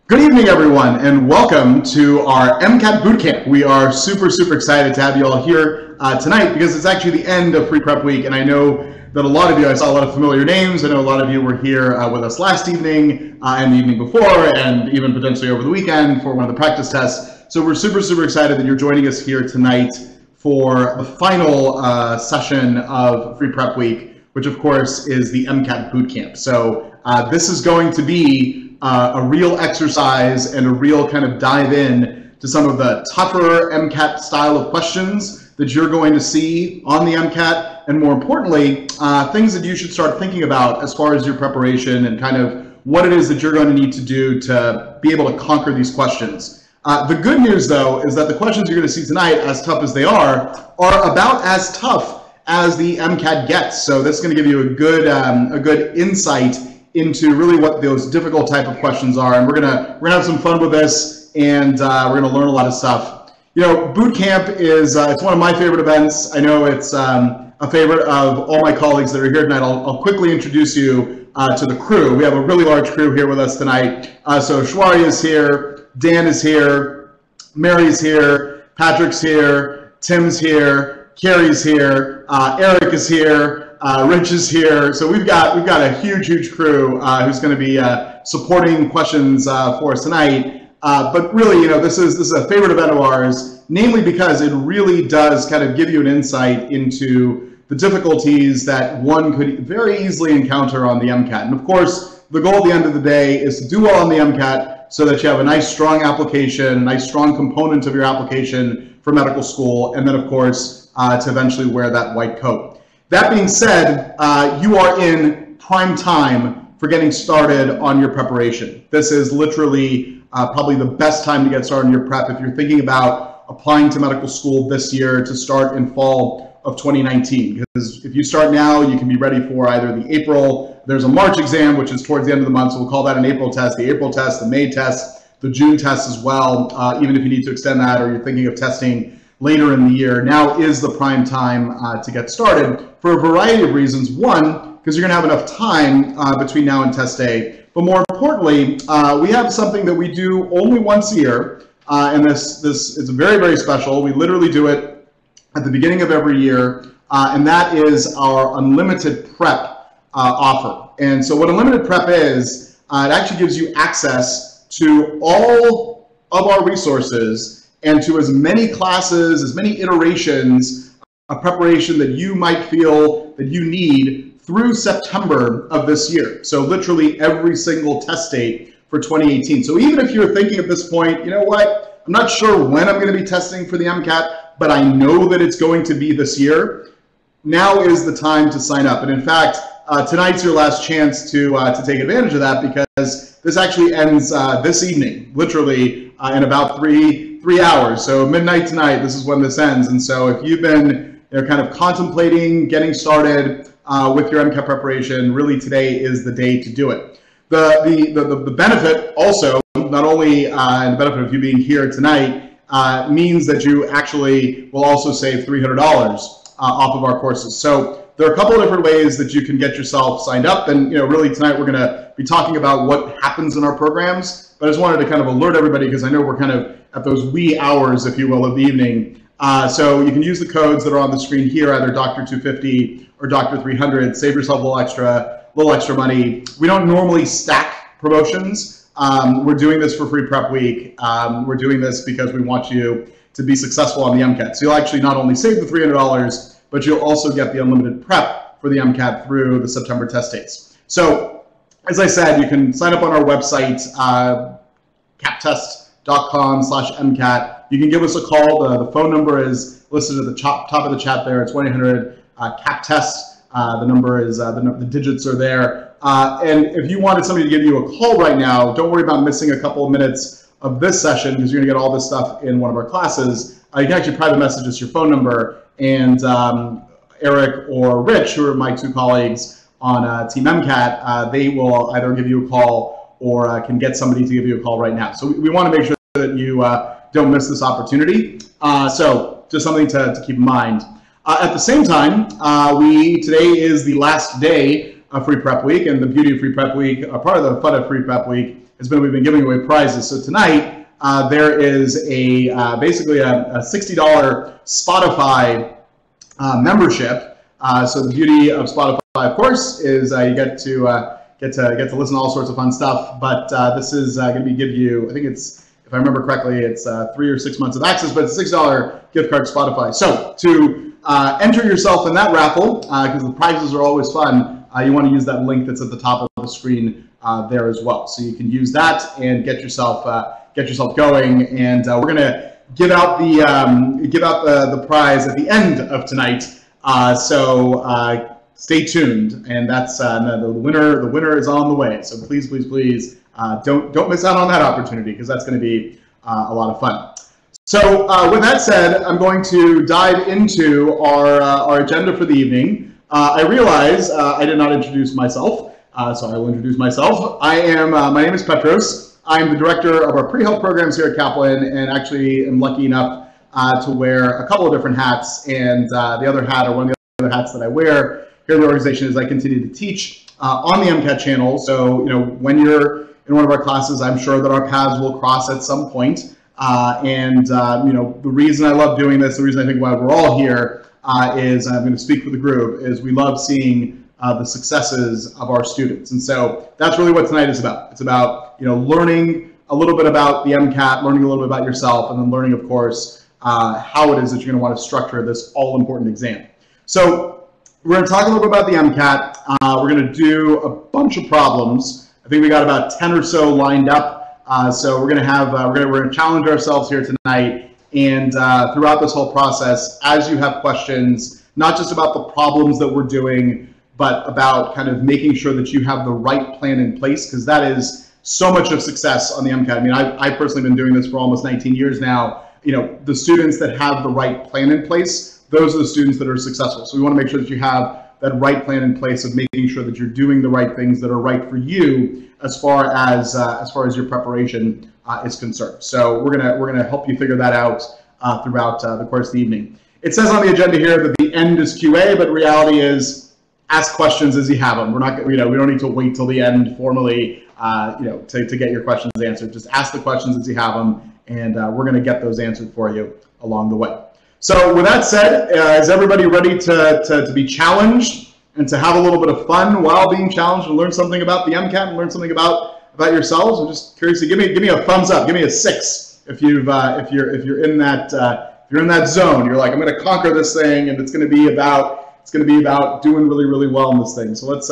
Good evening, everyone, and welcome to our MCAT Bootcamp. We are super excited to have you all here tonight because it's actually the end of Free Prep Week, and I know that a lot of you, I saw a lot of familiar names. I know a lot of you were here with us last evening and the evening before, and even potentially over the weekend for one of the practice tests. So we're super excited that you're joining us here tonight for the final session of Free Prep Week, which of course is the MCAT Bootcamp. So this is going to be a real exercise and a real kind of dive in to some of the tougher MCAT style of questions that you're going to see on the MCAT, and more importantly, things that you should start thinking about as far as your preparation and kind of what it is that you're going to need to do to be able to conquer these questions. The good news, though, is that the questions you're going to see tonight, as tough as they are about as tough as the MCAT gets. So this is going to give you a good insight into really what those difficult type of questions are, and we're gonna have some fun with this, and we're gonna learn a lot of stuff. You know, boot camp is it's one of my favorite events. I know it's a favorite of all my colleagues that are here tonight. I'll quickly introduce you to the crew. We have a really large crew here with us tonight. So Shwari is here, Dan is here, Mary's here, Patrick's here, Tim's here, Carrie's here, Eric is here. Rich is here, so we've got a huge crew who's going to be supporting questions for us tonight. But really, you know, this is a favorite event of ours, namely because it really does kind of give you an insight into the difficulties that one could very easily encounter on the MCAT. And of course, the goal at the end of the day is to do well on the MCAT so that you have a nice strong application, a nice strong component of your application for medical school, and then of course to eventually wear that white coat. That being said, you are in prime time for getting started on your preparation. This is literally probably the best time to get started on your prep if you're thinking about applying to medical school this year to start in fall of 2019. Because if you start now, you can be ready for either the April, there's a March exam, which is towards the end of the month, so we'll call that an April test, the April test, the May test, the June test as well, even if you need to extend that or you're thinking of testing later in the year. Now is the prime time to get started for a variety of reasons. One, because you're going to have enough time between now and test day. But more importantly, we have something that we do only once a year, and this is very special. We literally do it at the beginning of every year, and that is our unlimited prep offer. And so what unlimited prep is, it actually gives you access to all of our resources and to as many classes, as many iterations of preparation that you might feel that you need through September of this year. So literally every single test date for 2018. So even if you're thinking at this point, you know what, I'm not sure when I'm going to be testing for the MCAT, but I know that it's going to be this year, now is the time to sign up. And in fact, tonight's your last chance to take advantage of that, because this actually ends this evening, literally in about three hours. So midnight tonight, this is when this ends. And so if you've been kind of contemplating getting started with your MCAT preparation, really today is the day to do it. The benefit also, not only the benefit of you being here tonight, means that you actually will also save $300 off of our courses. So there are a couple of different ways that you can get yourself signed up. And really tonight we're going to be talking about what happens in our programs. But I just wanted to kind of alert everybody, because I know we're kind of at those wee hours, if you will, of the evening. So you can use the codes that are on the screen here, either Dr. 250 or Dr. 300. Save yourself a little extra money. We don't normally stack promotions. We're doing this for Free Prep Week. We're doing this because we want you to be successful on the MCAT. So you'll actually not only save the $300, but you'll also get the unlimited prep for the MCAT through the September test dates. So as I said, you can sign up on our website, captest.com/MCAT. You can give us a call. The phone number is listed at the top of the chat there. It's 1-800-CAPTEST. The number is, the digits are there. And if you wanted somebody to give you a call right now, don't worry about missing a couple of minutes of this session, because you're going to get all this stuff in one of our classes. You can actually private message us your phone number, and Eric or Rich, who are my two colleagues on Team MCAT, they will either give you a call or can get somebody to give you a call right now. So we want to make sure that you don't miss this opportunity. So just something to keep in mind. At the same time, today is the last day of Free Prep Week, and the beauty of Free Prep Week, part of the fun of Free Prep Week, has been we've been giving away prizes. So tonight there is basically a $60 Spotify membership. So the beauty of Spotify, of course, is you get to listen to all sorts of fun stuff. But this is going to give you, I think it's, if I remember correctly, it's 3 or 6 months of access, but it's a $6 gift card to Spotify. So to enter yourself in that raffle, because the prizes are always fun, you want to use that link that's at the top of the screen there as well. So you can use that and get yourself going. And we're going to give out the prize at the end of tonight. So stay tuned, and that's the winner is on the way. So please don't miss out on that opportunity, because that's going to be a lot of fun. So with that said, I'm going to dive into our agenda for the evening. I realize I did not introduce myself, so I will introduce myself. My name is Petros. I'm the director of our pre-health programs here at Kaplan, and actually am lucky enough to wear a couple of different hats. And the other hat, or one of the other hats that I wear here in the organization, is I continue to teach on the MCAT channel. So when you're in one of our classes, I'm sure that our paths will cross at some point. The reason I love doing this, the reason I think why we're all here, is I'm going to speak for the group, is we love seeing the successes of our students. And so that's really what tonight is about. It's about learning a little bit about the MCAT, learning a little bit about yourself, and then learning, of course, how it is that you're going to want to structure this all-important exam. So we're going to talk a little bit about the MCAT. We're going to do a bunch of problems. I think we got about 10 or so lined up. So we're going to challenge ourselves here tonight, and throughout this whole process, as you have questions, not just about the problems that we're doing, but about kind of making sure that you have the right plan in place, because that is so much of success on the MCAT. I mean, I've personally been doing this for almost 19 years now. The students that have the right plan in place, those are the students that are successful. So we want to make sure that you have that right plan in place of making sure that you're doing the right things that are right for you as far as your preparation is concerned. So we're gonna help you figure that out throughout the course of the evening. It says on the agenda here that the end is QA, but reality is ask questions as you have them. We're not, we don't need to wait till the end formally, to get your questions answered. Just ask the questions as you have them, and we're gonna get those answered for you along the way. So with that said, is everybody ready to be challenged and to have a little bit of fun while being challenged and learn something about the MCAT and learn something about yourselves? I'm just curious to give me a thumbs up, give me a 6 if you're in that zone. You're like, I'm going to conquer this thing, and it's going to be about doing really, really well in this thing. So let's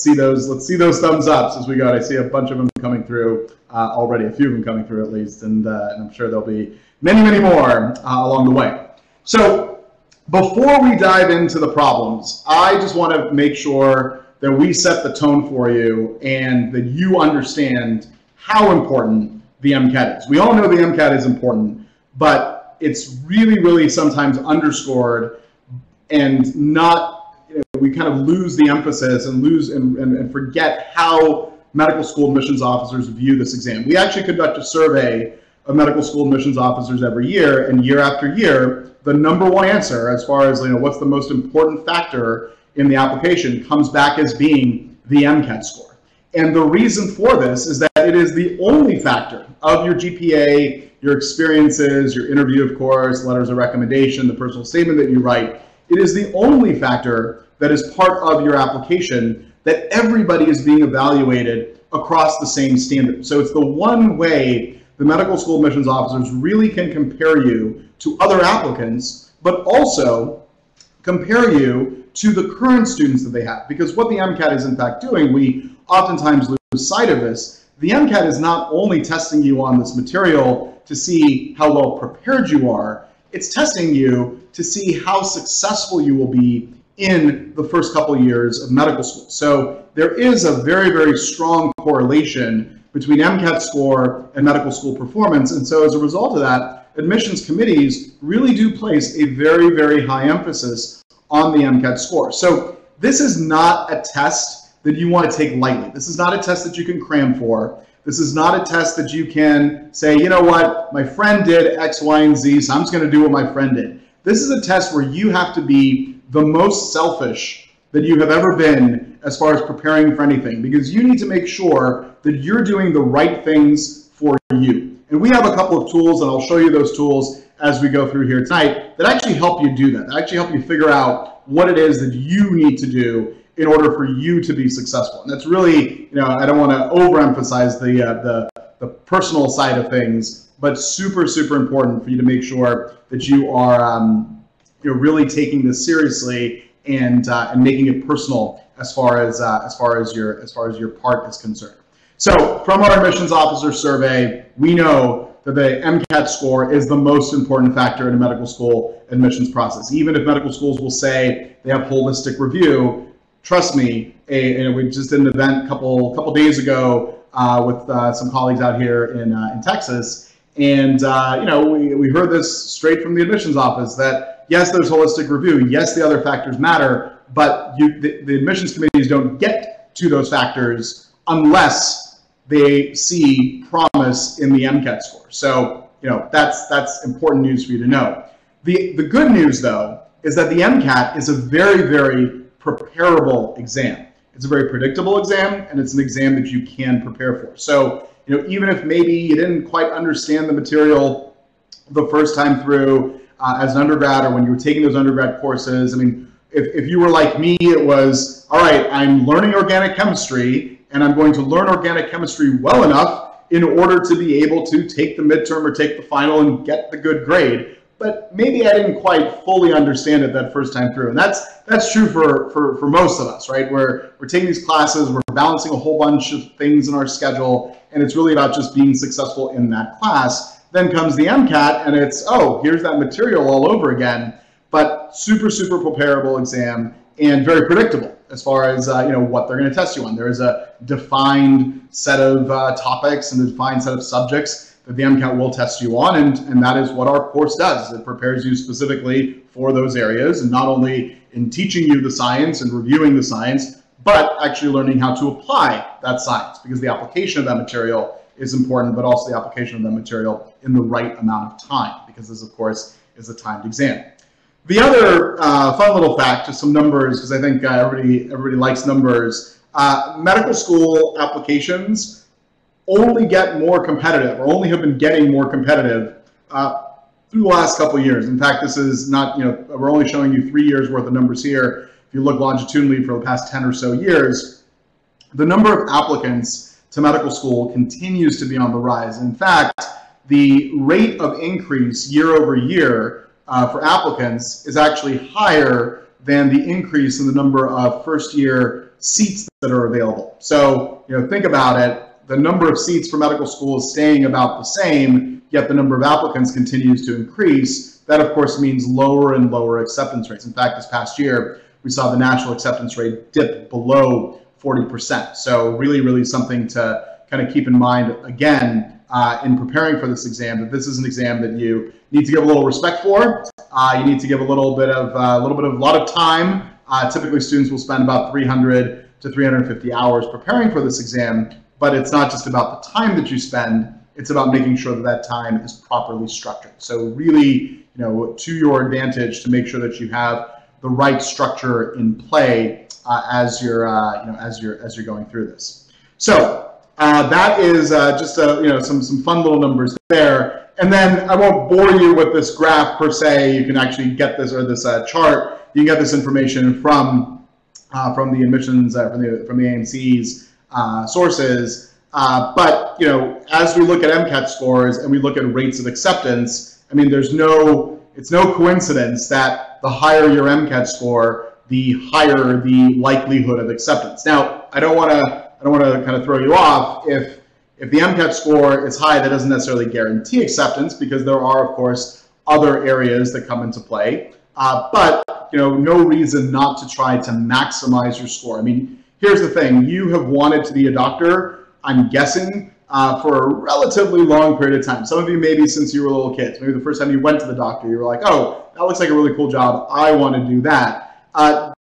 see those thumbs ups as we go. I see a bunch of them coming through already, a few of them coming through at least, and I'm sure there'll be many more along the way. So before we dive into the problems, I just want to make sure that we set the tone for you and that you understand how important the MCAT is. We all know the MCAT is important, but it's really, really sometimes underscored, and not, we kind of lose the emphasis and forget how medical school admissions officers view this exam. We actually conduct a survey of medical school admissions officers every year, and year after year, the #1 answer as far as what's the most important factor in the application comes back as being the MCAT score. And the reason for this is that it is the only factor of your GPA, your experiences, your interview, of course, letters of recommendation, the personal statement that you write. It is the only factor that is part of your application that everybody is being evaluated across the same standard. So it's the one way the medical school admissions officers really can compare you to other applicants, but also compare you to the current students that they have. Because what the MCAT is in fact doing, we oftentimes lose sight of this, the MCAT is not only testing you on this material to see how well prepared you are, it's testing you to see how successful you will be in the first couple of years of medical school. So there is a very, very strong correlation between MCAT score and medical school performance. And so as a result of that, admissions committees really do place a very, very high emphasis on the MCAT score. So this is not a test that you want to take lightly. This is not a test that you can cram for. This is not a test that you can say, you know what, my friend did X, Y, and Z, so I'm just going to do what my friend did. This is a test where you have to be the most selfish that you have ever been as far as preparing for anything, because you need to make sure that you're doing the right things for you. And we have a couple of tools, and I'll show you those tools as we go through here tonight, that actually help you do that, that actually help you figure out what it is that you need to do in order for you to be successful. And that's really, I don't want to overemphasize the personal side of things, but super, super important for you to make sure that you are you're really taking this seriously and making it personal as far as your part is concerned. So from our admissions officer survey, we know that the MCAT score is the most important factor in a medical school admissions process. Even if medical schools will say they have holistic review, trust me, we just did an event a couple days ago with some colleagues out here in Texas, and we heard this straight from the admissions office that yes, there's holistic review, yes, the other factors matter, but the admissions committees don't get to those factors unless they see promise in the MCAT score. So that's important news for you to know. The good news, though, is that the MCAT is a very, very preparable exam. It's a very predictable exam, and it's an exam that you can prepare for. So even if maybe you didn't quite understand the material the first time through as an undergrad, or when you were taking those undergrad courses, I mean, if you were like me, it was, all right, I'm learning organic chemistry, and I'm going to learn organic chemistry well enough in order to be able to take the midterm or take the final and get the good grade. But maybe I didn't quite fully understand it that first time through. And that's true for most of us, right? We're taking these classes, we're balancing a whole bunch of things in our schedule, and it's really about just being successful in that class. Then comes the MCAT, and it's, oh, here's that material all over again. But super, super preparable exam, and very predictable as far as what they're going to test you on. There is a defined set of topics and a defined set of subjects that the MCAT will test you on, and that is what our course does. It prepares you specifically for those areas, and not only in teaching you the science and reviewing the science, but actually learning how to apply that science, because the application of that material is important, but also the application of that material in the right amount of time, because this, of course, is a timed exam. The other fun little fact, just some numbers, because I think everybody likes numbers. Medical school applications only get more competitive, or only have been getting more competitive through the last couple of years. In fact, this is not, we're only showing you 3 years worth of numbers here. If you look longitudinally for the past 10 or so years, the number of applicants to medical school continues to be on the rise. In fact, the rate of increase year over year for applicants is actually higher than the increase in the number of first-year seats that are available. So, think about it. The number of seats for medical school is staying about the same, yet the number of applicants continues to increase. That, of course, means lower and lower acceptance rates. In fact, this past year, we saw the national acceptance rate dip below 40%. So really, really something to kind of keep in mind, again, in preparing for this exam, that this is an exam that you need to give a little respect for. You need to give a lot of time. Typically, students will spend about 300 to 350 hours preparing for this exam, but it's not just about the time that you spend. It's about making sure that that time is properly structured. So really, to your advantage to make sure that you have the right structure in play as you're going through this. So. That is just some fun little numbers there. And then I won't bore you with this graph per se. You can actually get this, or this chart. You can get this information from the admissions from the AMC's sources. But as we look at MCAT scores and we look at rates of acceptance, I mean, it's no coincidence that the higher your MCAT score, the higher the likelihood of acceptance. Now, I don't want to kind of throw you off. If the MCAT score is high, that doesn't necessarily guarantee acceptance, because there are, of course, other areas that come into play. But no reason not to try to maximize your score. I mean, here's the thing: you have wanted to be a doctor, I'm guessing, for a relatively long period of time. Some of you maybe since you were little kids. Maybe the first time you went to the doctor, you were like, "Oh, that looks like a really cool job. I want to do that."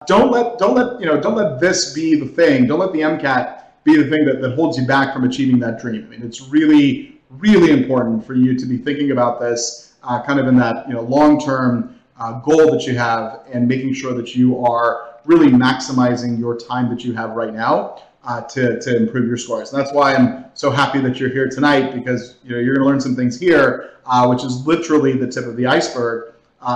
Don't let this be the thing. Don't let the MCAT be the thing that holds you back from achieving that dream. I mean, it's really, really important for you to be thinking about this kind of in that long-term goal that you have, and making sure that you are really maximizing your time that you have right now to improve your scores. And that's why I'm so happy that you're here tonight, because you're going to learn some things here, which is literally the tip of the iceberg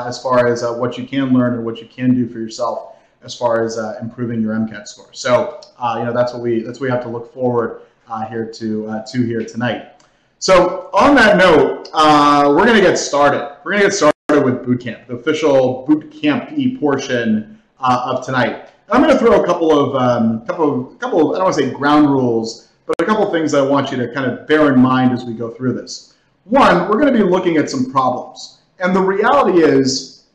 as far as what you can learn and what you can do for yourself as far as improving your MCAT score. So that's what we have to look forward here to here tonight. So on that note, we're going to get started. We're going to get started with Bootcamp, the official Bootcamp-y portion of tonight. And I'm going to throw a couple of I don't want to say ground rules, but a couple of things I want you to kind of bear in mind as we go through this. One, we're going to be looking at some problems. And the reality is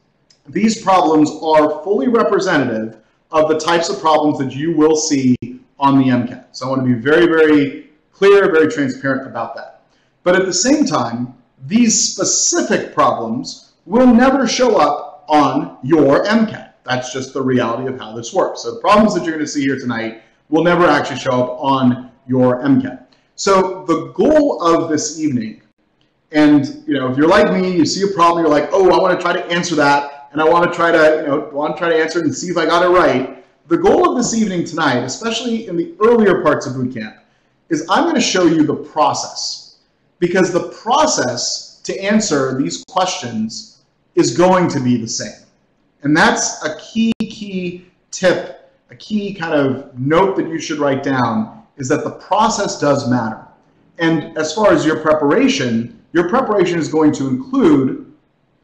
these problems are fully representative of the types of problems that you will see on the MCAT. So I want to be very, very clear, very transparent about that. But at the same time, these specific problems will never show up on your MCAT. That's just the reality of how this works. So the problems that you're going to see here tonight will never actually show up on your MCAT. So the goal of this evening, and if you're like me, you see a problem, you're like, oh, I want to try to answer that, and I want to try to answer it and see if I got it right. The goal of this evening tonight, especially in the earlier parts of Bootcamp, is I'm going to show you the process, because the process to answer these questions is going to be the same. And that's a key tip, a key kind of note that you should write down, is that the process does matter. And as far as your preparation is going to include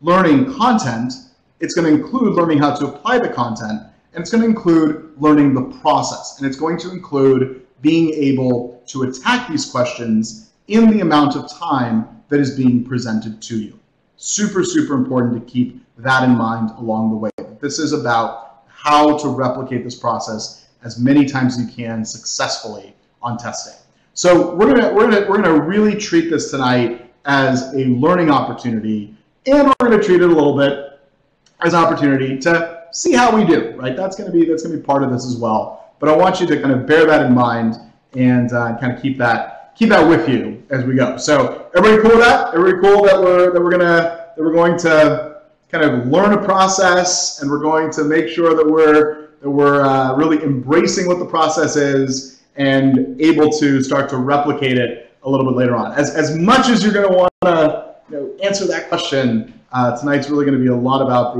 learning content, it's going to include learning how to apply the content, and it's going to include learning the process. And it's going to include being able to attack these questions in the amount of time that is being presented to you. Super, super important to keep that in mind along the way. This is about how to replicate this process as many times as you can successfully on testing. So we're gonna really treat this tonight as a learning opportunity, and we're gonna treat it a little bit as an opportunity to see how we do. Right? That's gonna be part of this as well. But I want you to kind of bear that in mind and kind of keep that with you as we go. So everybody cool with that? Everybody cool that we're going to kind of learn a process, and we're going to make sure that we're really embracing what the process is and able to start to replicate it a little bit later on. As much as you're going to want to answer that question, tonight's really going to be a lot about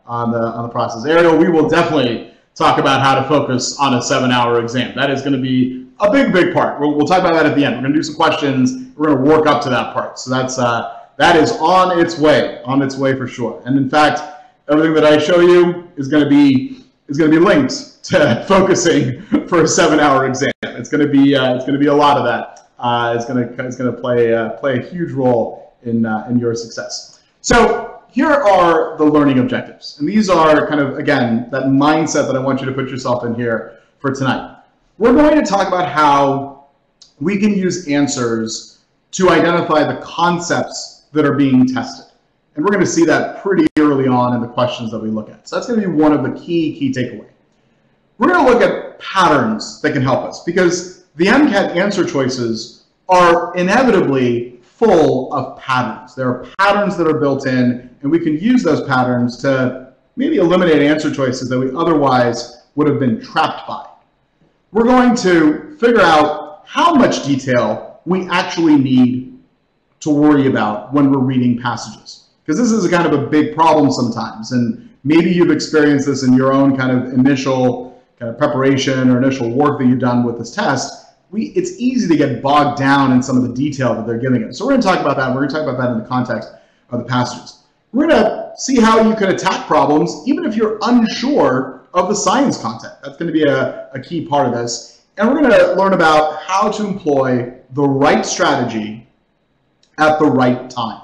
on the process. Ariel, we will definitely talk about how to focus on a 7-hour exam. That is going to be a big part. We'll talk about that at the end. We're going to do some questions. We're going to work up to that part. So that is on its way for sure. And in fact, everything that I show you is going to be linked to focusing for a 7-hour exam. It's going to be a lot of that. It's going to play a huge role in your success. So here are the learning objectives, and these are kind of, again, that mindset that I want you to put yourself in here for tonight. We're going to talk about how we can use answers to identify the concepts that are being tested. And we're going to see that pretty early on in the questions that we look at. So that's going to be one of the key takeaways. We're going to look at patterns that can help us, because the MCAT answer choices are inevitably full of patterns. There are patterns that are built in, and we can use those patterns to maybe eliminate answer choices that we otherwise would have been trapped by. We're going to figure out how much detail we actually need to worry about when we're reading passages, because this is a kind of a big problem sometimes, and maybe you've experienced this in your own kind of initial kind of preparation or initial work that you've done with this test. It's easy to get bogged down in some of the detail that they're giving us. So we're going to talk about that. We're going to talk about that in the context of the passages. We're going to see how you can attack problems even if you're unsure of the science content. That's going to be a key part of this. And we're going to learn about how to employ the right strategy at the right time,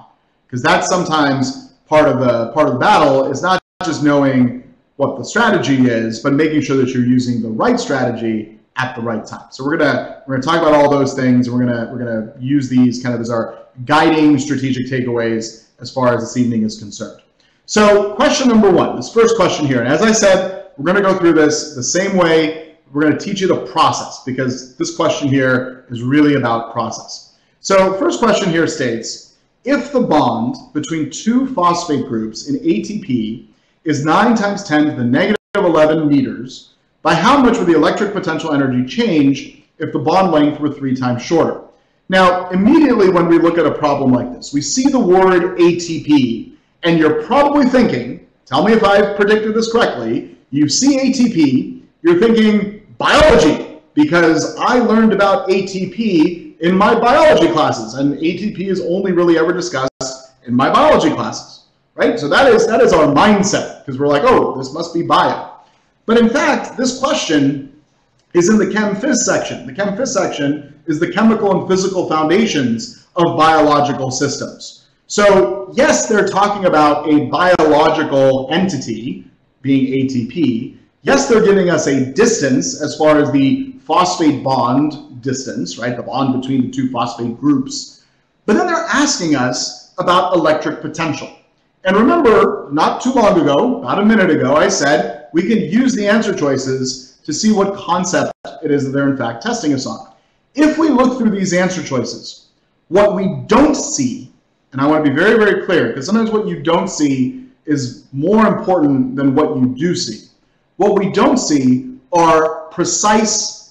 because that's sometimes part of the battle, is not just knowing what the strategy is, but making sure that you're using the right strategy at the right time. So we're gonna talk about all those things, and we're gonna use these kind of as our guiding strategic takeaways as far as this evening is concerned. So question number one, this first question here, and as I said, we're gonna go through this the same way. We're gonna teach you the process, because this question here is really about process. So first question here states, if the bond between two phosphate groups in ATP is 9 times 10 to the negative 11 meters, by how much would the electric potential energy change if the bond length were 3 times shorter? Now, immediately when we look at a problem like this, we see the word ATP, and you're probably thinking, tell me if I've predicted this correctly, you see ATP, you're thinking biology, because I learned about ATP in my biology classes, and ATP is only really ever discussed in my biology classes, right? So that is our mindset, because we're like, oh, this must be bio. But in fact, this question is in the Chem Phys section. The Chem Phys section is the chemical and physical foundations of biological systems. So yes, they're talking about a biological entity, being ATP. Yes, they're giving us a distance as far as the phosphate bond distance, right? The bond between the two phosphate groups. But then they're asking us about electric potential. And remember, not too long ago, about a minute ago, I said we can use the answer choices to see what concept it is that they're in fact testing us on. If we look through these answer choices, what we don't see, and I want to be very, very clear, because sometimes what you don't see is more important than what you do see. What we don't see are precisely,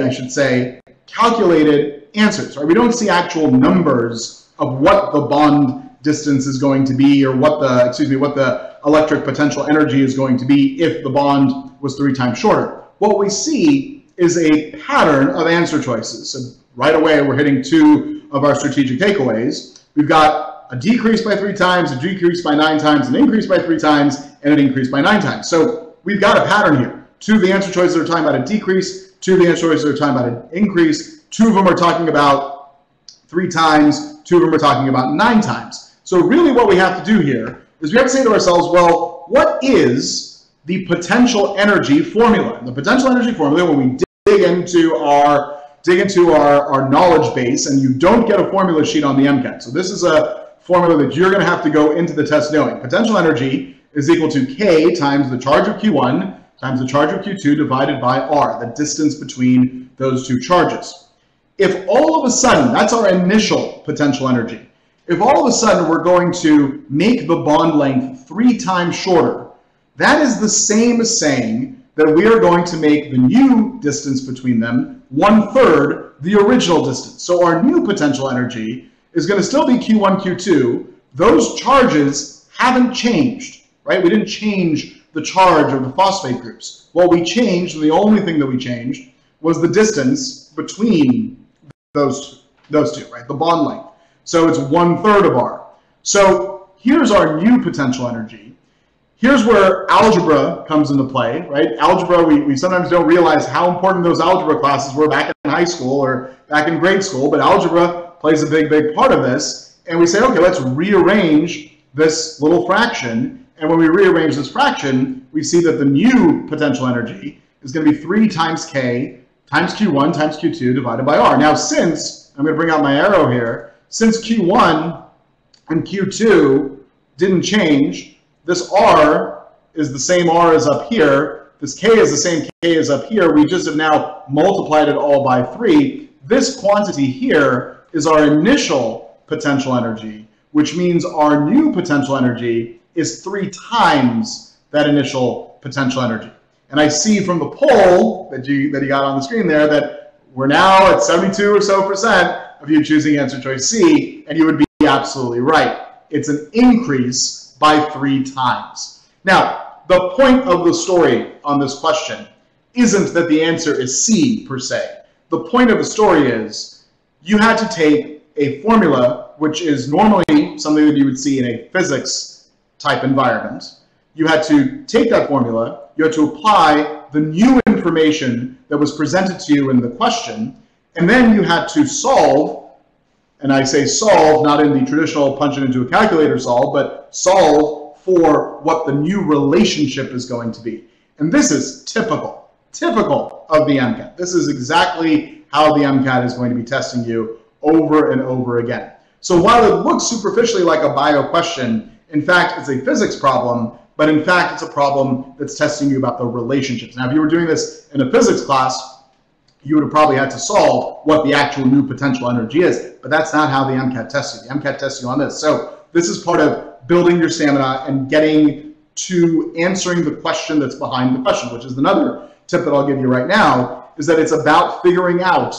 I should say, calculated answers, right? We don't see actual numbers of what the bond distance is going to be, or what the electric potential energy is going to be if the bond was 3 times shorter. What we see is a pattern of answer choices. So right away, we're hitting 2 of our strategic takeaways. We've got a decrease by 3 times, a decrease by 9 times, an increase by 3 times, and an increase by 9 times. So we've got a pattern here. 2 of the answer choices are talking about a decrease, 2 of the answer choices are talking about an increase, 2 of them are talking about 3 times, 2 of them are talking about 9 times. So really what we have to do here is we have to say to ourselves, well, what is the potential energy formula? And the potential energy formula, when we dig into our knowledge base, and you don't get a formula sheet on the MCAT. So this is a formula that you're going to have to go into the test knowing. Potential energy is equal to K times the charge of Q1 times the charge of Q2 divided by R, the distance between those 2 charges. If all of a sudden, that's our initial potential energy, if all of a sudden we're going to make the bond length 3 times shorter, that is the same as saying that we are going to make the new distance between them 1/3 the original distance. So our new potential energy is going to still be Q1, Q2. Those charges haven't changed, right? We didn't change the charge of the phosphate groups. What we changed, the only thing that we changed, was the distance between those 2, right? The bond length. So it's 1/3 of R. So here's our new potential energy. Here's where algebra comes into play, right? Algebra, we sometimes don't realize how important those algebra classes were back in high school or back in grade school, but algebra plays a big, big part of this. And we say, okay, let's rearrange this little fraction. And when we rearrange this fraction, we see that the new potential energy is going to be 3 times K times Q1 times Q2 divided by R. Now, since, I'm going to bring out my arrow here, since Q1 and Q2 didn't change, this R is the same R as up here, this K is the same K as up here, we just have now multiplied it all by 3. This quantity here is our initial potential energy, which means our new potential energy is 3 times that initial potential energy. And I see from the poll that you got on the screen there that we're now at 72% or so of you choosing answer choice C, and you would be absolutely right. It's an increase by 3 times. Now, the point of the story on this question isn't that the answer is C per se. The point of the story is you had to take a formula, which is normally something that you would see in a physics type environment. You had to take that formula, you had to apply the new information that was presented to you in the question, and then you had to solve, and I say solve not in the traditional punch it into a calculator solve, but solve for what the new relationship is going to be. And this is typical of the MCAT. This is exactly how the MCAT is going to be testing you over and over again. So while it looks superficially like a bio question, in fact, it's a physics problem, but in fact, it's a problem that's testing you about the relationships. Now, if you were doing this in a physics class, you would have probably had to solve what the actual new potential energy is. But that's not how the MCAT tests you. The MCAT tests you on this. So this is part of building your stamina and getting to answering the question that's behind the question, which is another tip that I'll give you right now, is that it's about figuring out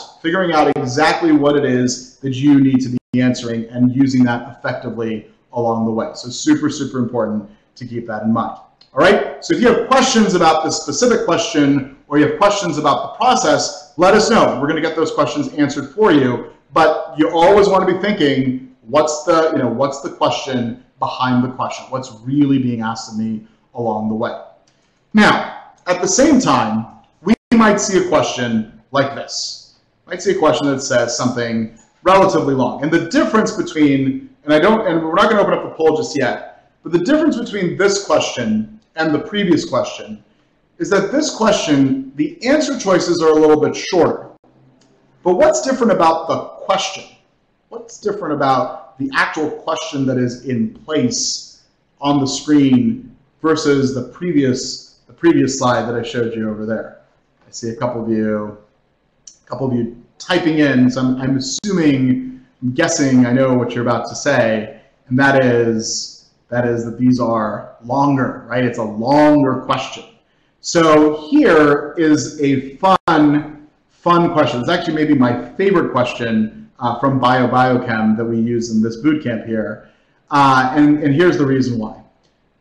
exactly what it is that you need to be answering and using that effectively along the way. So super, super important to keep that in mind. All right, so if you have questions about this specific question or you have questions about the process, let us know. We're going to get those questions answered for you, but you always want to be thinking, what's the question behind the question? What's really being asked of me along the way? Now, at the same time, we might see a question like this. We might see a question that says something relatively long. And the difference between, and we're not going to open up the poll just yet, but the difference between this question and the previous question is that this question, the answer choices are a little bit shorter. But what's different about the question? What's different about the actual question that is in place on the screen versus the previous slide that I showed you over there? I see a couple of you typing in, so I'm assuming, I'm guessing I know what you're about to say, and that is that these are longer, right? It's a longer question. So here is a fun question. It's actually maybe my favorite question from biochem that we use in this boot camp here. And here's the reason why.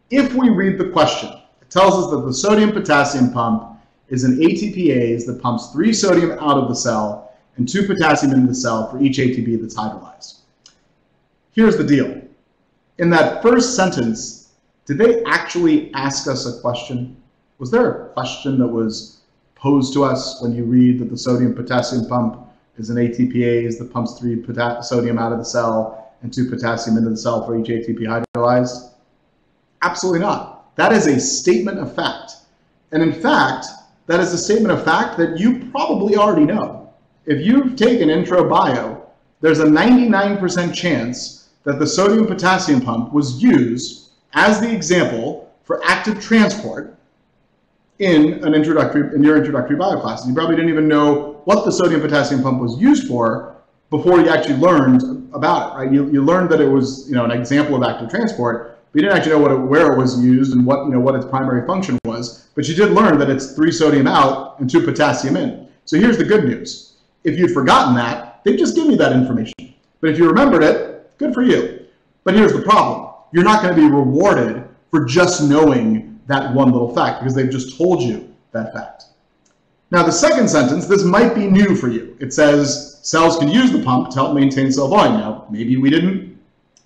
If we read the question, it tells us that the sodium-potassium pump is an ATPase that pumps 3 sodium out of the cell and 2 potassium into the cell for each ATP that's hydrolyzed. Here's the deal. In that first sentence, did they actually ask us a question? Was there a question that was posed to us when you read that the sodium-potassium pump is an ATPase that pumps 3 sodium out of the cell and 2 potassium into the cell for each ATP hydrolyzed? Absolutely not. That is a statement of fact. And in fact, that is a statement of fact that you probably already know. If you've taken intro bio, there's a 99% chance that the sodium-potassium pump was used as the example for active transport in your introductory bio class. You probably didn't even know what the sodium-potassium pump was used for before you actually learned about it, right? You learned that it was, an example of active transport, but you didn't actually know where it was used and what its primary function was. But you did learn that it's 3 sodium out and 2 potassium in. So here's the good news. If you'd forgotten that, they'd just give you that information. But if you remembered it, good for you. But here's the problem. You're not going to be rewarded for just knowing that one little fact because they've just told you that fact. Now the second sentence, this might be new for you. It says cells can use the pump to help maintain cell volume. Now maybe we didn't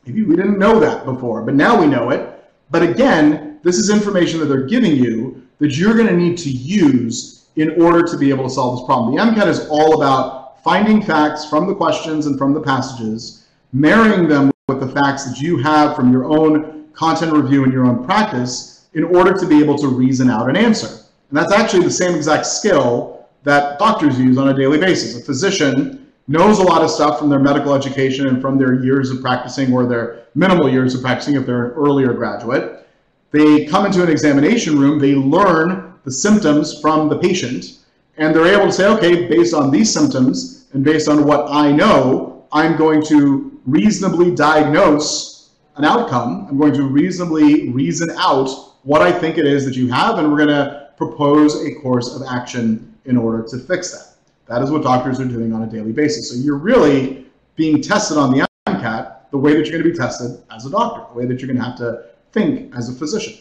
know that before, but now we know it. But again, this is information that they're giving you that you're going to need to use in order to be able to solve this problem. The MCAT is all about finding facts from the questions and from the passages, marrying them with the facts that you have from your own content review and your own practice in order to be able to reason out an answer. And that's actually the same exact skill that doctors use on a daily basis. A physician knows a lot of stuff from their medical education and from their years of practicing or their minimal years of practicing if they're an earlier graduate. They come into an examination room, they learn the symptoms from the patient, and they're able to say, okay, based on these symptoms and based on what I know, I'm going to reasonably diagnose an outcome. I'm going to reasonably reason out what I think it is that you have, and we're going to propose a course of action in order to fix that. That is what doctors are doing on a daily basis. So you're really being tested on the MCAT the way that you're going to be tested as a doctor, the way that you're going to have to think as a physician.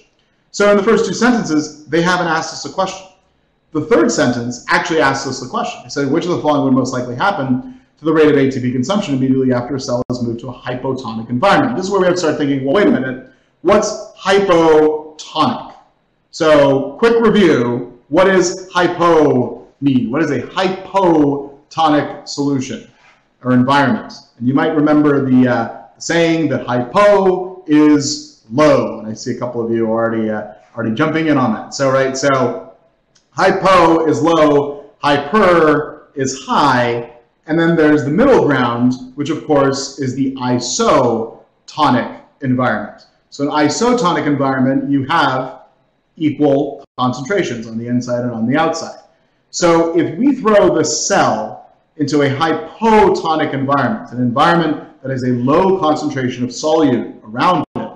So in the first 2 sentences, they haven't asked us a question. The third sentence actually asks us the question. They said, which of the following would most likely happen to the rate of ATP consumption immediately after a cell is moved to a hypotonic environment? This is where we have to start thinking, well, wait a minute, what's hypotonic? So quick review, what does hypo mean? What is a hypotonic solution or environment? And you might remember the saying that hypo is low. And I see a couple of you already jumping in on that. So, right, so hypo is low, hyper is high, and then there's the middle ground, which of course is the isotonic environment. So in an isotonic environment, you have equal concentrations on the inside and on the outside. So if we throw the cell into a hypotonic environment, an environment that has a low concentration of solute around it,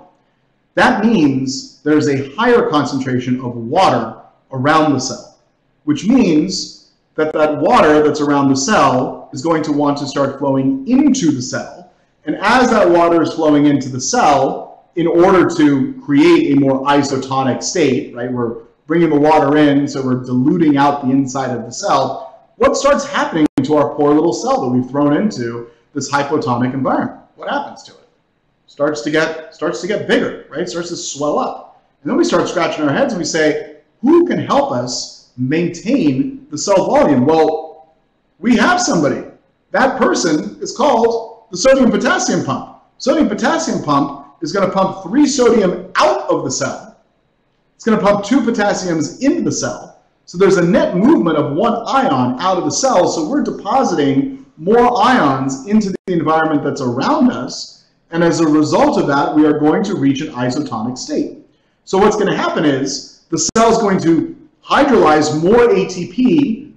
that means there's a higher concentration of water around the cell, which means that that water that's around the cell is going to want to start flowing into the cell. And as that water is flowing into the cell, in order to create a more isotonic state, right, we're bringing the water in, so we're diluting out the inside of the cell, what starts happening to our poor little cell that we've thrown into this hypotonic environment? What happens to it? Starts to get bigger, right? Starts to swell up. And then we start scratching our heads and we say, who can help us maintain the cell volume? Well, we have somebody. That person is called the sodium-potassium pump. Sodium-potassium pump is going to pump 3 sodium out of the cell. It's going to pump 2 potassiums into the cell. So there's a net movement of 1 ion out of the cell. So we're depositing more ions into the environment that's around us. And as a result of that, we are going to reach an isotonic state. So what's going to happen is the cell is going to hydrolyze more ATP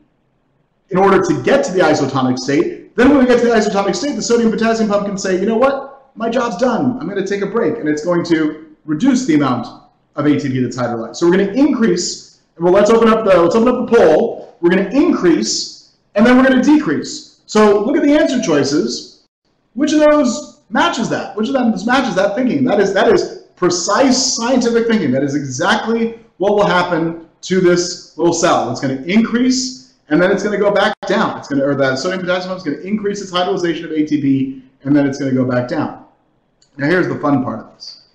in order to get to the isotonic state. Then when we get to the isotonic state, the sodium-potassium pump can say, you know what? My job's done. I'm going to take a break. And it's going to reduce the amount of ATP that's hydrolyzed. So we're going to increase, and well, let's open up the poll. We're going to increase, and then we're going to decrease. So look at the answer choices. Which of those matches that? Which of them matches that thinking? That is precise scientific thinking. That is exactly what will happen to this little cell. It's going to increase, and then it's going to go back down. It's going to, or the sodium potassium pump is going to increase its hydrolyzation of ATP, and then it's going to go back down. Now here's the fun part of this.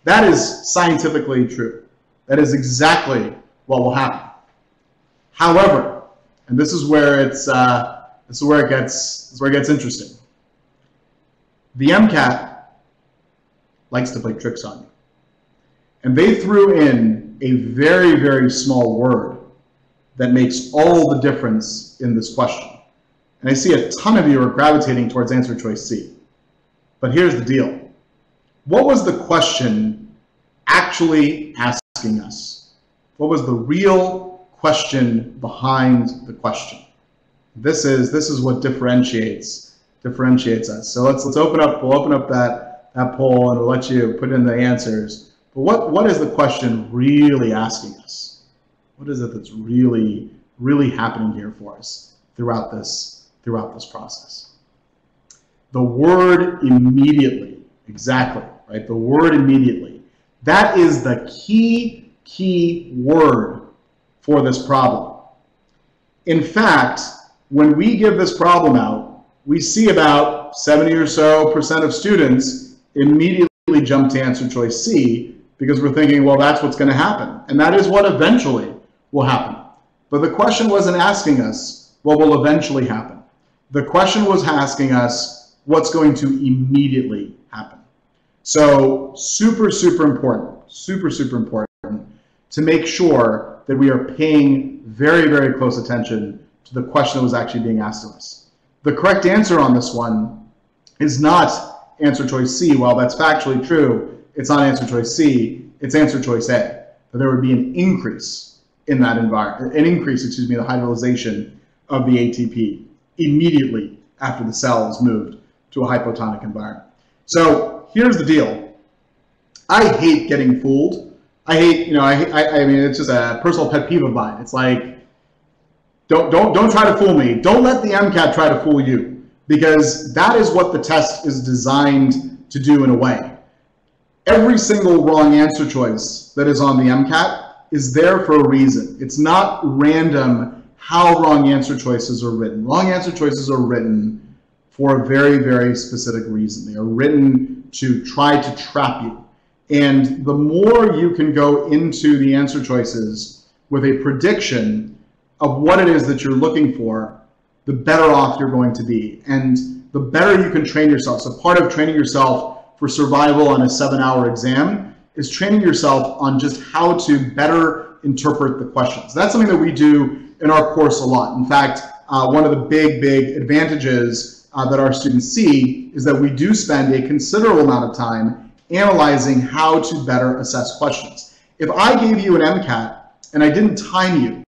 That is scientifically true. That is exactly what will happen. However, and this is where it gets interesting. The MCAT likes to play tricks on you, and they threw in a very, very small word that makes all the difference in this question. And I see a ton of you are gravitating towards answer choice C. But here's the deal. What was the question actually asking us? What was the real question behind the question? This is what differentiates us. So we'll open up that poll, and we'll let you put in the answers. But what is the question really asking us? What is it that's really happening here for us throughout this process? The word immediately. Exactly, right? The word immediately. That is the key word for this problem. In fact, when we give this problem out, we see about 70% or so of students immediately jump to answer choice C because we're thinking, well, that's what's going to happen. And that is what eventually will happen. But the question wasn't asking us what will eventually happen. The question was asking us what's going to immediately happen. So super important to make sure that we are paying very close attention to the question that was actually being asked of us. The correct answer on this one is not answer choice C. While that's factually true, it's not answer choice C, it's answer choice A. But there would be an increase in that environment, the hydrolyzation of the ATP immediately after the cell is moved to a hypotonic environment. So here's the deal. I hate getting fooled. I mean, it's just a personal pet peeve of mine. It's like, don't try to fool me. Don't let the MCAT try to fool you, because that is what the test is designed to do in a way. Every single wrong answer choice that is on the MCAT is there for a reason. It's not random how wrong answer choices are written. Wrong answer choices are written for a very specific reason. They are written to try to trap you. And the more you can go into the answer choices with a prediction of what it is that you're looking for, the better off you're going to be. And the better you can train yourself. So part of training yourself for survival on a 7-hour exam is training yourself on just how to better interpret the questions. That's something that we do in our course a lot. In fact, one of the big advantages that our students see is that we do spend a considerable amount of time analyzing how to better assess questions. If I gave you an MCAT and I didn't time you,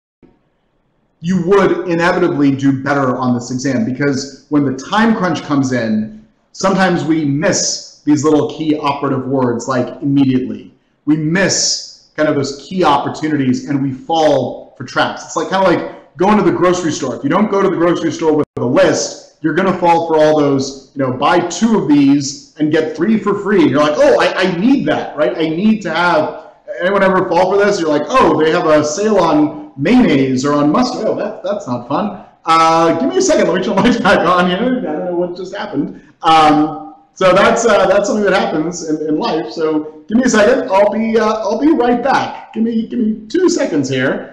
you would inevitably do better on this exam, because when the time crunch comes in, sometimes we miss these little key operative words like immediately. We miss kind of those key opportunities and we fall for traps. It's like kind of like going to the grocery store. If you don't go to the grocery store with a list, you're going to fall for all those, buy 2 of these and get 3 for free. You're like, oh, I need that, right? I need to have, anyone ever fall for this? You're like, oh, they have a sale on mayonnaise or on mustard. Oh, that's not fun. Give me a second. Let me turn the lights back on here. I don't know what just happened. So that's something that happens in life. So give me a second. I'll be right back. Give me 2 seconds here.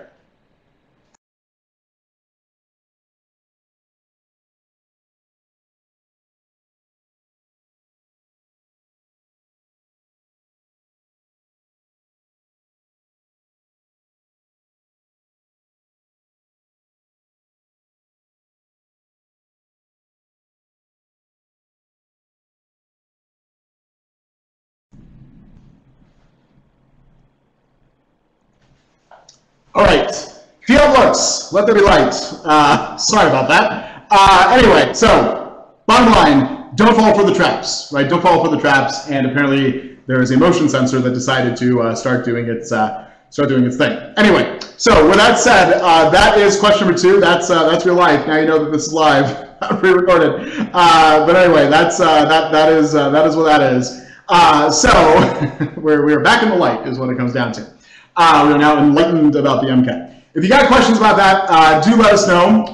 All right, see how it looks. Let there be light. Sorry about that. Anyway, so bottom line, don't fall for the traps, right? Don't fall for the traps. And apparently there is a motion sensor that decided to start doing its thing. Anyway, so with that said, that is question number 2. That's real life. Now you know that this is live, pre-recorded. But anyway, that is what that is. So we're back in the light is what it comes down to. We're now enlightened about the MCAT. If you got questions about that, do let us know.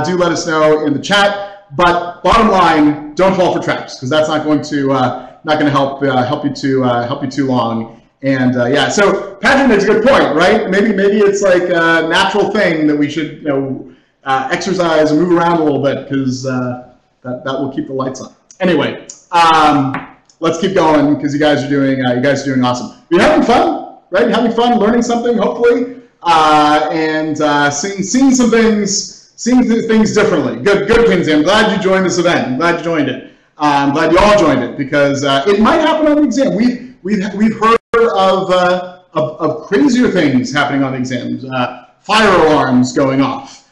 Do let us know in the chat. But bottom line, don't fall for traps, because that's not going to help you too long. And yeah, so Patrick makes a good point, right? Maybe it's like a natural thing that we should exercise and move around a little bit, because that will keep the lights on. Anyway, let's keep going, because you guys are doing awesome. You're having fun. Right, having fun, learning something, hopefully, and seeing some things, differently. Good, Kinsey. I'm glad you joined this event. I'm glad you joined it. I'm glad you all joined it, because it might happen on the exam. We've heard of crazier things happening on the exams, fire alarms going off,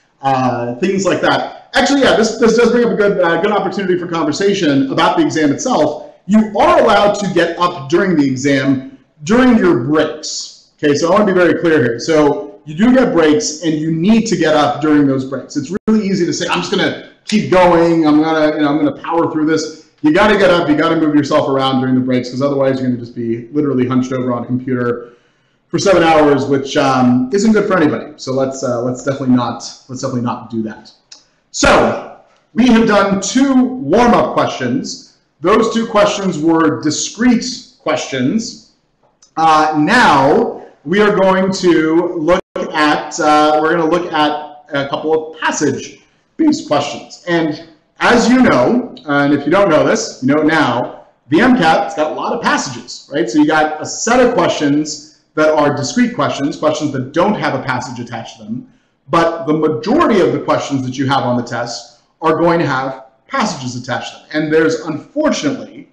things like that. Actually, yeah, this does bring up a good opportunity for conversation about the exam itself. You are allowed to get up during the exam during your breaks. Okay, so I want to be very clear here. So you do get breaks, and you need to get up during those breaks. It's really easy to say, I'm just going to keep going. I'm going to power through this. You got to get up. You got to move yourself around during the breaks, because otherwise you're going to just be literally hunched over on a computer for 7 hours, which isn't good for anybody. So let's definitely not do that. So we have done 2 warm-up questions. Those 2 questions were discrete questions. Now we are going to look at a couple of passage-based questions. And as you know, and if you don't know this, you know now, the MCAT's got a lot of passages, right? So you got a set of questions that are discrete questions that don't have a passage attached to them, but the majority of the questions that you have on the test are going to have passages attached to them. And there's, unfortunately,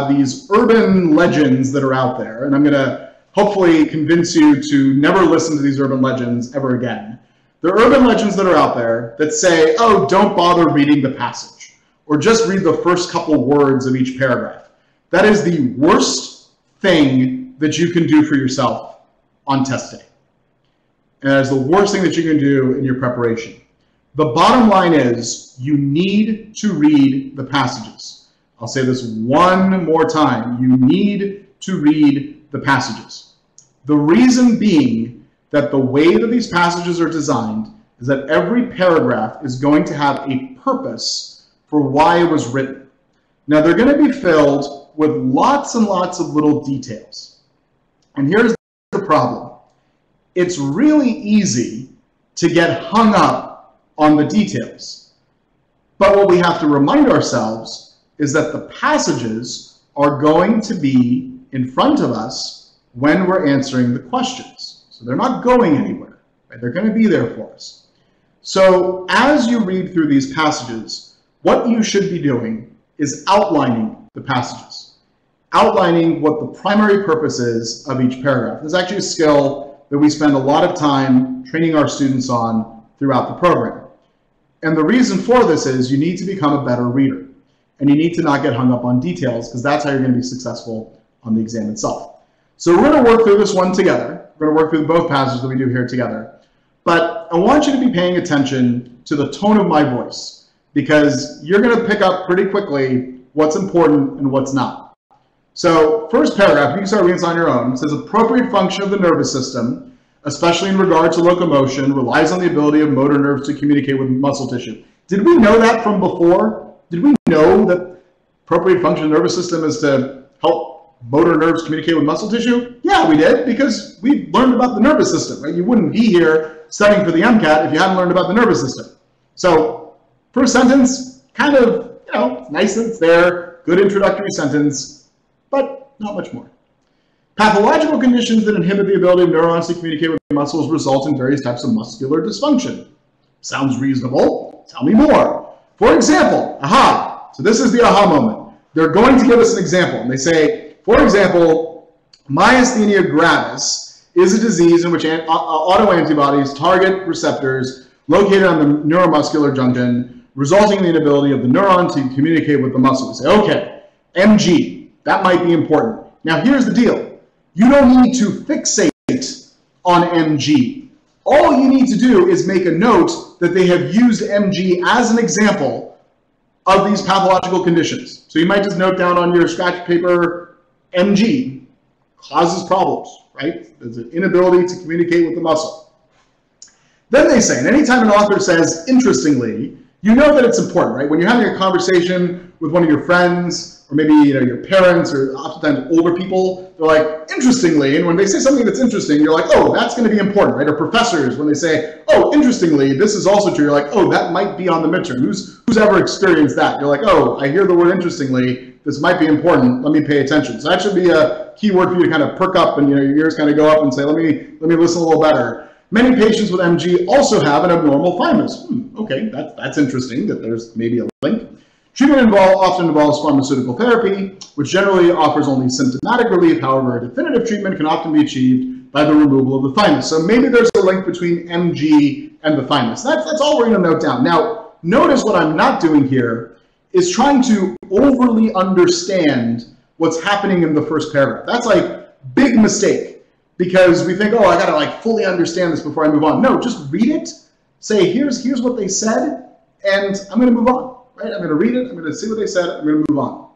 these urban legends that are out there, and I'm going to hopefully convince you to never listen to these urban legends ever again. There are urban legends that are out there that say, oh, don't bother reading the passage, or just read the first couple words of each paragraph. That is the worst thing that you can do for yourself on test day. And that is the worst thing that you can do in your preparation. The bottom line is you need to read the passages. I'll say this one more time. You need to read the passages. The reason being that the way that these passages are designed is that every paragraph is going to have a purpose for why it was written. Now, they're going to be filled with lots and lots of little details. And here's the problem. It's really easy to get hung up on the details. But what we have to remind ourselves is that the passages are going to be in front of us when we're answering the questions. So they're not going anywhere, right? They're going to be there for us. So as you read through these passages, what you should be doing is outlining the passages, outlining what the primary purpose is of each paragraph. There's actually a skill that we spend a lot of time training our students on throughout the program. And the reason for this is you need to become a better reader. And you need to not get hung up on details, because that's how you're going to be successful on the exam itself. So we're going to work through this one together. We're going to work through both passages that we do here together. But I want you to be paying attention to the tone of my voice, because you're going to pick up pretty quickly what's important and what's not. So first paragraph, you can start reading this on your own. It says appropriate function of the nervous system, especially in regard to locomotion, relies on the ability of motor nerves to communicate with muscle tissue. Did we know that from before? Did we know that appropriate function of the nervous system is to help motor nerves communicate with muscle tissue? Yeah, we did, because we learned about the nervous system, right? You wouldn't be here studying for the MCAT if you hadn't learned about the nervous system. So first sentence, kind of, nice that it's there, good introductory sentence, but not much more. Pathological conditions that inhibit the ability of neurons to communicate with muscles result in various types of muscular dysfunction. Sounds reasonable. Tell me more. For example, aha. So this is the aha moment. They're going to give us an example. And they say, for example, myasthenia gravis is a disease in which autoantibodies target receptors located on the neuromuscular junction, resulting in the inability of the neuron to communicate with the muscle. We say, okay, MG, that might be important. Now here's the deal. You don't need to fixate on MG. All you need to do is make a note that they have used MG as an example of these pathological conditions. So you might just note down on your scratch paper, MG causes problems, right? There's an inability to communicate with the muscle. Then they say, and anytime an author says, interestingly, you know that it's important, right? When you're having a conversation with one of your friends, or maybe your parents, or oftentimes older people, they're like, interestingly, and when they say something that's interesting, you're like, oh, that's going to be important, right? Or professors, when they say, oh, interestingly, this is also true, you're like, oh, that might be on the midterm. Who's ever experienced that? You're like, oh, I hear the word interestingly, this might be important, let me pay attention. So that should be a key word for you to kind of perk up and your ears kind of go up and say, let me listen a little better. Many patients with MG also have an abnormal thymus. Okay, that's interesting that there's maybe a link. Treatment often involves pharmaceutical therapy, which generally offers only symptomatic relief. However, a definitive treatment can often be achieved by the removal of the thymus. So maybe there's a link between MG and the thymus. That's all we're going to note down. Now, notice what I'm not doing here is trying to overly understand what's happening in the first paragraph. That's like big mistake, because we think, oh, I got to fully understand this before I move on. No, just read it. Say, here's what they said, and I'm going to move on. Right? I'm going to read it, I'm going to see what they said, I'm going to move on.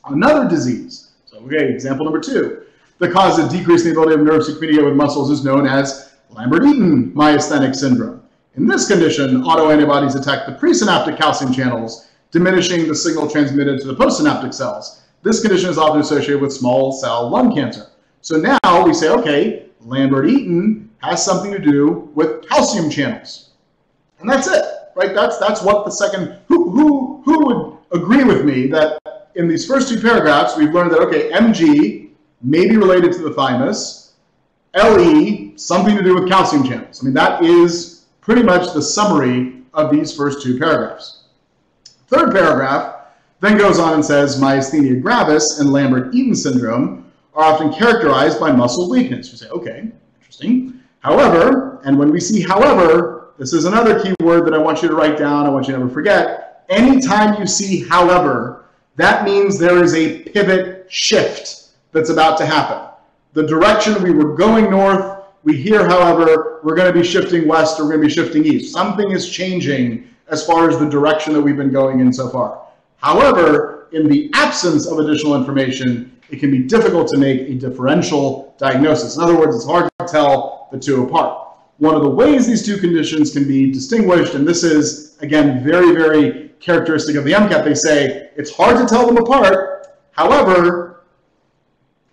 Another disease, so okay, example number 2. The cause of decrease in the ability of nerves to communicate with muscles is known as Lambert-Eaton myasthenic syndrome. In this condition, autoantibodies attack the presynaptic calcium channels, diminishing the signal transmitted to the postsynaptic cells. This condition is often associated with small cell lung cancer. So now we say, okay, Lambert-Eaton has something to do with calcium channels. And that's it. Right? That's what the second, who would agree with me that in these first 2 paragraphs, we've learned that, okay, MG may be related to the thymus, LE, something to do with calcium channels. I mean, that is pretty much the summary of these first 2 paragraphs. Third paragraph then goes on and says, myasthenia gravis and Lambert-Eaton syndrome are often characterized by muscle weakness. You say, okay, interesting. However, and when we see however, this is another key word that I want you to write down, I want you to never forget. Anytime you see however, that means there is a pivot shift that's about to happen. The direction we were going north, we hear however, we're going to be shifting west or we're going to be shifting east. Something is changing as far as the direction that we've been going in so far. However, in the absence of additional information, it can be difficult to make a differential diagnosis. In other words, it's hard to tell the 2 apart. One of the ways these 2 conditions can be distinguished, and this is, again, very, very characteristic of the MCAT, they say it's hard to tell them apart. However,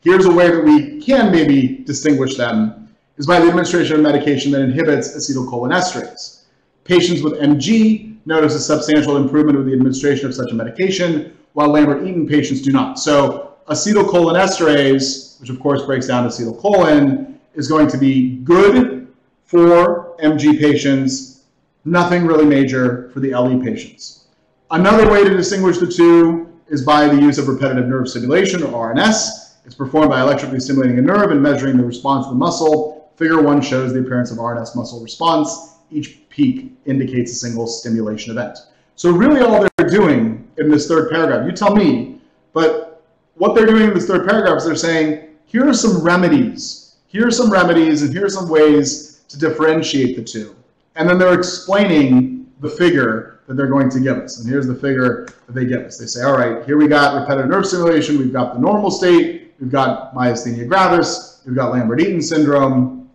here's a way that we can maybe distinguish them, is by the administration of medication that inhibits acetylcholinesterase. Patients with MG notice a substantial improvement with the administration of such a medication, while Lambert-Eaton patients do not. So acetylcholinesterase, which of course breaks down to acetylcholine, is going to be good for MG patients, nothing really major for the LE patients. Another way to distinguish the 2 is by the use of repetitive nerve stimulation, or RNS. It's performed by electrically stimulating a nerve and measuring the response of the muscle. Figure 1 shows the appearance of RNS muscle response each peak indicates a single stimulation event. So really all they're doing in this third paragraph, you tell me, but what they're doing in this third paragraph is they're saying, here are some remedies. Here are some remedies and here are some ways to differentiate the two. And then they're explaining the figure that they're going to give us. And here's the figure that they give us. They say, all right, here we got repetitive nerve stimulation, we've got the normal state, we've got myasthenia gravis, we've got Lambert-Eaton syndrome.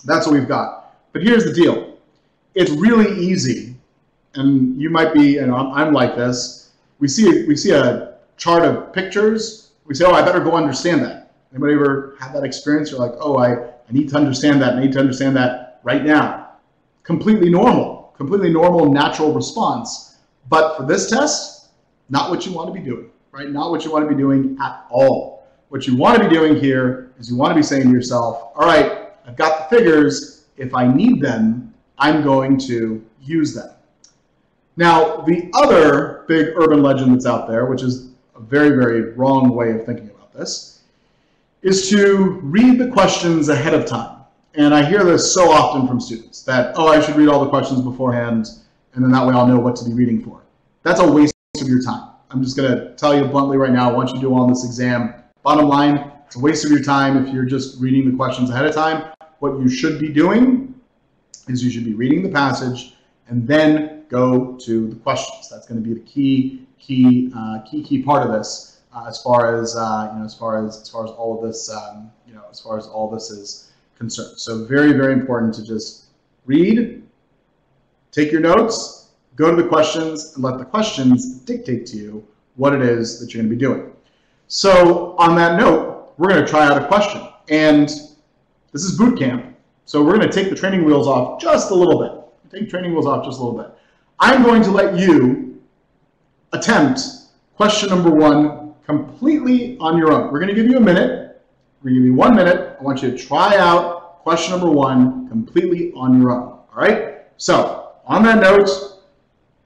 That's what we've got. But here's the deal. It's really easy, and you might be, and I'm like this, we see a chart of pictures, we say, oh, I better go understand that. Anybody ever had that experience? You're like, oh, I need to understand that, I need to understand that right now. Completely normal, natural response. But for this test, not what you want to be doing, right? Not what you want to be doing at all. What you want to be doing here is you want to be saying to yourself, all right, I've got the figures. If I need them, I'm going to use them. Now, the other big urban legend that's out there, which is a very, very wrong way of thinking about this, is to read the questions ahead of time. And I hear this so often from students that, oh, I should read all the questions beforehand, and then that way I'll know what to be reading for. That's a waste of your time. I'm just going to tell you bluntly right now, once you do on this exam, bottom line, it's a waste of your time if you're just reading the questions ahead of time. What you should be doing is you should be reading the passage and then go to the questions. That's going to be the key part of this, as far as all of this, as far as all this is concerned. So very, very important to just read, take your notes, go to the questions, and let the questions dictate to you what it is that you're going to be doing. So on that note, we're going to try out a question, and this is boot camp, so we're going to take the training wheels off just a little bit. Take training wheels off just a little bit. I'm going to let you attempt question number 1 completely on your own. We're going to give you a minute. We're going to give you 1 minute. I want you to try out question number 1 completely on your own. All right? So on that note,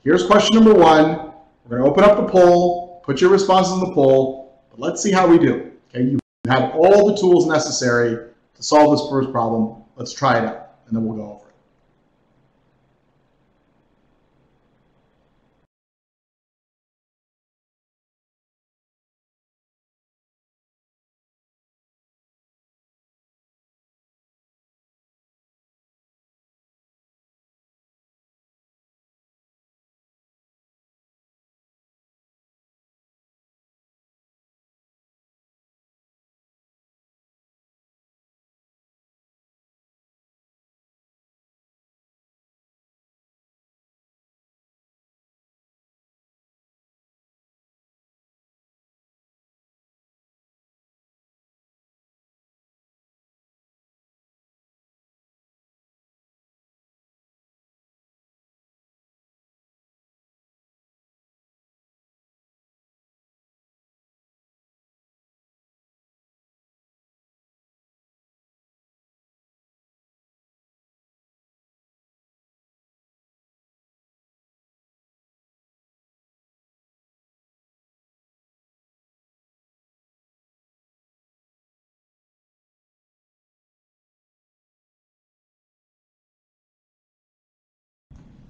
here's question number 1. We're going to open up the poll, put your responses in the poll, but let's see how we do. Okay? You have all the tools necessary to solve this first problem. Let's try it out, and then we'll go over it.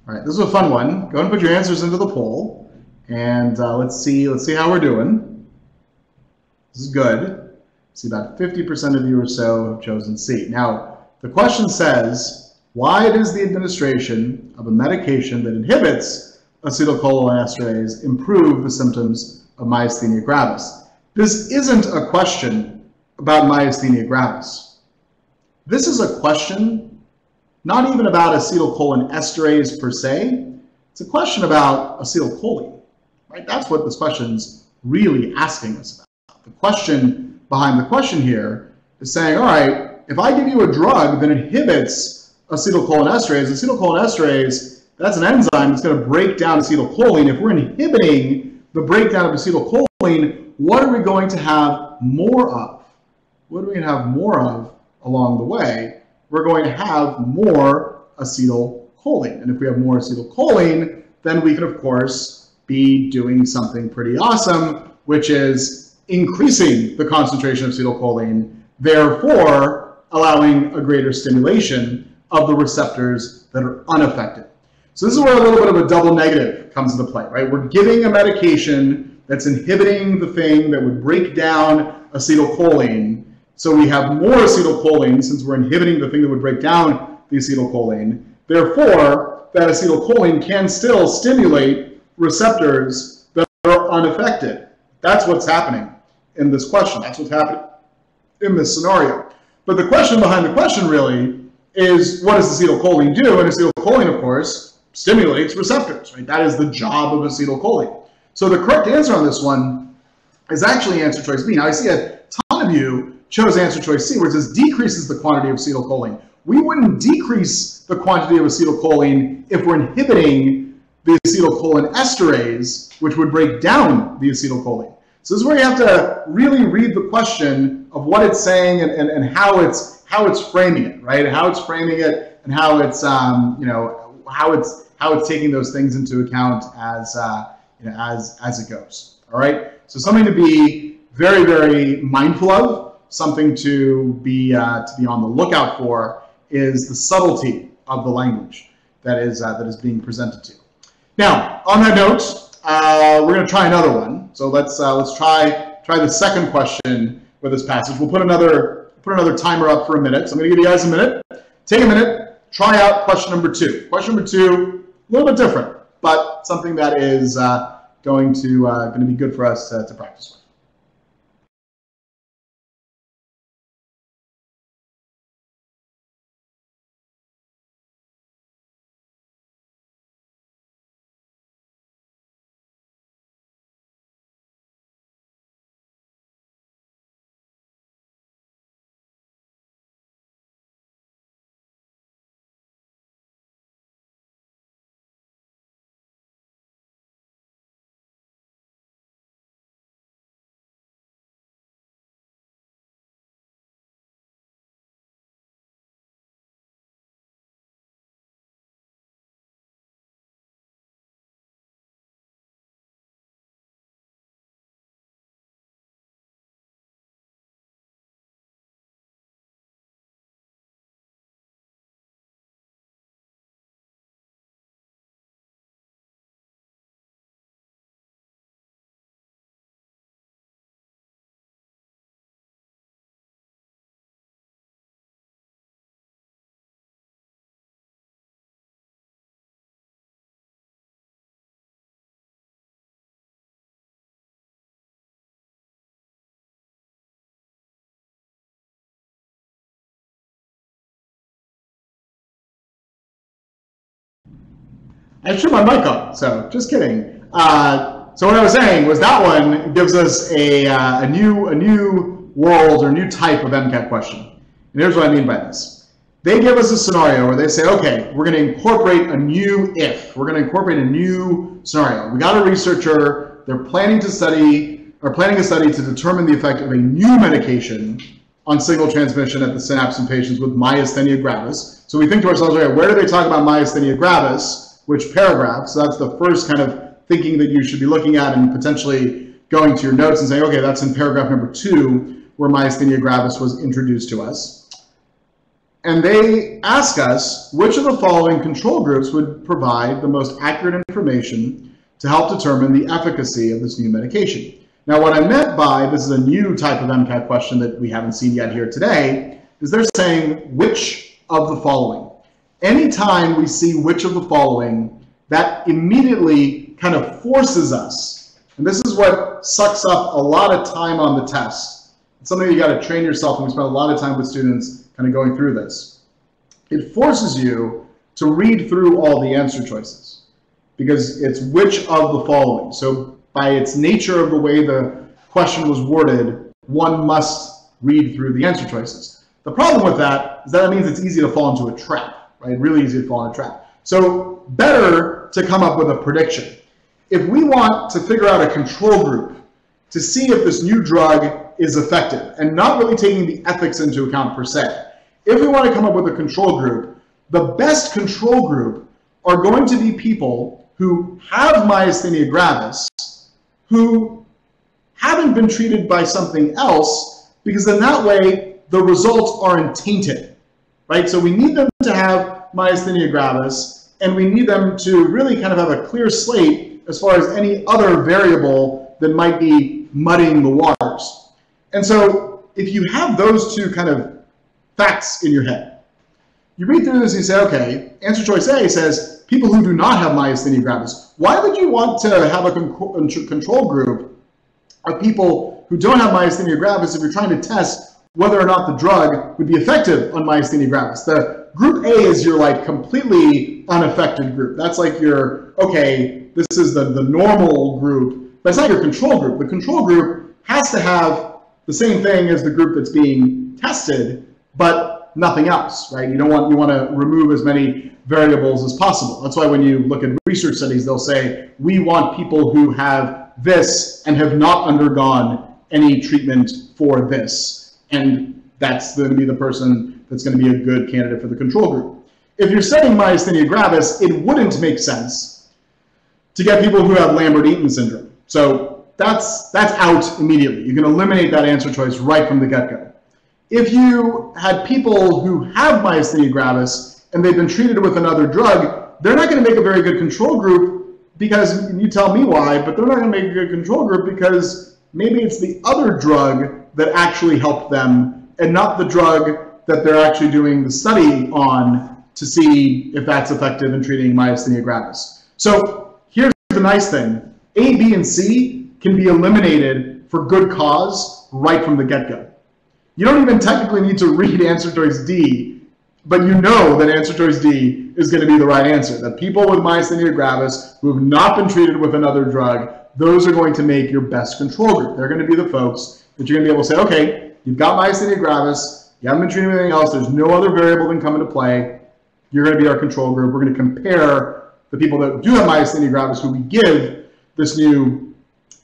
All right, this is a fun one. Go ahead and put your answers into the poll, and let's see how we're doing. This is good. See, about 50% of you or so have chosen C. Now, the question says, why does the administration of a medication that inhibits acetylcholinesterase improve the symptoms of myasthenia gravis? This isn't a question about myasthenia gravis. This is a question not even about acetylcholinesterase per se. It's a question about acetylcholine, right? That's what this question's really asking us about. The question behind the question here is saying, all right, if I give you a drug that inhibits acetylcholinesterase, that's an enzyme that's going to break down acetylcholine. If we're inhibiting the breakdown of acetylcholine, what are we going to have more of? What are we going to have more of along the way? We're going to have more acetylcholine. And if we have more acetylcholine, then we can, of course, be doing something pretty awesome, which is increasing the concentration of acetylcholine, therefore allowing a greater stimulation of the receptors that are unaffected. So this is where a little bit of a double negative comes into play, right? We're giving a medication that's inhibiting the thing that would break down acetylcholine. So we have more acetylcholine since we're inhibiting the thing that would break down the acetylcholine. Therefore, that acetylcholine can still stimulate receptors that are unaffected. That's what's happening in this question. That's what's happening in this scenario. But the question behind the question really is, what does acetylcholine do? And acetylcholine, of course, stimulates receptors, right? That is the job of acetylcholine. So the correct answer on this one is actually answer choice B. Now I see a ton of you chose answer choice C, where it says decreases the quantity of acetylcholine. We wouldn't decrease the quantity of acetylcholine if we're inhibiting the acetylcholine esterase, which would break down the acetylcholine. So this is where you have to really read the question of what it's saying and how it's framing it, right? How it's framing it and how it's how it's taking those things into account as as it goes. All right. So something to be very, very mindful of, something to be on the lookout for, is the subtlety of the language that is being presented to you. Now, on that note, we're going to try another one. So let's try the second question with this passage. We'll put another timer up for a minute. So I'm going to give you guys a minute. Take a minute. Try out question number 2. Question number 2, a little bit different, but something that is going to be good for us to practice with. I should my mic on, so just kidding. So what I was saying was that one gives us a new world or new type of MCAT question. And here's what I mean by this. They give us a scenario where they say, okay, we're going to incorporate a new if. We're going to incorporate a new scenario. We got a researcher. They're planning a study to determine the effect of a new medication on signal transmission at the synapse in patients with myasthenia gravis. So we think to ourselves, okay, where do they talk about myasthenia gravis? Which paragraph? So that's the first kind of thinking that you should be looking at and potentially going to your notes and saying, okay, that's in paragraph number 2 where myasthenia gravis was introduced to us. And they ask us which of the following control groups would provide the most accurate information to help determine the efficacy of this new medication. Now, what I meant by this is a new type of MCAT question that we haven't seen yet here today is they're saying which of the following. Anytime we see which of the following, that immediately kind of forces us, and this is what sucks up a lot of time on the test. It's something you got to train yourself, and we spend a lot of time with students kind of going through this. It forces you to read through all the answer choices because it's which of the following. So by its nature of the way the question was worded, one must read through the answer choices. The problem with that is that it means it's easy to fall into a trap. Right? Really easy to fall in a trap. So better to come up with a prediction. If we want to figure out a control group to see if this new drug is effective and not really taking the ethics into account per se, if we want to come up with a control group, the best control group are going to be people who have myasthenia gravis, who haven't been treated by something else, because in that way the results aren't tainted. Right? So we need them to have myasthenia gravis, and we need them to really kind of have a clear slate as far as any other variable that might be muddying the waters. And so if you have those two kind of facts in your head, you read through this and you say, okay, answer choice A says people who do not have myasthenia gravis. Why would you want to have a control group of people who don't have myasthenia gravis if you're trying to test whether or not the drug would be effective on myasthenia gravis? The group A is your like completely unaffected group. That's like your, okay, this is the normal group, but it's not your control group. The control group has to have the same thing as the group that's being tested, but nothing else, right? You want to remove as many variables as possible. That's why when you look at research studies, they'll say, we want people who have this and have not undergone any treatment for this. And that's going to be the person that's going to be a good candidate for the control group. If you're studying myasthenia gravis, it wouldn't make sense to get people who have Lambert-Eaton syndrome. So that's out immediately. You can eliminate that answer choice right from the get-go. If you had people who have myasthenia gravis and they've been treated with another drug, they're not going to make a very good control group because, you tell me why, but they're not going to make a good control group because maybe it's the other drug that actually helped them and not the drug that they're actually doing the study on to see if that's effective in treating myasthenia gravis. So here's the nice thing. A, B, and C can be eliminated for good cause right from the get-go. You don't even technically need to read answer choice D, but you know that answer choice D is going to be the right answer. That people with myasthenia gravis who have not been treated with another drug, those are going to make your best control group. They're going to be the folks that you're going to be able to say, okay, you've got myasthenia gravis, you haven't been treated with anything else, there's no other variable that can come into play, you're going to be our control group. We're going to compare the people that do have myasthenia gravis who we give this new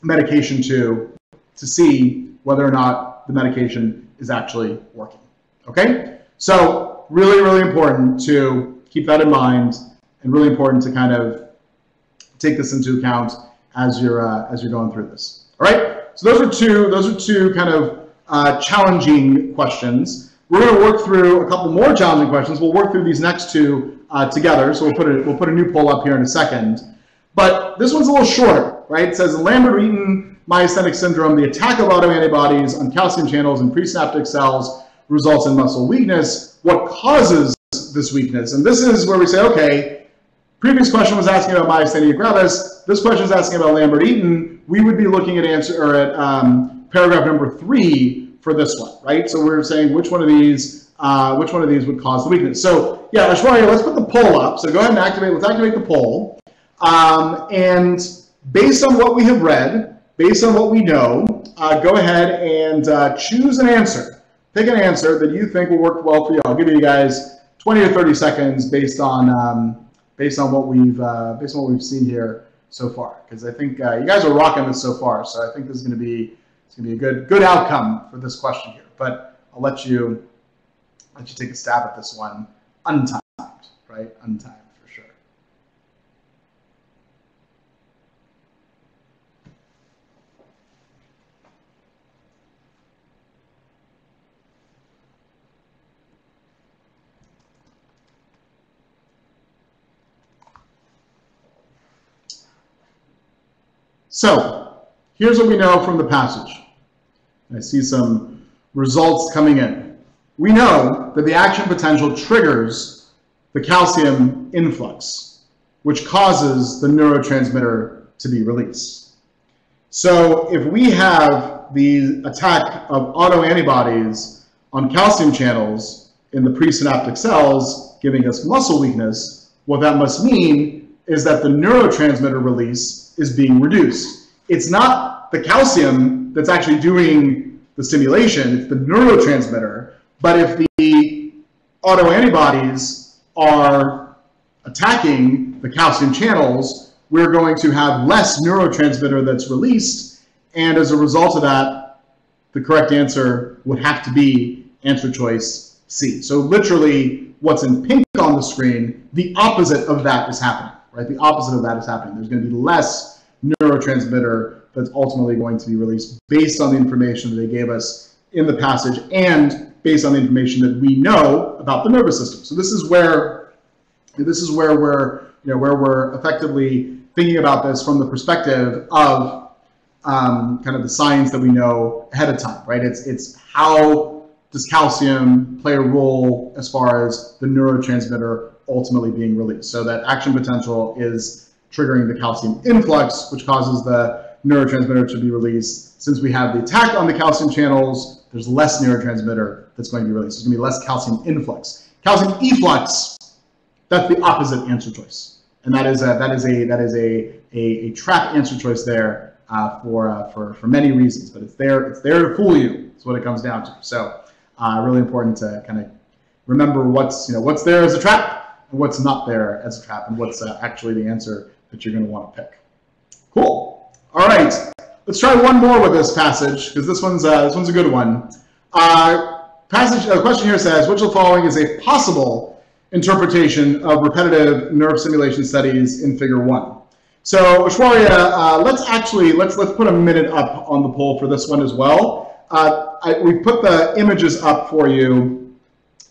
medication to see whether or not the medication is actually working, okay? So really, really important to keep that in mind and really important to kind of take this into account as you're going through this, all right? So those are two kind of challenging questions. We're going to work through a couple more challenging questions. We'll work through these next two together, so we'll put a new poll up here in a second. But this one's a little shorter, right? It says, in Lambert-Eaton myasthenic syndrome, the attack of autoantibodies on calcium channels in presynaptic cells results in muscle weakness. What causes this weakness? And this is where we say, okay, previous question was asking about myasthenia gravis. This question is asking about Lambert-Eaton. We would be looking at paragraph number 3 for this one, right? So we're saying which one of these would cause the weakness. So yeah, Ashwarya, let's put the poll up. So go ahead and let's activate the poll. And based on what we have read, based on what we know, go ahead and choose an answer. Pick an answer that you think will work well for you. I'll give you guys 20 or 30 seconds based on what we've seen here so far. Because I think you guys are rocking this so far. So I think this is going to be a good outcome for this question here. But I'll let you take a stab at this one untimed, right? Untimed for sure. So here's what we know from the passage. I see some results coming in. We know that the action potential triggers the calcium influx, which causes the neurotransmitter to be released. So if we have the attack of autoantibodies on calcium channels in the presynaptic cells, giving us muscle weakness, what that must mean is that the neurotransmitter release is being reduced. It's not the calcium that's actually doing the stimulation, it's the neurotransmitter. But if the autoantibodies are attacking the calcium channels, we're going to have less neurotransmitter that's released, and as a result of that, the correct answer would have to be answer choice C. So literally, what's in pink on the screen, the opposite of that is happening, right? The opposite of that is happening. There's going to be less neurotransmitter that's ultimately going to be released based on the information that they gave us in the passage and based on the information that we know about the nervous system. So this is where we're effectively thinking about this from the perspective of kind of the science that we know ahead of time, right? It's how does calcium play a role as far as the neurotransmitter ultimately being released? So that action potential is triggering the calcium influx, which causes the neurotransmitter to be released. Since we have the attack on the calcium channels, there's less neurotransmitter that's going to be released. There's going to be less calcium influx. Calcium efflux, that's the opposite answer choice, and that is a trap answer choice there for many reasons. But it's there to fool you. That's what it comes down to. So really important to kind of remember what's there as a trap and what's not there as a trap, and what's actually the answer that you're going to want to pick. Cool. All right, let's try one more with this passage, because this one's a good one. The question here says, which of the following is a possible interpretation of repetitive nerve stimulation studies in Figure 1? So Ashwarya, let's put a minute up on the poll for this one as well. We put the images up for you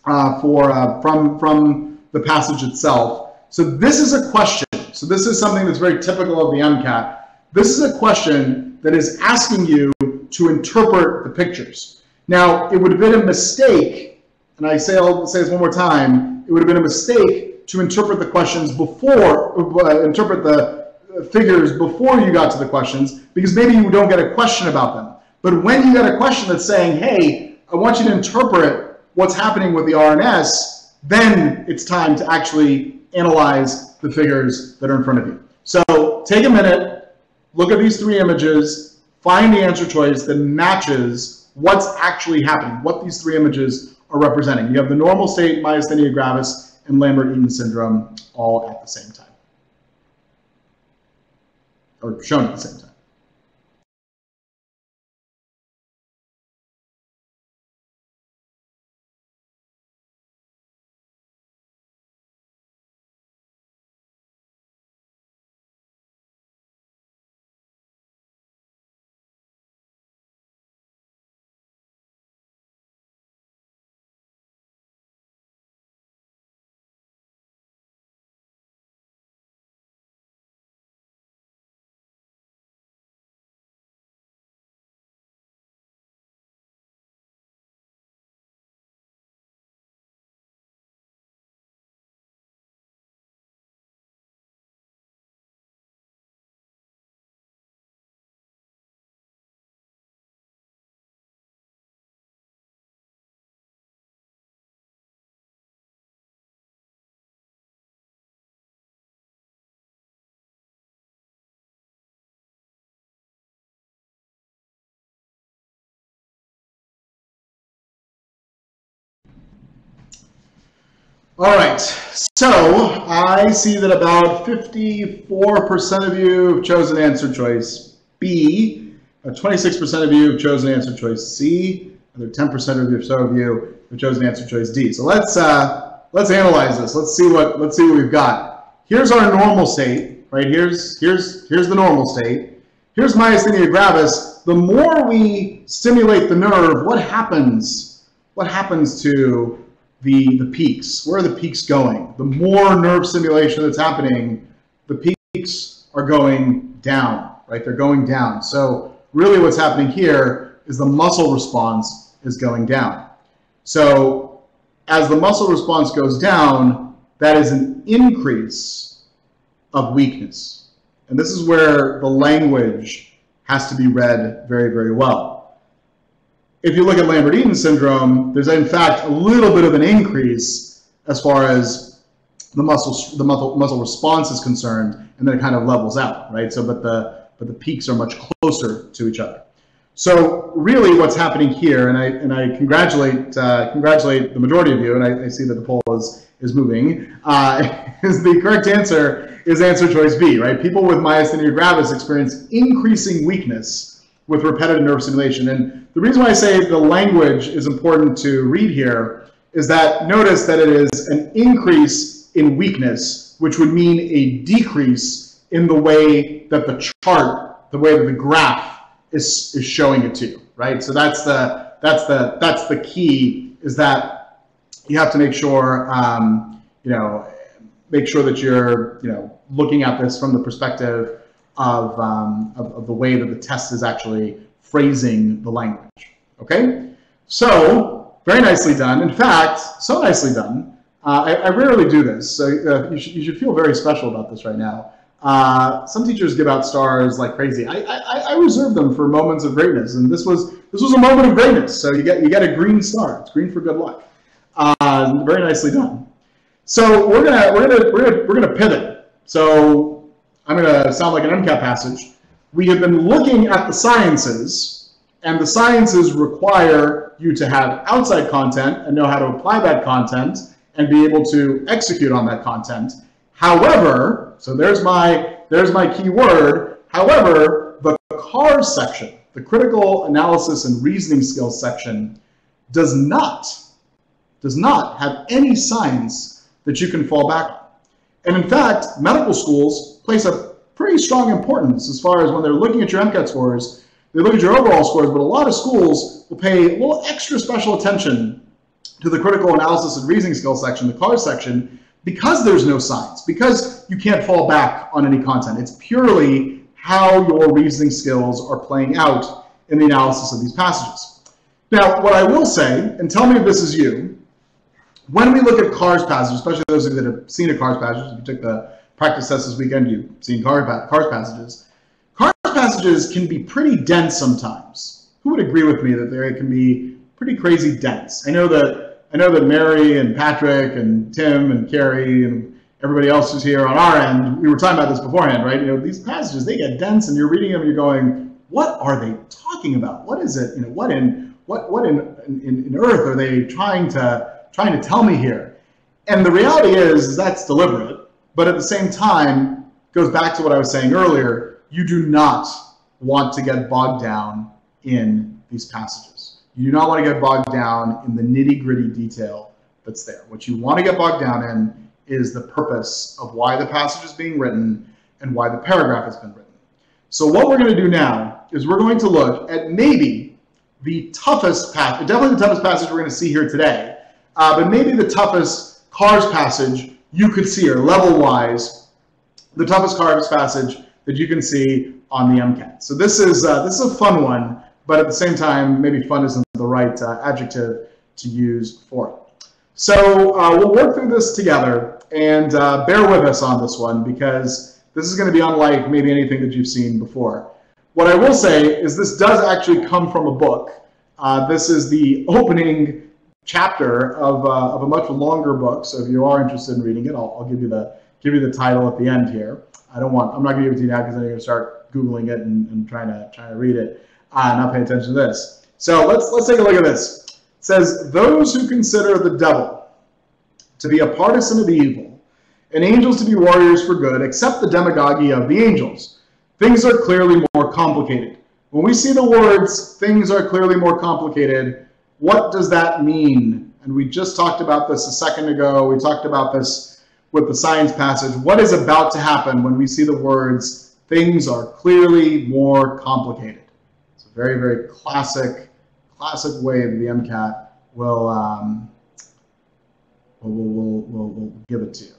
from the passage itself. So this is a question. So this is something that's very typical of the MCAT. This is a question that is asking you to interpret the pictures. Now, it would have been a mistake, and I'll say this one more time, it would have been a mistake to interpret the questions interpret the figures before you got to the questions, because maybe you don't get a question about them. But when you get a question that's saying, hey, I want you to interpret what's happening with the RNS, then it's time to actually analyze the figures that are in front of you. So take a minute, look at these three images, find the answer choice that matches what's actually happening, what these three images are representing. You have the normal state, myasthenia gravis, and Lambert-Eaton syndrome all at the same time, or shown at the same time. All right, so I see that about 54% of you have chosen answer choice B, 26% of you have chosen answer choice C, another 10% of you or so of you have chosen answer choice D. So let's analyze this. Let's see what we've got. Here's our normal state, right? Here's the normal state. Here's myasthenia gravis. The more we stimulate the nerve, what happens? What happens to the peaks? Where are the peaks going? The more nerve stimulation that's happening, the peaks are going down, right? They're going down. So really what's happening here is the muscle response is going down. So as the muscle response goes down, that is an increase of weakness. And this is where the language has to be read very, very well. If you look at Lambert-Eaton syndrome, there's in fact a little bit of an increase as far as the muscle response is concerned, and then it kind of levels out, right? So, but the peaks are much closer to each other. So really, what's happening here, and I congratulate the majority of you, and I see that the poll is moving. Is the correct answer is answer choice B, right? People with myasthenia gravis experience increasing weakness with repetitive nerve stimulation. And the reason why I say the language is important to read here is that notice that it is an increase in weakness, which would mean a decrease in the way that the chart, the way that the graph is showing it to you, right? So that's the key, is that you have to make sure, make sure that you're, looking at this from the perspective of the way that the test is actually phrasing the language. Okay, so very nicely done. In fact, so nicely done. I rarely do this, so you should feel very special about this right now. Some teachers give out stars like crazy. I reserve them for moments of greatness, and this was a moment of greatness. So you get a green star. It's green for good luck. Very nicely done. So we're gonna pivot. So I'm gonna sound like an MCAT passage. We have been looking at the sciences, and the sciences require you to have outside content and know how to apply that content and be able to execute on that content. However, so there's my key word. However, the CARS section, the critical analysis and reasoning skills section, does not have any science that you can fall back on. And in fact, medical schools place a pretty strong importance as far as when they're looking at your MCAT scores. They look at your overall scores, but a lot of schools will pay a little extra special attention to the critical analysis and reasoning skills section, the CARS section, because there's no science, because you can't fall back on any content. It's purely how your reasoning skills are playing out in the analysis of these passages. Now, what I will say, and tell me if this is you, when we look at CARS passages, especially those of you that have seen a CARS passage, if you took the practice test this weekend, you've seen CARS passages. CARS passages can be pretty dense sometimes. Who would agree with me that they can be pretty crazy dense? I know that Mary and Patrick and Tim and Carrie and everybody else who's here on our end, we were talking about this beforehand, right? These passages, they get dense, and you're reading them and you're going, what are they talking about? What is it? What in earth are they trying to tell me here? And the reality is that's deliberate, but at the same time, goes back to what I was saying earlier, you do not want to get bogged down in these passages. You do not want to get bogged down in the nitty-gritty detail that's there. What you want to get bogged down in is the purpose of why the passage is being written and why the paragraph has been written. So what we're going to do now is we're going to look at maybe the toughest passage, definitely the toughest passage we're going to see here today, but maybe the toughest CARS passage you could see, or level-wise, the toughest CARS passage that you can see on the MCAT. So this is a fun one, but at the same time, maybe fun isn't the right adjective to use for it. So we'll work through this together, and bear with us on this one, because this is going to be unlike maybe anything that you've seen before. What I will say is this does actually come from a book. This is the opening chapter of a much longer book. So if you are interested in reading it, I'll give you the title at the end here. I'm not going to give it to you now because then you're going to start Googling it and trying to read it and not pay attention to this. So let's take a look at this. It says, those who consider the devil to be a partisan of evil and angels to be warriors for good accept the demagogy of the angels. Things are clearly more complicated. When we see the words, things are clearly more complicated, what does that mean? And we just talked about this a second ago. We talked about this with the science passage. What is about to happen when we see the words, things are clearly more complicated? It's a very, very classic way that the MCAT will give it to you.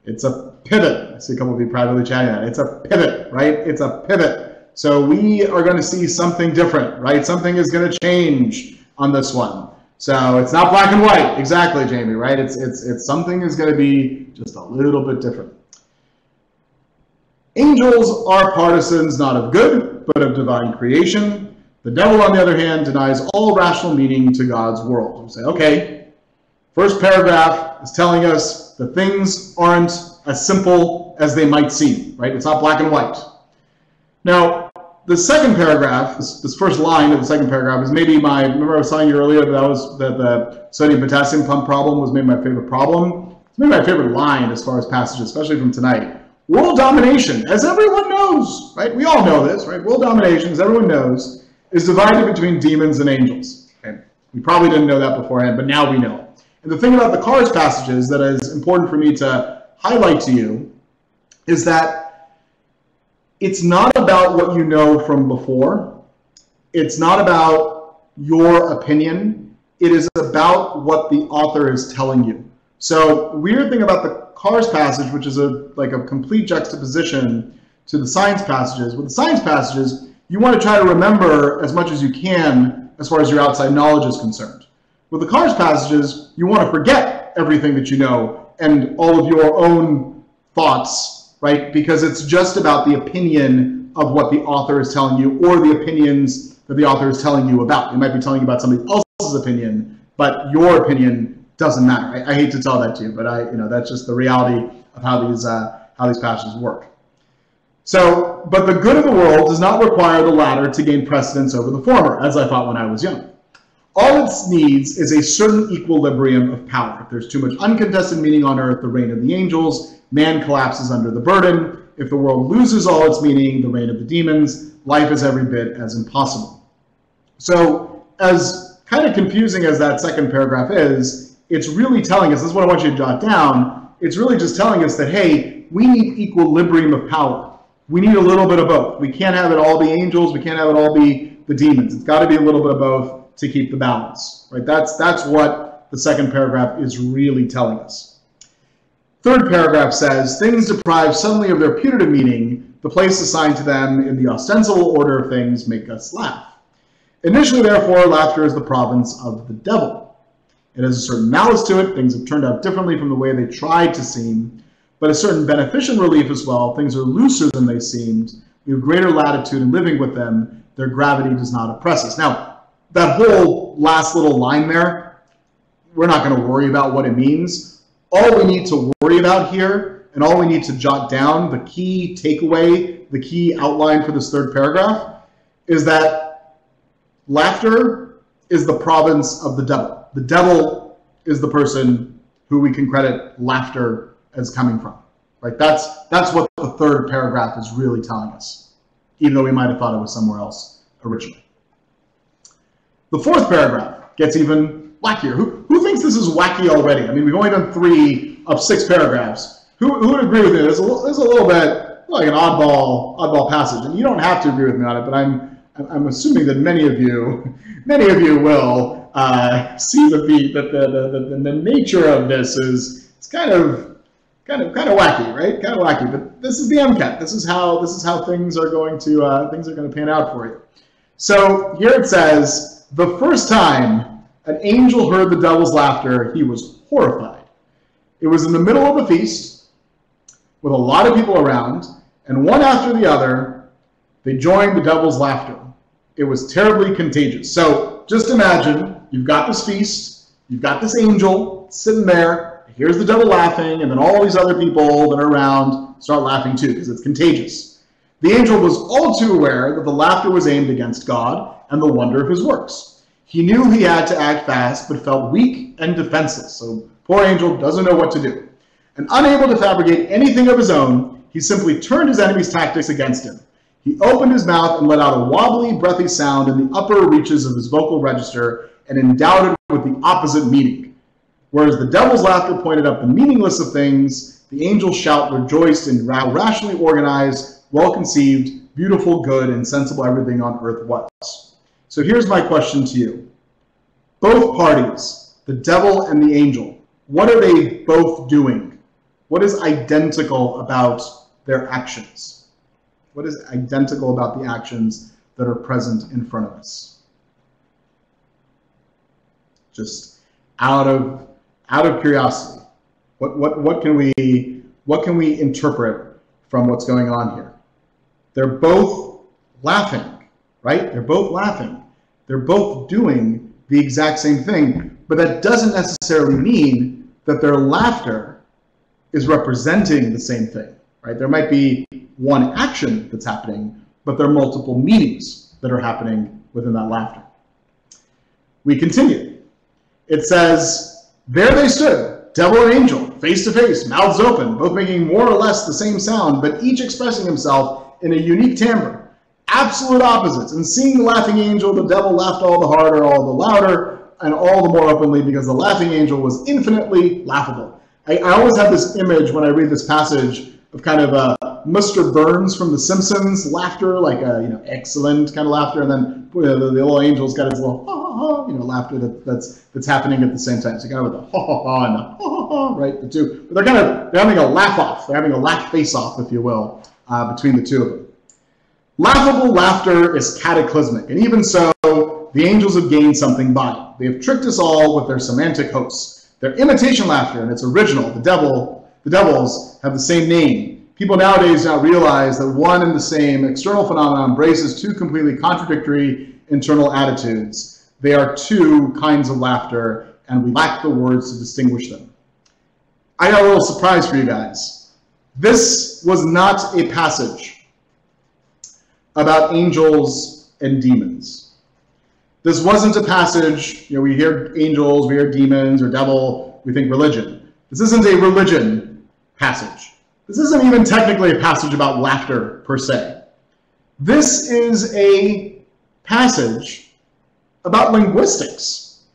It's a pivot. I see a couple of you privately chatting that. It's a pivot, right? It's a pivot. So we are going to see something different, right? Something is going to change on this one. So it's not black and white. Exactly, Jamie, right? It's something is going to be just a little bit different. Angels are partisans not of good, but of divine creation. The devil, on the other hand, denies all rational meaning to God's world. We say, okay, first paragraph is telling us that things aren't as simple as they might seem, right? It's not black and white. Now, the second paragraph, this first line of the second paragraph is maybe remember I was telling you earlier that the sodium potassium pump problem was maybe my favorite problem. It's maybe my favorite line as far as passages, especially from tonight. World domination, as everyone knows, right? We all know this, right? World domination, as everyone knows, is divided between demons and angels. Okay? We probably didn't know that beforehand, but now we know it. And the thing about the CARS passages that is important for me to highlight to you is that it's not about what you know from before. It's not about your opinion. It is about what the author is telling you. So weird thing about the Cars passage, which is like a complete juxtaposition to the science passages. With the science passages, you want to try to remember as much as you can as far as your outside knowledge is concerned. With the Cars passages, you want to forget everything that you know and all of your own thoughts, right? Because it's just about the opinion of what the author is telling you, or the opinions that the author is telling you about. They might be telling you about somebody else's opinion, but your opinion doesn't matter. I hate to tell that to you, but that's just the reality of how these passages work. So, but the good of the world does not require the latter to gain precedence over the former, as I thought when I was young. All it needs is a certain equilibrium of power. If there's too much uncontested meaning on earth, the reign of the angels, man collapses under the burden. If the world loses all its meaning, the reign of the demons, life is every bit as impossible. So, as kind of confusing as that second paragraph is, it's really telling us, this is what I want you to jot down, it's really just telling us that, hey, we need equilibrium of power. We need a little bit of both. We can't have it all be angels, we can't have it all be the demons. It's got to be a little bit of both to keep the balance, right? That's what the second paragraph is really telling us. Third paragraph says, things deprived suddenly of their putative meaning, the place assigned to them in the ostensible order of things make us laugh. Initially, therefore, laughter is the province of the devil. It has a certain malice to it. Things have turned out differently from the way they tried to seem, but a certain beneficent relief as well. Things are looser than they seemed. We have greater latitude in living with them. Their gravity does not oppress us. Now, that whole last little line there, we're not going to worry about what it means. All we need to worry about here, and all we need to jot down, the key takeaway, the key outline for this third paragraph, is that laughter is the province of the devil. The devil is the person who we can credit laughter as coming from. Right? That's what the third paragraph is really telling us, even though we might have thought it was somewhere else originally. The fourth paragraph gets even wackier. Who thinks this is wacky already? I mean, we've only done 3 of 6 paragraphs. Who would agree with me? There's a little bit like an oddball passage, and you don't have to agree with me on it, but I'm assuming that many of you will see the beat that the nature of this is it's kind of wacky, right? Kind of wacky. But this is the MCAT. This is how things are going to pan out for you. So here it says, the first time an angel heard the devil's laughter, he was horrified. It was in the middle of a feast with a lot of people around, and one after the other, they joined the devil's laughter. It was terribly contagious. So just imagine, you've got this feast, you've got this angel sitting there, here's the devil laughing, and then all these other people that are around start laughing too, because it's contagious. The angel was all too aware that the laughter was aimed against God and the wonder of his works. He knew he had to act fast, but felt weak and defenseless. So poor angel doesn't know what to do. And unable to fabricate anything of his own, he simply turned his enemy's tactics against him. He opened his mouth and let out a wobbly, breathy sound in the upper reaches of his vocal register and endowed it with the opposite meaning. Whereas the devil's laughter pointed up the meaningless of things, the angel's shout rejoiced in how rationally organized, well-conceived, beautiful, good, and sensible everything on earth was. So here's my question to you. Both parties, the devil and the angel, what are they both doing? What is identical about their actions? What is identical about the actions that are present in front of us? Just out of curiosity, what can we interpret from what's going on here? They're both laughing, right? They're both laughing. They're both doing the exact same thing, but that doesn't necessarily mean that their laughter is representing the same thing, right? There might be one action that's happening, but there are multiple meanings that are happening within that laughter. We continue. It says, there they stood, devil and angel, face to face, mouths open, both making more or less the same sound, but each expressing himself in a unique timbre. Absolute opposites. And seeing the laughing angel, the devil laughed all the harder, all the louder, and all the more openly, because the laughing angel was infinitely laughable. I always have this image when I read this passage of kind of Mr. Burns from The Simpsons laughter, like a excellent kind of laughter, and then the little angel's got his little ha ha ha, laughter that's happening at the same time. So you got with the ha ha ha and the ha ha ha, right? The two, but they're having a laugh off. They're having a laugh face off, if you will, between the two of them. Laughable laughter is cataclysmic, and even so, the angels have gained something by it. They have tricked us all with their semantic hoax. Their imitation laughter, and it's original. The devils have the same name. People nowadays now realize that one and the same external phenomenon embraces two completely contradictory internal attitudes. They are two kinds of laughter, and we lack the words to distinguish them. I got a little surprise for you guys. This was not a passage about angels and demons. This wasn't a passage, we hear angels, we hear demons or devil, we think religion. This isn't a religion passage. This isn't even technically a passage about laughter per se. This is a passage about linguistics.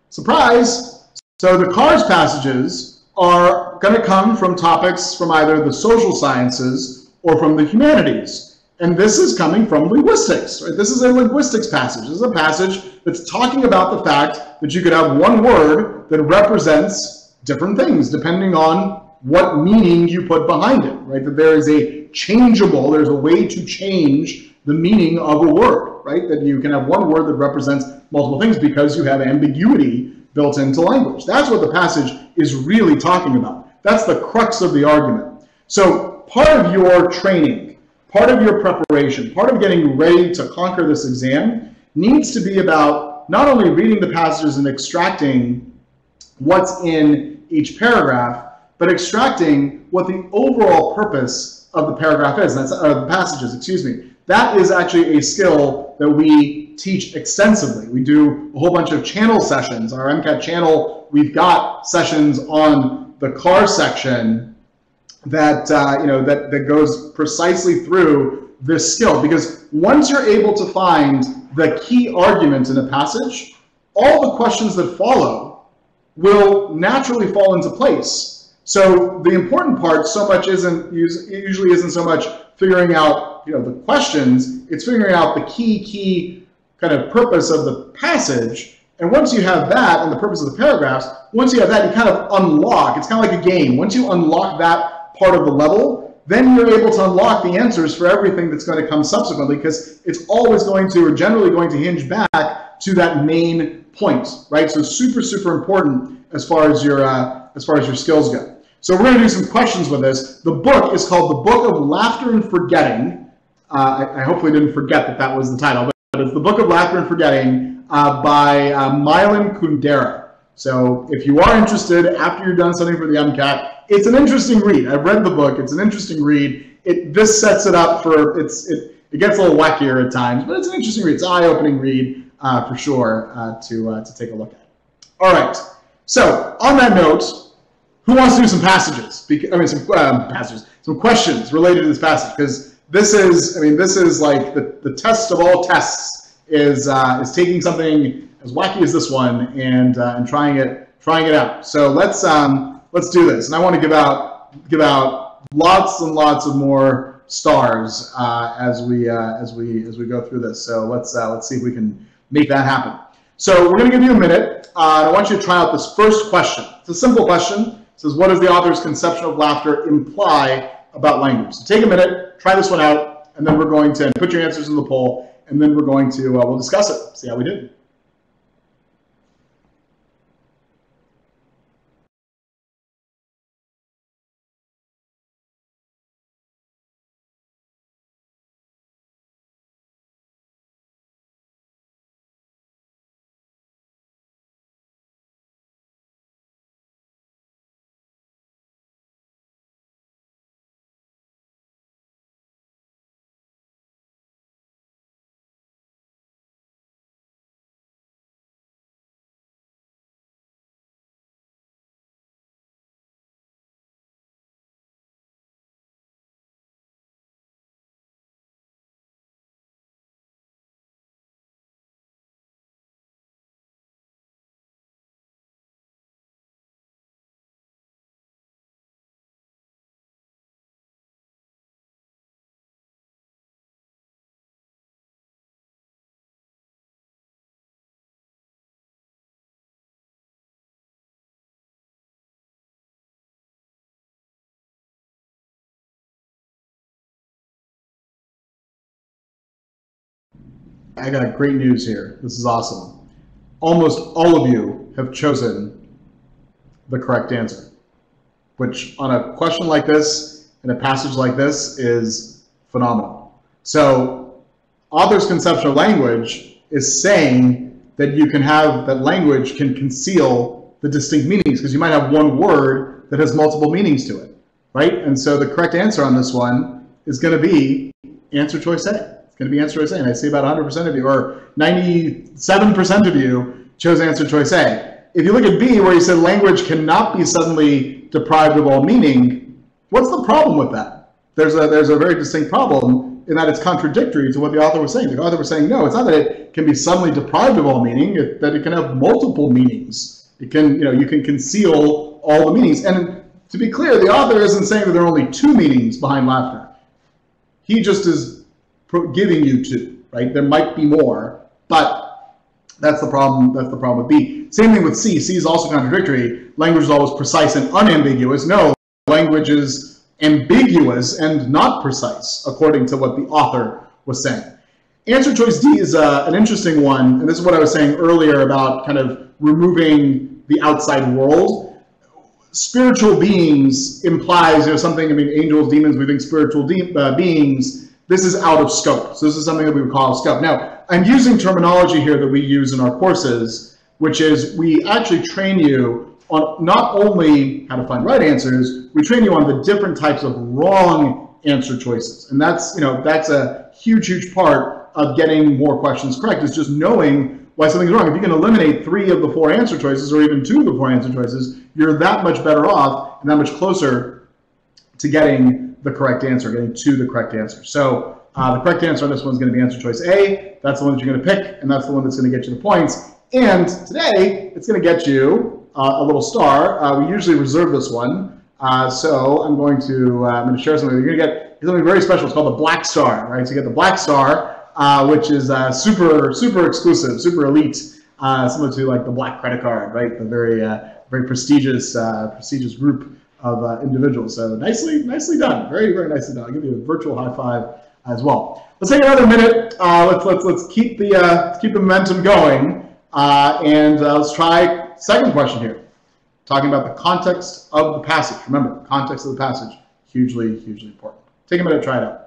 Surprise! So the CARS passages are going to come from topics from either the social sciences or from the humanities. And this is coming from linguistics, right? This is a linguistics passage. This is a passage that's talking about the fact that you could have one word that represents different things depending on what meaning you put behind it, right? That there's a way to change the meaning of a word, right? That you can have one word that represents multiple things because you have ambiguity built into language. That's what the passage is really talking about. That's the crux of the argument. So part of your training, part of your preparation, part of getting ready to conquer this exam needs to be about not only reading the passages and extracting what's in each paragraph, but extracting what the overall purpose of the paragraph is. That's the passages, excuse me. That is actually a skill that we teach extensively. We do a whole bunch of channel sessions. Our MCAT channel, we've got sessions on the CAR section that that goes precisely through this skill, because once you're able to find the key argument in a passage, all the questions that follow will naturally fall into place. So the important part usually isn't so much figuring out the questions, it's figuring out the key kind of purpose of the passage. And once you have that and the purpose of the paragraphs, once you have that, you kind of unlock. It's kind of like a game. Once you unlock that part of the level, then you're able to unlock the answers for everything that's going to come subsequently, because it's always going to, or generally going to, hinge back to that main point, right? So super, super important as far as your skills go. So we're going to do some questions with this. The book is called The Book of Laughter and Forgetting. I hopefully didn't forget that was the title, but it's The Book of Laughter and Forgetting by Milan Kundera. So if you are interested, after you're done studying for the MCAT, it's an interesting read. I've read the book. It's an interesting read. This sets it up for, it gets a little wackier at times, but it's an interesting read. It's an eye-opening read for sure to take a look at. All right. So on that note, who wants to do some passages? Some questions related to this passage, because this is like the test of all tests is taking something as wacky as this one and trying it out. So let's do this. And I want to give out lots and lots of more stars as we go through this. So let's see if we can make that happen. So we're going to give you a minute. I want you to try out this first question. It's a simple question. It says, what does the author's conception of laughter imply about language? So take a minute, try this one out, and then we're going to put your answers in the poll, and then we're going to we'll discuss it, see how we did. I got great news here. This is awesome. Almost all of you have chosen the correct answer, which on a question like this, in a passage like this, is phenomenal. So author's conception of language is saying that you can have, that language can conceal the distinct meanings, because you might have one word that has multiple meanings to it, right? And so the correct answer on this one is going to be answer choice A. It's going to be answer choice A, and I see about 100% of you, or 97% of you, chose answer choice A. If you look at B, where you said language cannot be suddenly deprived of all meaning, what's the problem with that? There's a very distinct problem in that it's contradictory to what the author was saying. The author was saying, no, it's not that it can be suddenly deprived of all meaning, that it can have multiple meanings. It can, you can conceal all the meanings. And to be clear, the author isn't saying that there are only two meanings behind laughter. He just is giving you two, right? There might be more, but that's the problem. That's the problem with B. Same thing with C. C is also contradictory. Language is always precise and unambiguous. No, language is ambiguous and not precise, according to what the author was saying. Answer choice D is an interesting one, and this is what I was saying earlier about kind of removing the outside world. Spiritual beings implies, something, angels, demons, we think spiritual beings. This is out of scope. So this is something that we would call scope. Now, I'm using terminology here that we use in our courses, which is we actually train you on not only how to find right answers, we train you on the different types of wrong answer choices. And that's, that's a huge, huge part of getting more questions correct, is just knowing why something's wrong. If you can eliminate 3 of the 4 answer choices, or even 2 of the 4 answer choices, you're that much better off and that much closer to getting the correct answer, getting to the correct answer. So the correct answer on this one is going to be answer choice A. That's the one that you're going to pick, and that's the one that's going to get you the points. And today, it's going to get you a little star. We usually reserve this one. So I'm going to share something. You're going to get something very special. It's called the black star, right? So you get the black star, which is super, super exclusive, super elite, similar to like the black credit card, right? The very, very prestigious group of individuals. So nicely done. Very, very nicely done. I'll give you a virtual high five as well. Let's take another minute. Let's keep the momentum going, and let's try second question here, talking about the context of the passage. Remember, context of the passage, hugely, hugely important. Take a minute, try it out.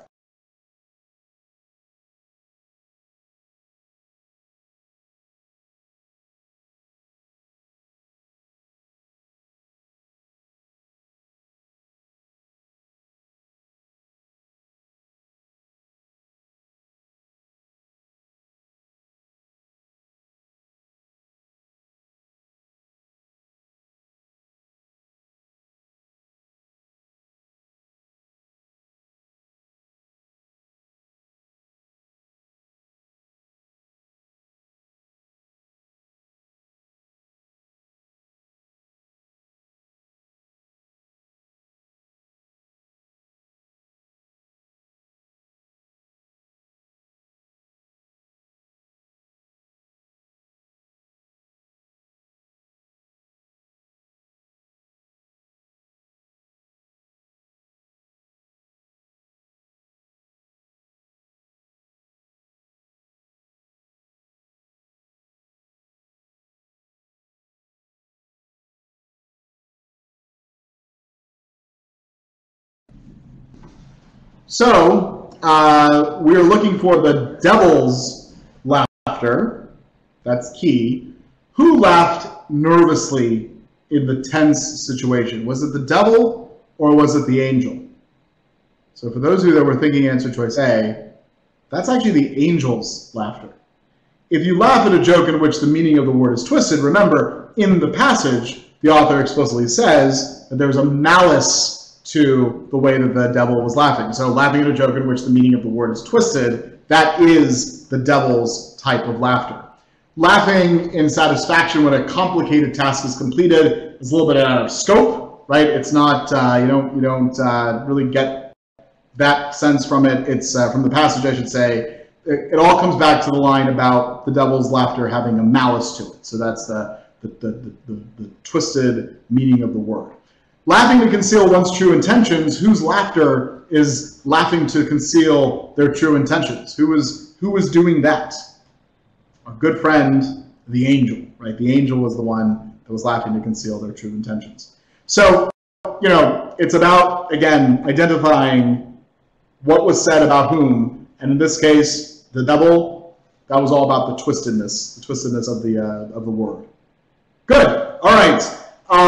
So we're looking for the devil's laughter. That's key. Who laughed nervously in the tense situation? Was it the devil or was it the angel? So for those of you that were thinking answer choice A, that's actually the angel's laughter. If you laugh at a joke in which the meaning of the word is twisted, remember, in the passage, the author explicitly says that there was a malice to the way that the devil was laughing. So laughing at a joke in which the meaning of the word is twisted, that is the devil's type of laughter. Laughing in satisfaction when a complicated task is completed is a little bit out of scope, right? It's not, you don't really get that sense from it. It's from the passage, I should say. It all comes back to the line about the devil's laughter having a malice to it. So that's the twisted meaning of the word. Laughing to conceal one's true intentions. Whose laughter is laughing to conceal their true intentions? Who was doing that? a good friend, the angel, right? The angel was the one that was laughing to conceal their true intentions. So, it's about, again, identifying what was said about whom, and in this case, the devil. That was all about the twistedness of the word. Good. All right.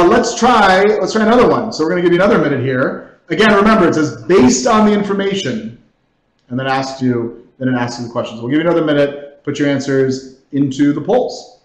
Let's try another one. So we're going to give you another minute here. Again, remember, it says based on the information, and then it asks you the questions. We'll give you another minute. Put your answers into the polls.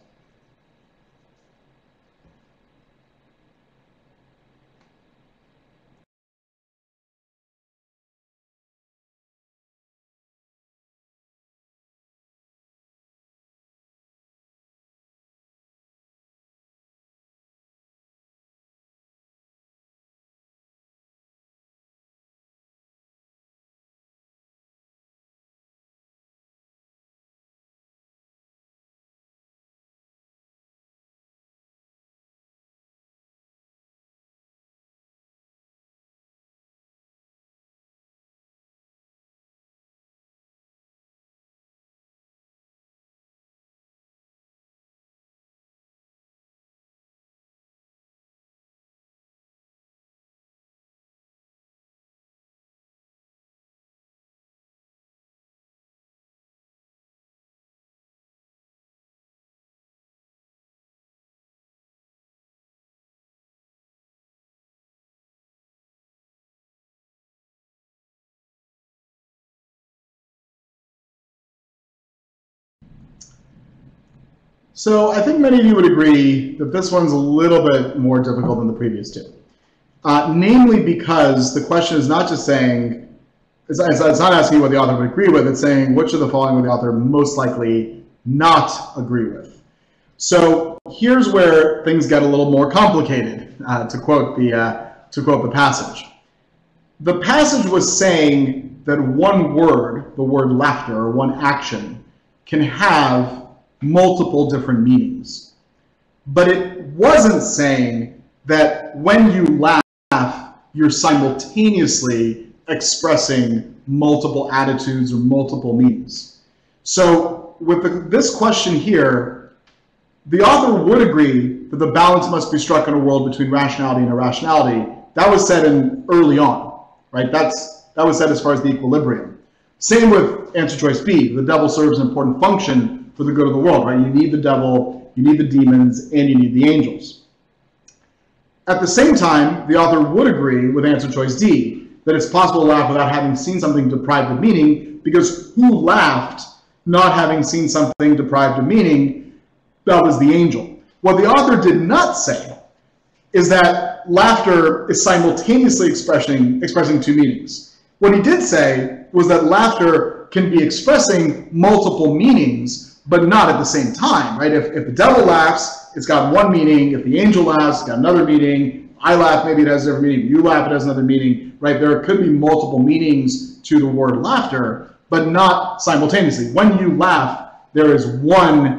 So I think many of you would agree that this one's a little bit more difficult than the previous two. Namely because the question is not just saying, it's not asking what the author would agree with, it's saying which of the following would the author most likely not agree with. So here's where things get a little more complicated, to quote the passage. The passage was saying that one word, the word laughter, or one action, can have multiple different meanings. But it wasn't saying that when you laugh, you're simultaneously expressing multiple attitudes or multiple meanings. So with this question here, the author would agree that the balance must be struck in a world between rationality and irrationality. That was said early on, right? That was said as far as the equilibrium. Same with answer choice B. The devil serves an important function for the good of the world, right? You need the devil, you need the demons, and you need the angels. At the same time, the author would agree with answer choice D, that it's possible to laugh without having seen something deprived of meaning, because who laughed not having seen something deprived of meaning? That was the angel. What the author did not say is that laughter is simultaneously expressing two meanings. What he did say was that laughter can be expressing multiple meanings, but not at the same time, right? If the devil laughs, it's got one meaning. If the angel laughs, it's got another meaning. I laugh, maybe it has a different meaning. You laugh, it has another meaning, right? There could be multiple meanings to the word laughter, but not simultaneously. When you laugh, there is one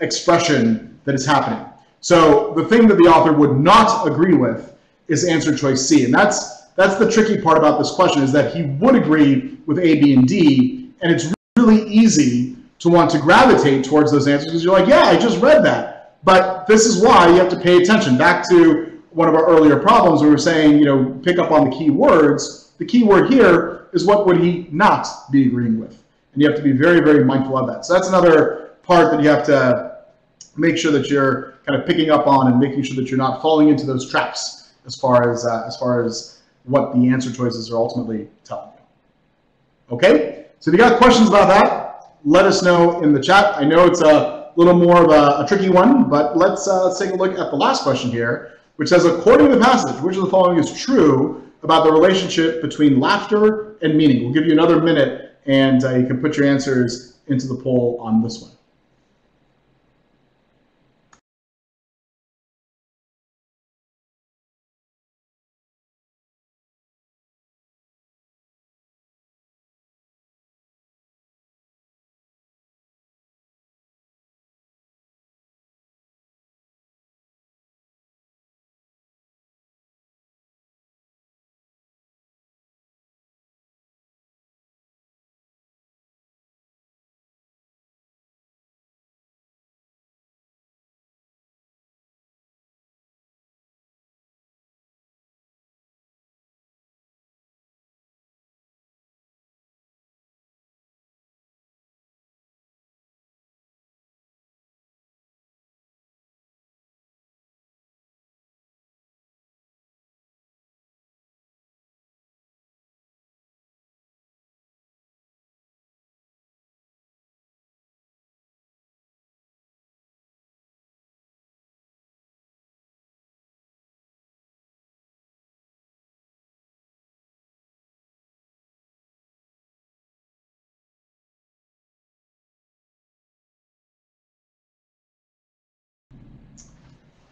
expression that is happening. So the thing that the author would not agree with is answer choice C. And that's the tricky part about this question, is that he would agree with A, B, and D, and it's really easy to want to gravitate towards those answers because you're like, yeah, I just read that. But this is why you have to pay attention. Back to one of our earlier problems where we were saying, pick up on the key words. The key word here is what would he not be agreeing with? And you have to be very, very mindful of that. So that's another part that you have to make sure that you're kind of picking up on and making sure that you're not falling into those traps as far as what the answer choices are ultimately telling you. Okay? So if you got questions about that, let us know in the chat. I know it's a little more of a tricky one, but let's take a look at the last question here, which says, according to the passage, which of the following is true about the relationship between laughter and meaning? We'll give you another minute, and you can put your answers into the poll on this one.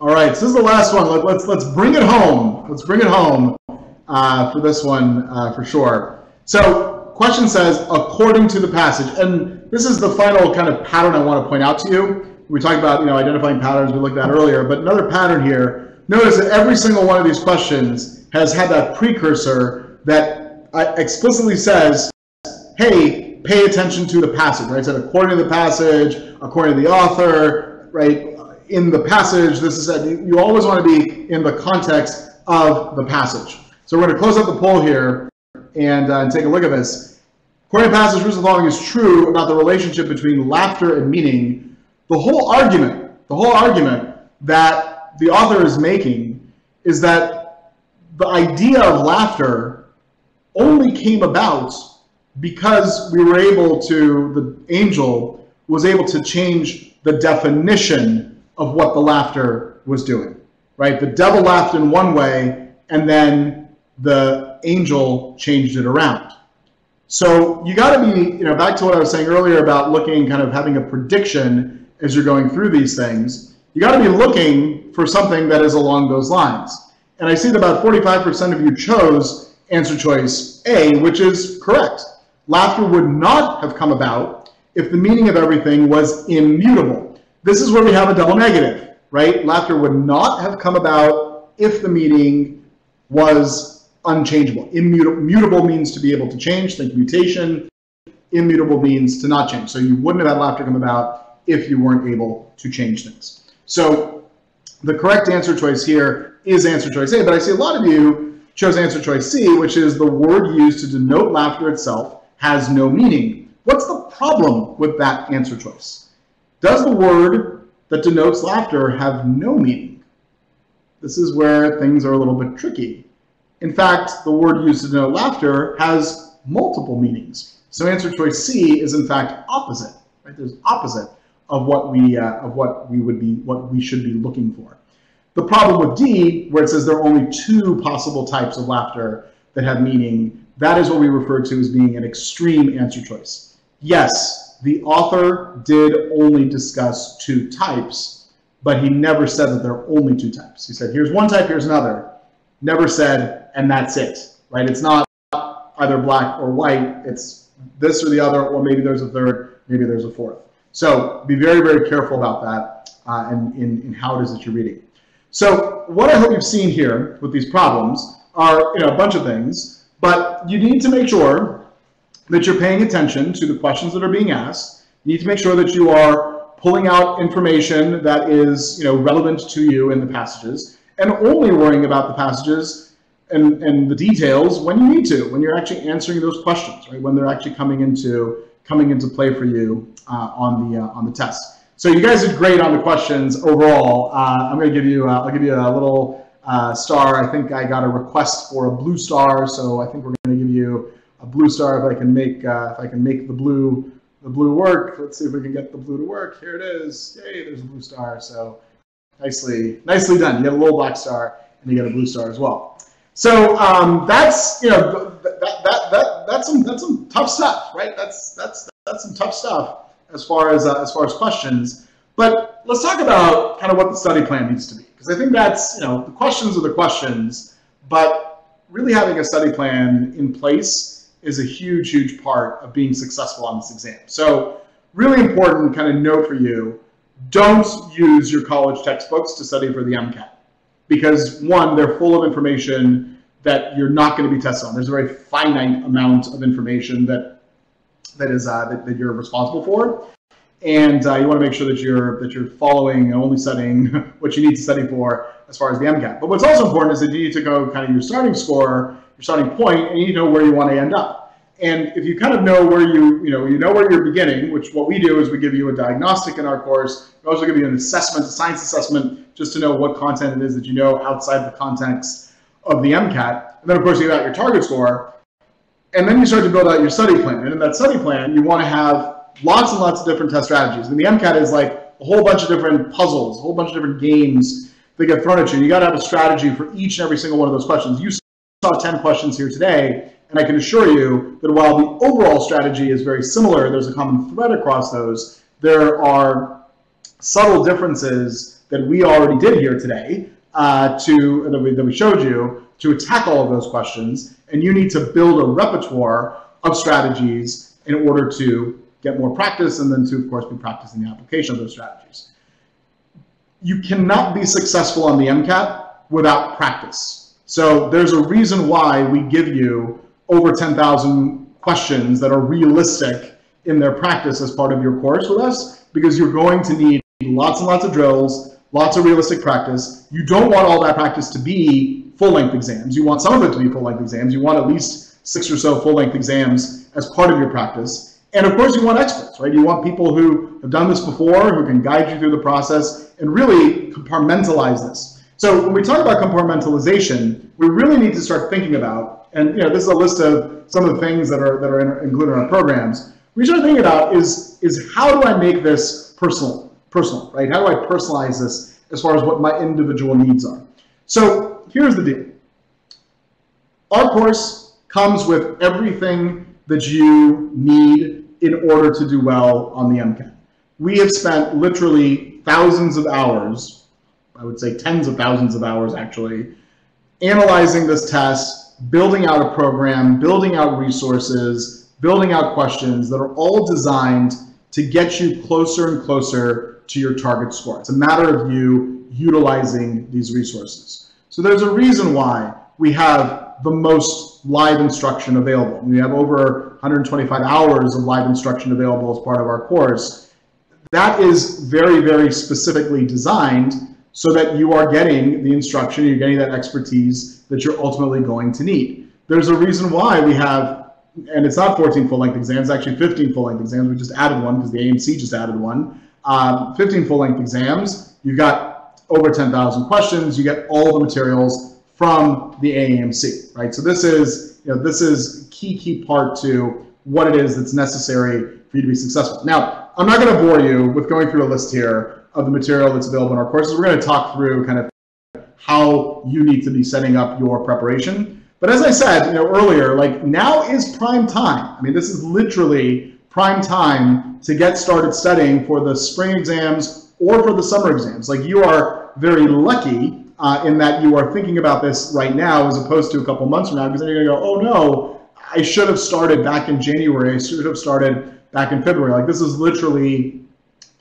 All right, so this is the last one. Let's bring it home. Let's bring it home for this one for sure. So question says, according to the passage, and this is the final kind of pattern I want to point out to you. We talked about, identifying patterns we looked at earlier, but another pattern here. Notice that every single one of these questions has had that precursor that explicitly says, hey, pay attention to the passage, right? So according to the passage, according to the author, right? In the passage, this is you always want to be in the context of the passage. So we're going to close up the poll here and take a look at this. According to the passage, which the following is true about the relationship between laughter and meaning. The whole argument that the author is making is that the idea of laughter only came about because we were able to, the angel was able to change the definition of what the laughter was doing, right? The devil laughed in one way, and then the angel changed it around. So you got to be, back to what I was saying earlier about looking, kind of having a prediction as you're going through these things. You got to be looking for something that is along those lines. And I see that about 45% of you chose answer choice A, which is correct. Laughter would not have come about if the meaning of everything was immutable. This is where we have a double negative, right? Laughter would not have come about if the meaning was unchangeable. Immutable means to be able to change, think mutation. Immutable means to not change. So you wouldn't have had laughter come about if you weren't able to change things. So the correct answer choice here is answer choice A, but I see a lot of you chose answer choice C, which is the word used to denote laughter itself has no meaning. What's the problem with that answer choice? Does the word that denotes laughter have no meaning? This is where things are a little bit tricky. In fact, the word used to denote laughter has multiple meanings. So answer choice C is in fact opposite, right? There's opposite of what we should be looking for. The problem with D, where it says there are only two possible types of laughter that have meaning, that is what we refer to as being an extreme answer choice. Yes, the author did only discuss two types, but he never said that there are only two types. He said, here's one type, here's another. Never said, and that's it, right? It's not either black or white. It's this or the other, or maybe there's a third, maybe there's a fourth. So be very, very careful about that in how it is that you're reading. So what I hope you've seen here with these problems are a bunch of things, but you need to make sure that you're paying attention to the questions that are being asked. You need to make sure that you are pulling out information that is relevant to you in the passages, and only worrying about the passages and the details when you need to, when you're actually answering those questions, right? When they're actually coming into play for you on the test. So you guys did great on the questions overall. I'm going to give you I'll give you a little star. I think I got a request for a blue star, so I think we're going to give you a blue star if I can make the blue work. Let's see if we can get the blue to work. Here it is. Yay! There's a blue star. So nicely done. You get a little black star and you get a blue star as well. So that's that's some tough stuff, right? That's some tough stuff as far as questions. But let's talk about kind of what the study plan needs to be, because I think that's the questions are the questions, but really having a study plan in place is a huge part of being successful on this exam. So really important kind of note for you: don't use your college textbooks to study for the MCAT, because one, they're full of information that you're not going to be tested on. There's a very finite amount of information that you're responsible for, and you want to make sure that you're following and only studying what you need to study for as far as the MCAT. But what's also important is that you need to go kind of your starting score, your starting point, and you need to know where you want to end up. And if you kind of know where you know where you're beginning, which what we do is we give you a diagnostic in our course. We also give you an assessment, a science assessment, just to know what content it is that you know outside the context of the MCAT. And then of course you got your target score, and then you start to build out your study plan. And in that study plan, you want to have lots and lots of different test strategies. And the MCAT is like a whole bunch of different puzzles, a whole bunch of different games that get thrown at you. You got to have a strategy for each and every single one of those questions. You saw 10 questions here today, and I can assure you that while the overall strategy is very similar, there's a common thread across those, there are subtle differences that we already did here today that we showed you to attack all of those questions, and you need to build a repertoire of strategies in order to get more practice and then to, of course, be practicing the application of those strategies. You cannot be successful on the MCAT without practice. So there's a reason why we give you over 10,000 questions that are realistic in their practice as part of your course with us, because you're going to need lots and lots of drills, lots of realistic practice. You don't want all that practice to be full-length exams. You want some of it to be full-length exams. You want at least 6 or so full-length exams as part of your practice. And of course, you want experts, right? You want people who have done this before, who can guide you through the process and really compartmentalize this. So when we talk about compartmentalization, we really need to start thinking about, and this is a list of some of the things that are included in our programs. We start thinking about is how do I make this personal, right? How do I personalize this as far as what my individual needs are? So here's the deal. Our course comes with everything that you need in order to do well on the MCAT. We have spent literally thousands of hours, I would say tens of thousands of hours actually, analyzing this test, building out a program, building out resources, building out questions that are all designed to get you closer and closer to your target score. It's a matter of you utilizing these resources. So there's a reason why we have the most live instruction available. We have over 125 hours of live instruction available as part of our course. That is very, very specifically designed so that you are getting the instruction, you're getting that expertise that you're ultimately going to need. There's a reason why we have, and it's not 14 full-length exams, actually 15 full-length exams. We just added one because the AMC just added one. 15 full-length exams. You've got over 10,000 questions. You get all the materials from the AAMC, right? So this is, this is key part to what it is that's necessary for you to be successful. Now, I'm not going to bore you with going through a list here of the material that's available in our courses. We're going to talk through kind of how you need to be setting up your preparation. But as I said, earlier, like now is prime time. I mean, this is literally prime time to get started studying for the spring exams or for the summer exams. Like you are very lucky in that you are thinking about this right now as opposed to a couple months from now, because then you're going to go, oh no, I should have started back in January. I should have started back in February. Like this is literally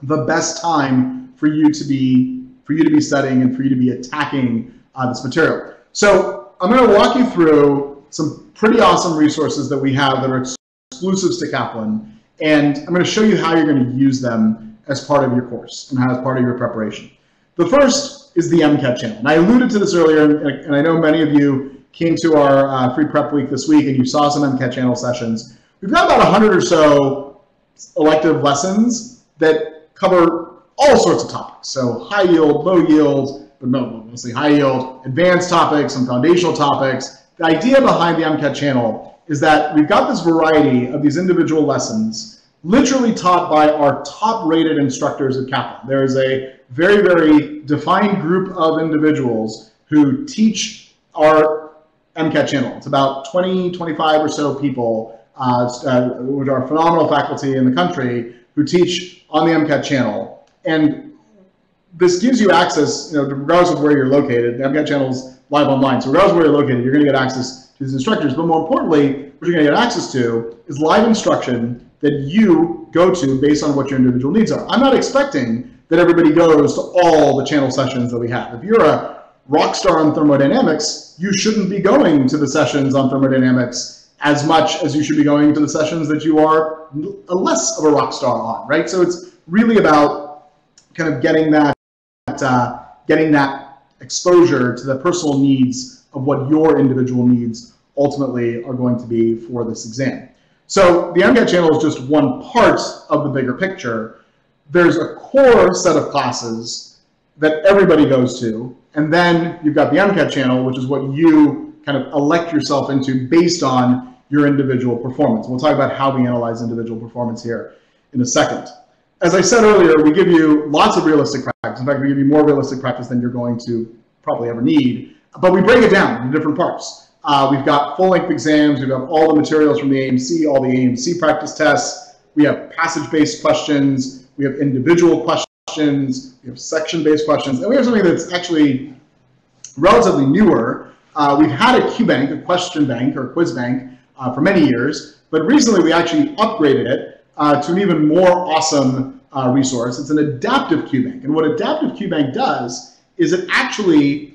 the best time for you to be studying and for you to be attacking this material. So I'm going to walk you through some pretty awesome resources that we have that are exclusives to Kaplan, and I'm going to show you how you're going to use them as part of your course and as part of your preparation. The first is the MCAT channel. And I alluded to this earlier, and I know many of you came to our free prep week this week and you saw some MCAT channel sessions. We've got about 100 or so elective lessons that cover all sorts of topics. So high yield, low yield, but mostly high yield, advanced topics, some foundational topics. The idea behind the MCAT channel is that we've got this variety of these individual lessons literally taught by our top-rated instructors at Kaplan. There is a very, very defined group of individuals who teach our MCAT channel. It's about 20, 25 or so people, which are phenomenal faculty in the country, who teach on the MCAT channel. And this gives you access, regardless of where you're located. The MCAT channel is live online, so regardless of where you're located, you're going to get access to these instructors. But more importantly, what you're going to get access to is live instruction that you go to based on what your individual needs are. I'm not expecting that everybody goes to all the channel sessions that we have. If you're a rock star on thermodynamics, you shouldn't be going to the sessions on thermodynamics as much as you should be going to the sessions that you are less of a rock star on, right? So it's really about kind of getting that exposure to the personal needs of what your individual needs ultimately are going to be for this exam. So the MCAT channel is just one part of the bigger picture. There's a core set of classes that everybody goes to, and then you've got the MCAT channel, which is what you kind of elect yourself into based on your individual performance. We'll talk about how we analyze individual performance here in a second. As I said earlier, we give you lots of realistic practice. In fact, we give you more realistic practice than you're going to probably ever need, but we break it down into different parts. We've got full-length exams, we've got all the materials from the AMC, all the AMC practice tests, we have passage-based questions, we have individual questions questions, we have section-based questions, and we have something that's actually relatively newer. We've had a Q-bank, a question bank or quiz bank for many years, but recently we actually upgraded it to an even more awesome resource. It's an adaptive Q-bank, and what adaptive Q-bank does is it actually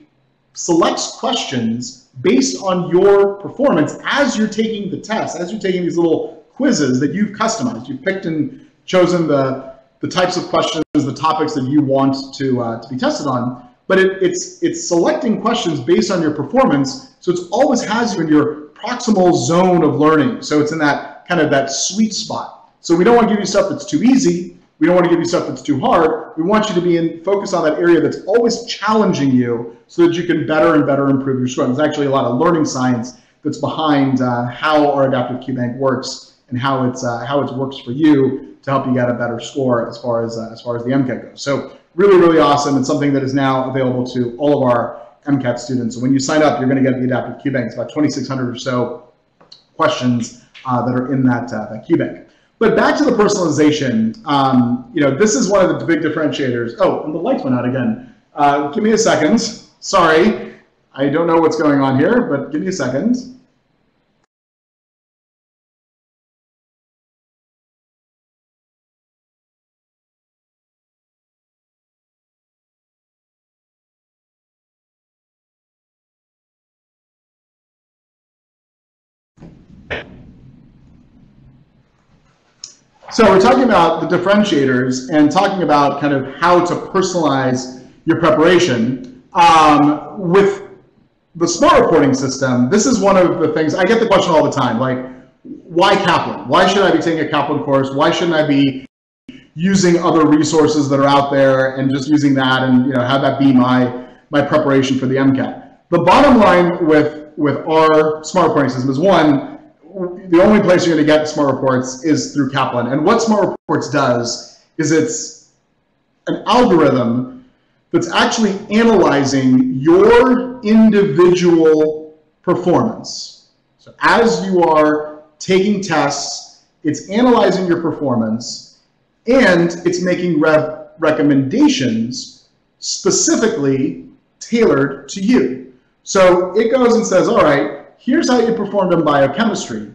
selects questions based on your performance as you're taking the test, as you're taking these little quizzes that you've customized. You've picked and chosen the types of questions, the topics that you want to be tested on, but it's selecting questions based on your performance, so it always has you in your proximal zone of learning. So it's in that kind of that sweet spot. So we don't want to give you stuff that's too easy. We don't want to give you stuff that's too hard. We want you to be focused on that area that's always challenging you so that you can better and better improve your score. There's actually a lot of learning science that's behind how our adaptive Q-bank works and how it works for you to help you get a better score as far as the MCAT goes. So really, really awesome, and something that is now available to all of our MCAT students. So when you sign up, you're going to get the adaptive Q-bank. It's about 2,600 or so questions that are in that Q-bank. But back to the personalization, this is one of the big differentiators. Oh, and the lights went out again. Give me a second. Sorry, I don't know what's going on here, but give me a second. So we're talking about the differentiators and talking about kind of how to personalize your preparation. With the smart reporting system, this is one of the things, I get the question all the time, like, why Kaplan? Why should I be taking a Kaplan course? Why shouldn't I be using other resources that are out there and just using that and have that be my preparation for the MCAT? The bottom line with our smart reporting system is, one, the only place you're going to get smart reports is through Kaplan. And what smart reports does is it's an algorithm that's actually analyzing your individual performance. So as you are taking tests, it's analyzing your performance, and it's making recommendations specifically tailored to you. So it goes and says, all right, here's how you performed in biochemistry.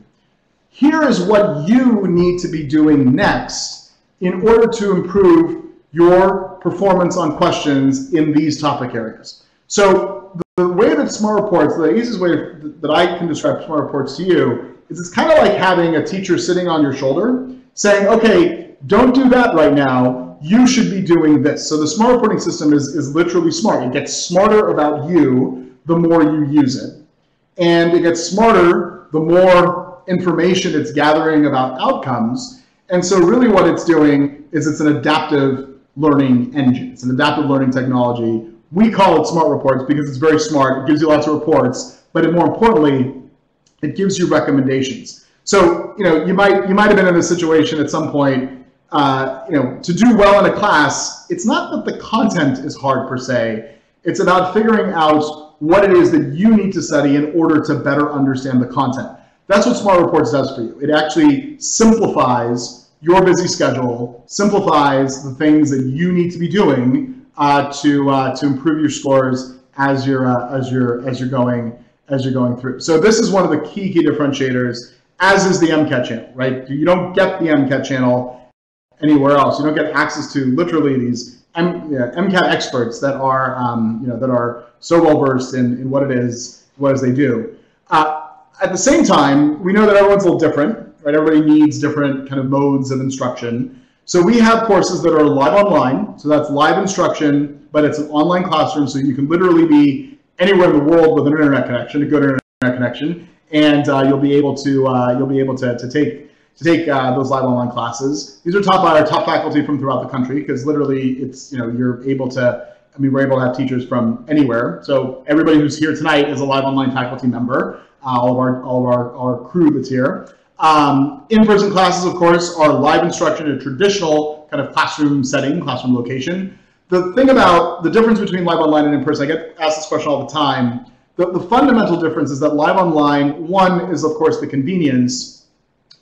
Here is what you need to be doing next in order to improve your performance on questions in these topic areas. So the way that smart reports, the easiest way that I can describe smart reports to you is it's kind of like having a teacher sitting on your shoulder saying, okay, don't do that right now. You should be doing this. So the smart reporting system is literally smart. It gets smarter about you the more you use it. And it gets smarter the more information it's gathering about outcomes. And so really what it's doing is it's an adaptive learning engine. It's an adaptive learning technology. We call it smart reports because it's very smart. It gives you lots of reports, but more importantly, it gives you recommendations. So you might have been in a situation at some point, to do well in a class. It's not that the content is hard per se. It's about figuring out what it is that you need to study in order to better understand the content. That's what Smart Reports does for you. It actually simplifies your busy schedule, simplifies the things that you need to be doing to improve your scores as you're going through. So this is one of the key differentiators, as is the MCAT channel, right? You don't get the MCAT channel anywhere else. You don't get access to literally these MCAT experts that are that are so well versed in what it is they do. At the same time, we know that everyone's a little different, right? Everybody needs different kind of modes of instruction. So we have courses that are live online. So that's live instruction, but it's an online classroom. So you can literally be anywhere in the world with an internet connection, a good internet connection, and you'll be able to take those live online classes. These are taught by our top faculty from throughout the country, because literally it's, we're able to have teachers from anywhere. So everybody who's here tonight is a live online faculty member, all of our crew that's here. In-person classes, of course, are live instruction in a traditional kind of classroom setting, classroom location. The thing about the difference between live online and in-person, I get asked this question all the time. The fundamental difference is that live online, one, is of course the convenience,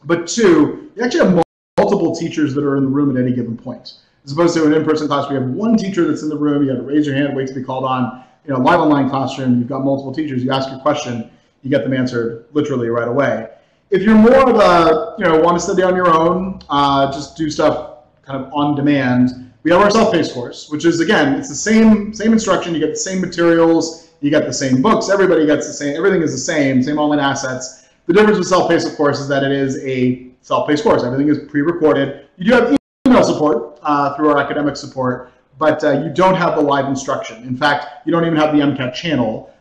but two, you actually have multiple teachers that are in the room at any given point. as opposed to an in-person class where you have one teacher that's in the room, you have to raise your hand, wait to be called on. Live online classroom, you've got multiple teachers, you ask your question, you get them answered literally right away. If you're more of a, want to study on your own, just do stuff kind of on demand, we have our self-paced course, which is, again, it's the same instruction, you get the same materials, you get the same books, everybody gets the same, everything is the same online assets. The difference with self-paced, of course, is that it is a self-paced course. Everything is pre-recorded. You do have email support through our academic support, but you don't have the live instruction. In fact, you don't even have the MCAT channel.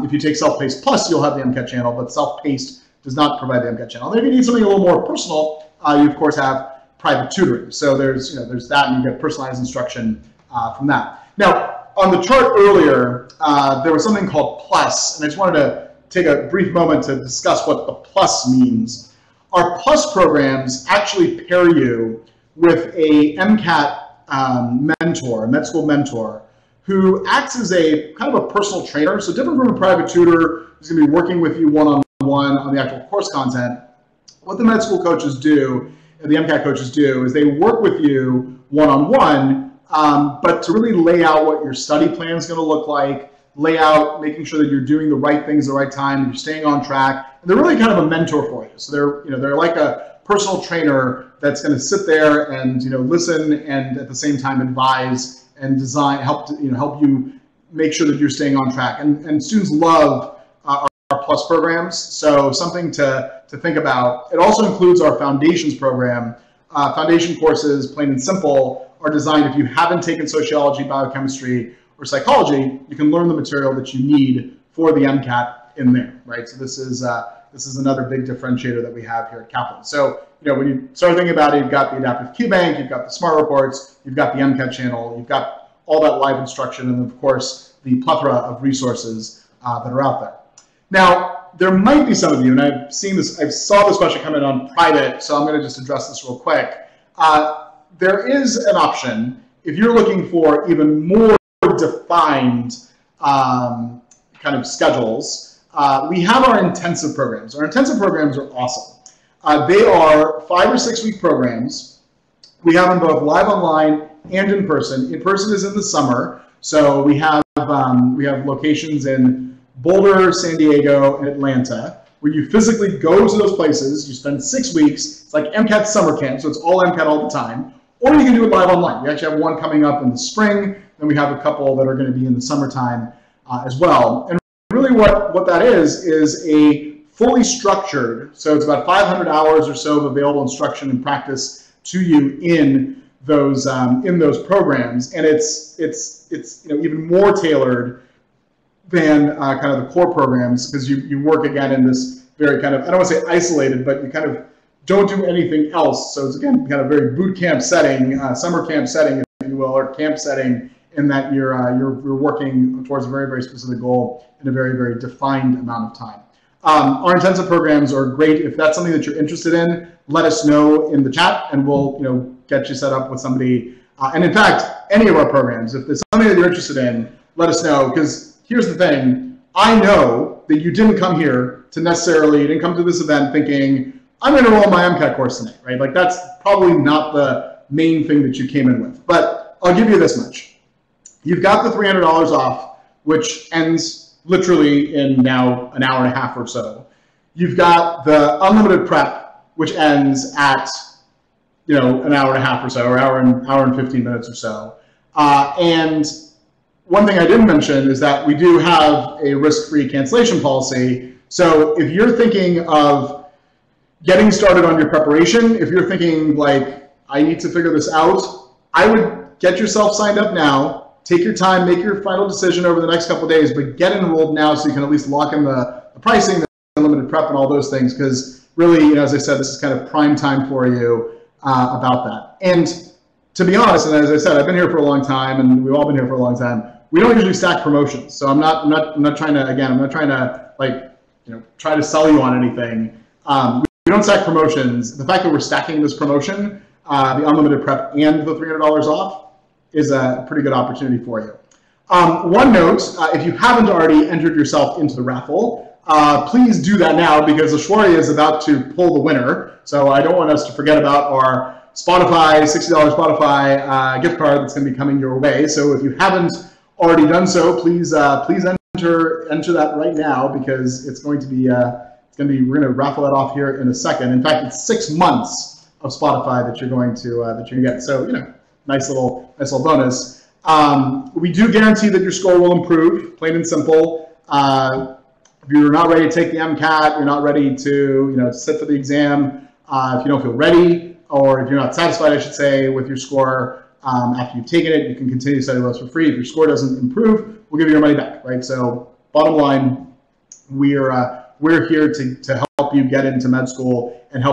If you take Self-Paced Plus, you'll have the MCAT channel, but Self-Paced does not provide the MCAT channel. And if you need something a little more personal, you of course have private tutoring. So there's that, and you get personalized instruction from that. Now, on the chart earlier, there was something called Plus, and I just wanted to take a brief moment to discuss what the Plus means. Our Plus programs actually pair you with a MCAT mentor, a med school mentor, who acts as a kind of a personal trainer. So different from a private tutor who's going to be working with you one-on-one on the actual course content. What the med school coaches do, and the MCAT coaches do, is they work with you one-on-one, but to really lay out what your study plan is going to look like, lay out making sure that you're doing the right things at the right time, you're staying on track. And they're really kind of a mentor for you. So they're like a personal trainer that's going to sit there and listen and at the same time advise and design, help you make sure that you're staying on track. And students love our Plus programs, so something to think about. It also includes our Foundations program. Foundation courses, plain and simple, are designed if you haven't taken sociology, biochemistry, or psychology, you can learn the material that you need for the MCAT in there, right? So this is another big differentiator that we have here at Kaplan. So when you start thinking about it, you've got the adaptive Q bank, you've got the smart reports, you've got the MCAT channel, you've got all that live instruction, and of course the plethora of resources that are out there. Now, there might be some of you, and I saw this question come in on private, so I'm going to just address this real quick. There is an option if you're looking for even more defined kind of schedules. We have our intensive programs. Our intensive programs are awesome. They are 5 or 6 week programs. We have them both live online and in person. In person is in the summer, so we have locations in Boulder, San Diego, and Atlanta, where you physically go to those places. You spend 6 weeks. It's like MCAT summer camp, so it's all MCAT all the time. Or you can do it live online. We actually have one coming up in the spring, then we have a couple that are going to be in the summertime as well. And really what that is a fully structured, so it's about 500 hours or so of available instruction and practice to you in those programs, and it's even more tailored than kind of the core programs, because you work again in this very kind of, I don't want to say isolated, but you kind of don't do anything else. So it's again kind of very boot camp setting, summer camp setting, if you will, or camp setting, in that you're working towards a very, very specific goal in a very, very defined amount of time. Our intensive programs are great. If that's something that you're interested in, let us know in the chat, and we'll get you set up with somebody. And in fact, any of our programs, if there's something that you're interested in, let us know, because here's the thing. I know that you didn't come here to you didn't come to this event thinking, I'm going to enroll in my MCAT course tonight, right? Like that's probably not the main thing that you came in with. But I'll give you this much. You've got the $300 off, which ends literally in now an hour and a half or so. You've got the unlimited prep, which ends at an hour and a half or so, or hour and 15 minutes or so. And one thing I didn't mention is that we do have a risk-free cancellation policy. So if you're thinking of getting started on your preparation, if you're thinking like, I need to figure this out, I would get yourself signed up now, take your time, make your final decision over the next couple of days, but get enrolled now so you can at least lock in the pricing, the unlimited prep, and all those things, because really, as I said, this is kind of prime time for you about that. And to be honest, and as I said, I've been here for a long time, and we've all been here for a long time, we don't usually stack promotions. So I'm not trying to like, try to sell you on anything. We don't stack promotions. The fact that we're stacking this promotion, the unlimited prep and the $300 off, is a pretty good opportunity for you. One note, if you haven't already entered yourself into the raffle, please do that now, because Ashwarya is about to pull the winner. So I don't want us to forget about Spotify, $60 Spotify gift card that's going to be coming your way. So if you haven't already done so, please enter that right now, because it's going to be we're going to raffle that off here in a second. In fact, it's 6 months of Spotify that you're going to get. So nice little bonus. We do guarantee that your score will improve, plain and simple. If you're not ready to take the MCAT, you're not ready to sit for the exam, if you don't feel ready, or if you're not satisfied, I should say, with your score after you've taken it, you can continue to study with us for free. If your score doesn't improve, we'll give you your money back, right? So bottom line, we're here to help you get into med school and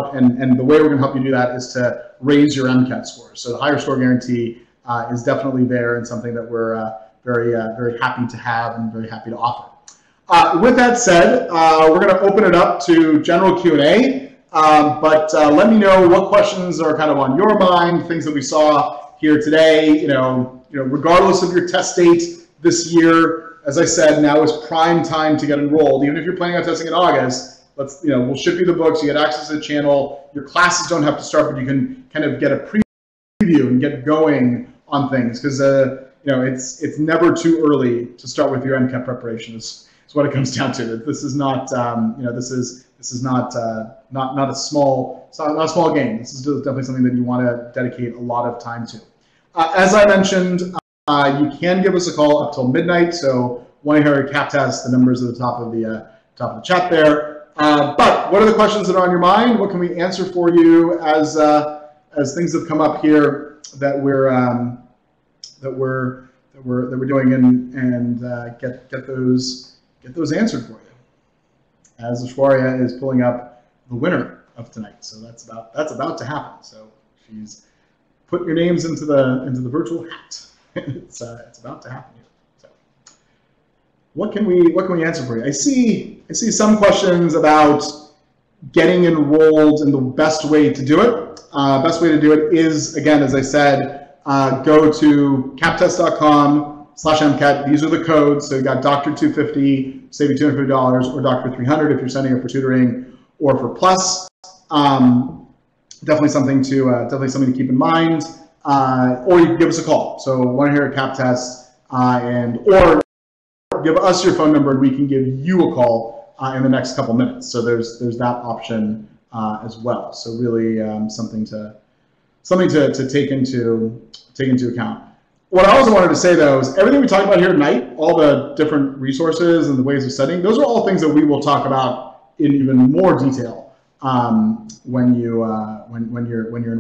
the way we're going to help you do that is to raise your MCAT score. So the higher score guarantee is definitely there, and something that we're very happy to have and very happy to offer. With that said, we're going to open it up to general Q&A, but let me know what questions are kind of on your mind, things that we saw here today. Regardless of your test date this year, as I said, now is prime time to get enrolled. Even if you're planning on testing in August, we'll ship you the books. You get access to the channel. Your classes don't have to start, but you can kind of get a preview and get going on things, because it's never too early to start with your MCAT preparation. Is what it comes down to. This is not this is not a small game. This is definitely something that you want to dedicate a lot of time to. As I mentioned, you can give us a call up till midnight. So 1-800-CAP test. The numbers at the top of the chat there. But what are the questions that are on your mind? What can we answer for you as things have come up here that we're doing, and get those answered for you. As Ashwarya is pulling up the winner of tonight, so that's about to happen. So she's put your names into the virtual hat. It's about to happen here. So what can we answer for you? I see some questions about getting enrolled and the best way to do it. Best way to do it is, again, as I said, go to captest.com/MCAT. These are the codes. So you got Dr. 250, save you $250, or Dr. 300 if you're sending it for tutoring or for plus. Definitely something to keep in mind. Or you can give us a call. So 1-800-CAP test, or give us your phone number and we can give you a call in the next couple minutes. So there's that option as well. So really something to take into account. What I also wanted to say, though, is everything we talked about here tonight, all the different resources and the ways of studying, those are all things that we will talk about in even more detail when you're in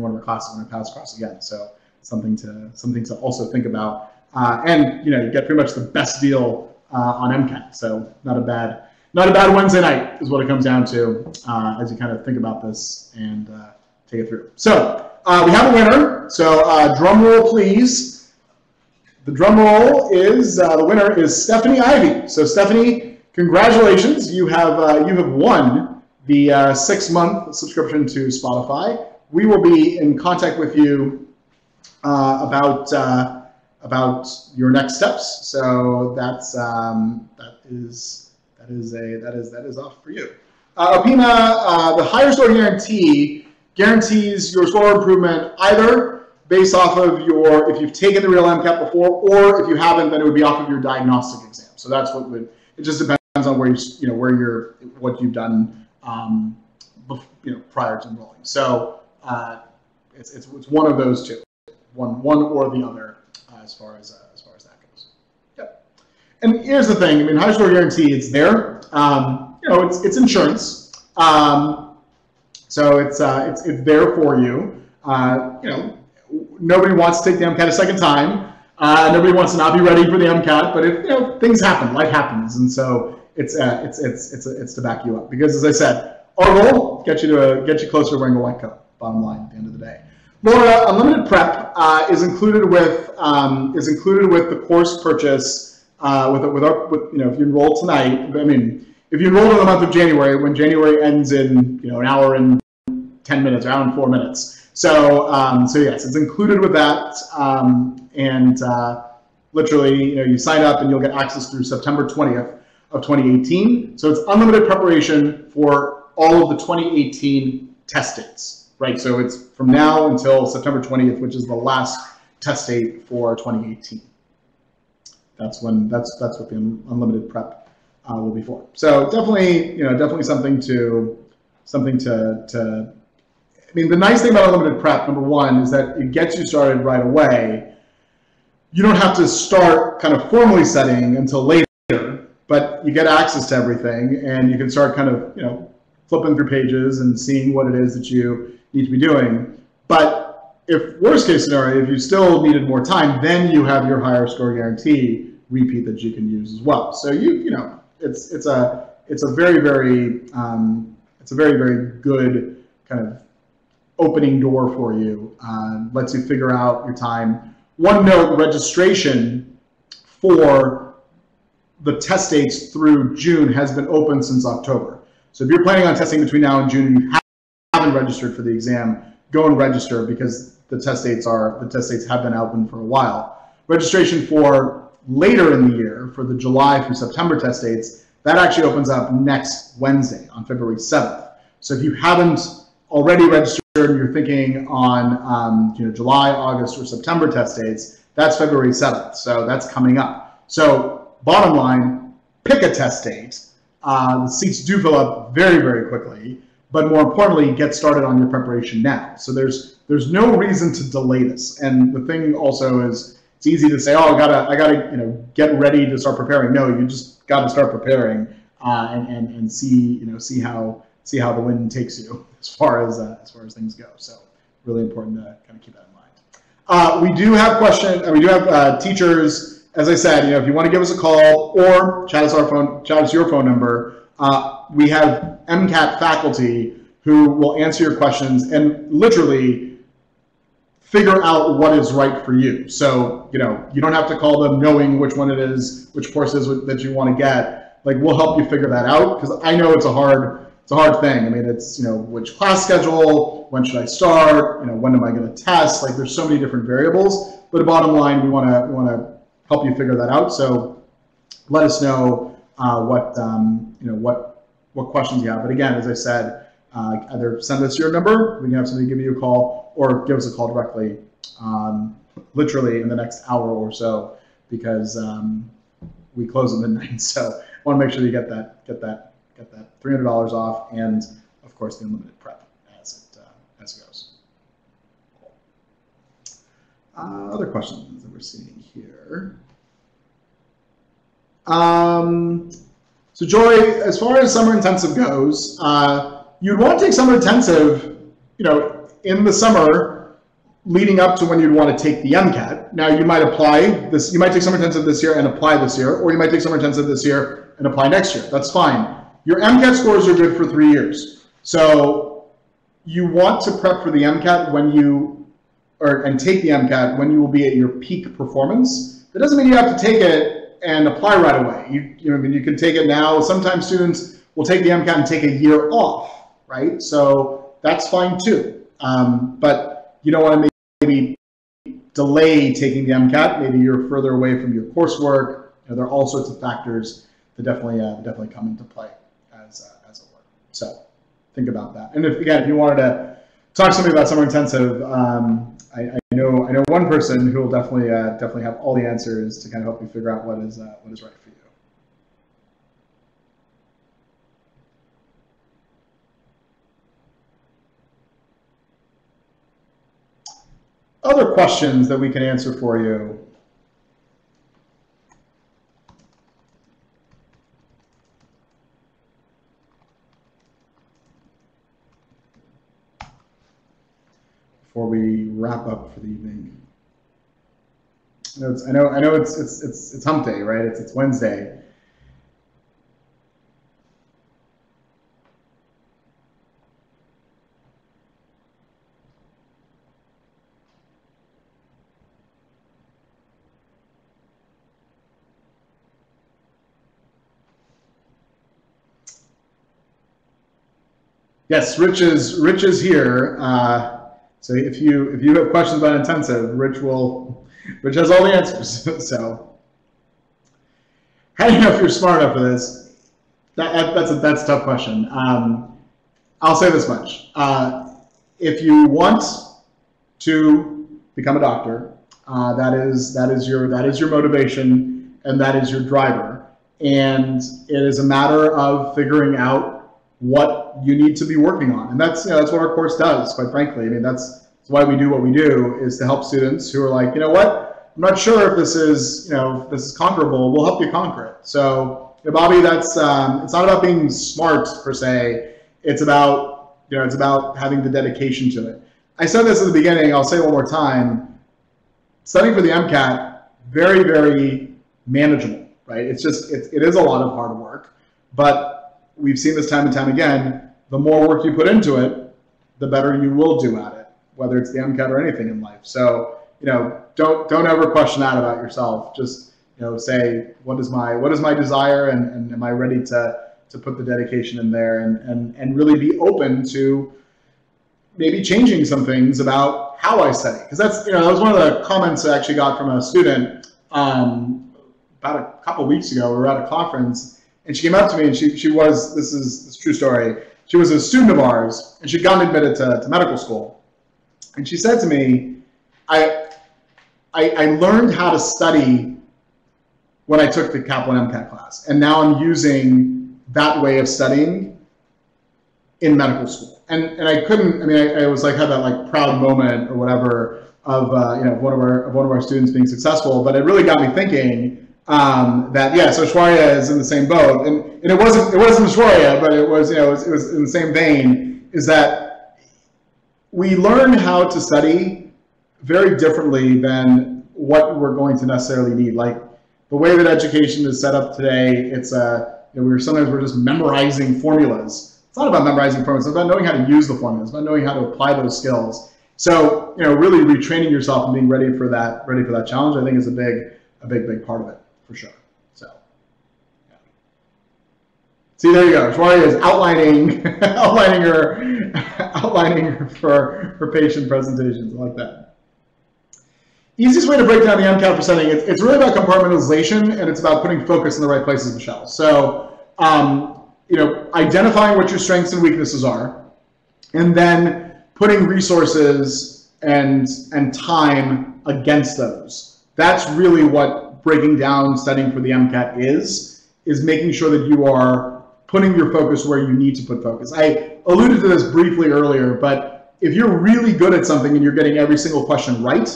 one of our classes, when I pass across again. So something to also think about, and you get pretty much the best deal on MCAT. So not a bad Wednesday night is what it comes down to as you kind of think about this and take it through. So we have a winner. So drum roll, please. The drum roll is the winner is Stephanie Ivy. So Stephanie, congratulations! You have won the 6-month subscription to Spotify. We will be in contact with you about your next steps. So that is off for you. Opima, the higher score guarantee guarantees your score improvement either based off of if you've taken the real MCAT before, or if you haven't, then it would be off of your diagnostic exam. So that's it just depends on what you've done prior to enrolling. So it's one of those two, one or the other as far as that goes. Yep. And here's the thing. I mean, high score guarantee, it's there. It's insurance. So it's there for you. Nobody wants to take the MCAT a second time. Nobody wants to not be ready for the MCAT. But if things happen, life happens, and so it's to back you up. Because as I said, our goal get you closer to wearing a white coat. Bottom line, at the end of the day. Laura, unlimited prep is included with the course purchase. If you enroll tonight, I mean, if you enroll in the month of January, when January ends in an hour and 10 minutes, or an hour and 4 minutes. So yes, it's included with that, and literally, you sign up and you'll get access through September 20th of 2018. So it's unlimited preparation for all of the 2018 test dates. right? So it's from now until September 20th, which is the last test date for 2018. That's what the unlimited prep will be for. So definitely, definitely something to. I mean, the nice thing about unlimited prep, number one, is that it gets you started right away. You don't have to start kind of formally studying until later, but you get access to everything, and you can start kind of, flipping through pages and seeing what it is that you need to be doing. But if worst case scenario, if you still needed more time, then you have your higher score guarantee repeat that you can use as well. So it's a very, very good kind of opening door for you. Lets you figure out your time. One note: registration for the test dates through June has been open since October. So if you're planning on testing between now and June and you haven't registered for the exam, go and register, because the test dates have been open for a while. Registration for later in the year, for the July through September test dates, that actually opens up next Wednesday on February 7th. So if you haven't already registered and you're thinking on July, August, or September test dates, that's February 7th. So that's coming up. So bottom line, pick a test date. The seats do fill up very, very quickly, but more importantly, get started on your preparation now. So there's no reason to delay this. And the thing also is, it's easy to say, oh, I gotta get ready to start preparing. No, you just got to start preparing and see how the wind takes you as far as things go. So really important to kind of keep that in mind. We do have questions. We do have teachers. As I said, if you want to give us a call or chat us your phone number, we have MCAT faculty who will answer your questions and literally figure out what is right for you. So, you don't have to call them knowing which one it is, which course is that you want to get. Like, we'll help you figure that out, because I know it's a hard thing. I mean, it's, which class schedule, when should I start, when am I going to test? Like, there's so many different variables, but the bottom line, we want to help you figure that out. So let us know what questions you have. But again, as I said, either send us your number, we can have somebody give you a call, or give us a call directly, literally in the next hour or so, because we close at midnight. So I want to make sure you get that $300 off, and of course the unlimited prep as it goes. Other questions that we're seeing here. So Joy, as far as summer intensive goes, you'd want to take summer intensive, in the summer leading up to when you'd want to take the MCAT. Now you might take summer intensive this year and apply this year, or you might take summer intensive this year and apply next year. That's fine. Your MCAT scores are good for 3 years. So you want to prep for the MCAT and take the MCAT when you will be at your peak performance. That doesn't mean you have to take it and apply right away. You can take it now. Sometimes students will take the MCAT and take a year off, right? So that's fine too. But you don't want to maybe delay taking the MCAT. Maybe you're further away from your coursework. There are all sorts of factors that definitely come into play as it were. So think about that. And if you wanted to talk to somebody about summer intensive, I know one person who will definitely have all the answers to kind of help you figure out what is right for you. Other questions that we can answer for you. Before we wrap up for the evening. I know it's hump day, right? It's Wednesday. Yes, Rich is here. So if you have questions about intensive, Rich has all the answers. So how do you know if you're smart enough for this? That's a tough question. I'll say this much. if you want to become a doctor, that is your motivation, and that is your driver. And it is a matter of figuring out what you need to be working on. And that's what our course does, quite frankly. I mean, that's why we do what we do, is to help students who are like, you know what, I'm not sure if this is, if this is conquerable. We'll help you conquer it. So, Bobby, that's it's not about being smart per se. It's about having the dedication to it. I said this at the beginning. I'll say it one more time. Studying for the MCAT, very, very manageable, right? It is a lot of hard work, but we've seen this time and time again. The more work you put into it, the better you will do at it, whether it's the MCAT or anything in life. So, don't ever question that about yourself. Just, say, what is my desire, and am I ready to put the dedication in there, and really be open to maybe changing some things about how I study. Because that's, that was one of the comments I actually got from a student about a couple of weeks ago. We were at a conference, and she came up to me, and she was, this is a true story, she was a student of ours, and she'd gotten admitted to medical school. And she said to me, I learned how to study when I took the Kaplan MCAT class, and now I'm using that way of studying in medical school. And I couldn't, I was like, had that like proud moment or whatever of, one of our students being successful, but it really got me thinking that, yeah, so Shwarya is in the same boat, and it wasn't Shwarya, but it was in the same vein, is that we learn how to study very differently than what we're going to necessarily need. Like the way that education is set up today, it's sometimes we're just memorizing formulas. It's not about memorizing formulas. It's about knowing how to use the formulas. It's about knowing how to apply those skills. So, really retraining yourself and being ready for that challenge, I think, is a big part of it, for sure. So, yeah. See, there you go. Shwarya is outlining her patient presentations. I like that. Easiest way to break down the MCAT for studying, it's really about compartmentalization, and it's about putting focus in the right places, Michelle. So, identifying what your strengths and weaknesses are, and then putting resources and time against those. That's really what breaking down studying for the MCAT is making sure that you are putting your focus where you need to put focus. I alluded to this briefly earlier, but if you're really good at something and you're getting every single question right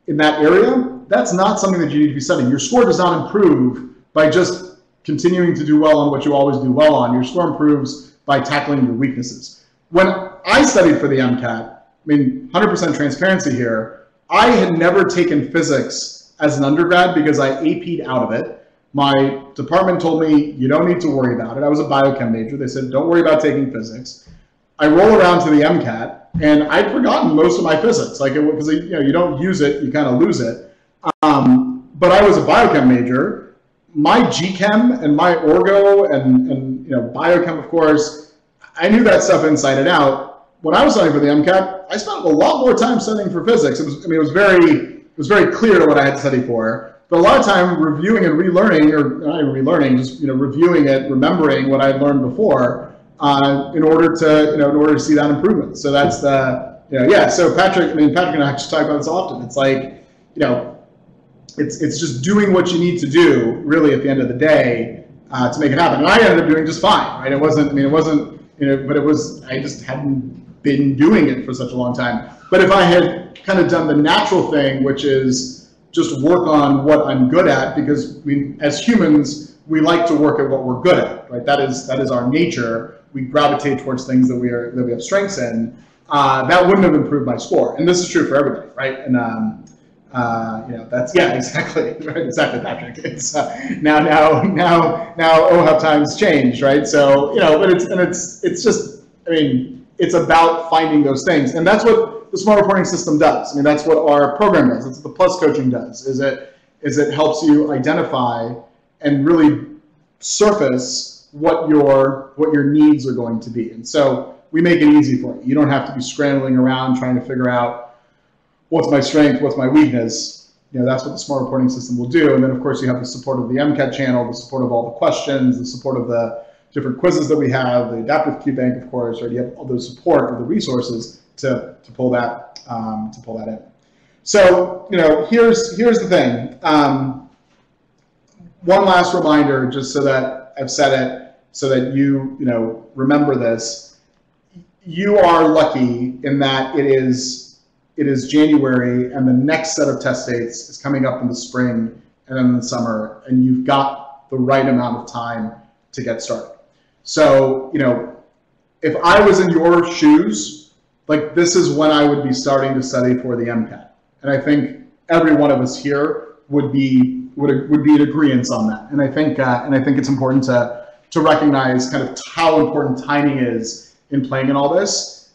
in that area, that's not something that you need to be studying. Your score does not improve by just continuing to do well on what you always do well on. Your score improves by tackling your weaknesses. When I studied for the MCAT, 100% transparency here, I had never taken physics as an undergrad because I AP'd out of it. My department told me, you don't need to worry about it. I was a biochem major. They said, don't worry about taking physics. I roll around to the MCAT, and I'd forgotten most of my physics. Because you don't use it, you kind of lose it. But I was a biochem major. My GChem and my orgo and biochem, of course, I knew that stuff inside and out. When I was studying for the MCAT, I spent a lot more time studying for physics. It was very clear what I had to study for. But a lot of time reviewing and relearning, or not even relearning, just reviewing it, remembering what I'd learned before, in order to see that improvement. So that's the yeah. So Patrick and I just talk about this often. It's like it's just doing what you need to do, really, at the end of the day, to make it happen. And I ended up doing just fine, right? It wasn't, but it was, I just hadn't been doing it for such a long time. But if I had kind of done the natural thing, which is just work on what I'm good at, because as humans, we like to work at what we're good at, right? That is our nature. We gravitate towards things that we have strengths in. That wouldn't have improved my score. And this is true for everybody, right? And that's, yeah, exactly, right, exactly, Patrick. It's now OHAP times changed, right? So but it's just, it's about finding those things, and that's what the smart reporting system does. That's what our program does. That's what the Plus coaching does. Is it helps you identify and really surface what your needs are going to be, and so we make it easy for you. You don't have to be scrambling around trying to figure out what's my strength, what's my weakness. That's what the smart reporting system will do. And then, of course, you have the support of the MCAT channel, the support of all the questions, the support of the different quizzes that we have, the adaptive Q bank, of course, right? You have all the support of the resources pull that in. So here's the thing. One last reminder, just so that I've said it, so that you remember this. You are lucky in that it is January, and the next set of test dates is coming up in the spring and then in the summer, and you've got the right amount of time to get started. So if I was in your shoes, like, this is when I would be starting to study for the MCAT, and I think every one of us here would be in agreement on that. And I think it's important to recognize kind of how important timing is in playing in all this.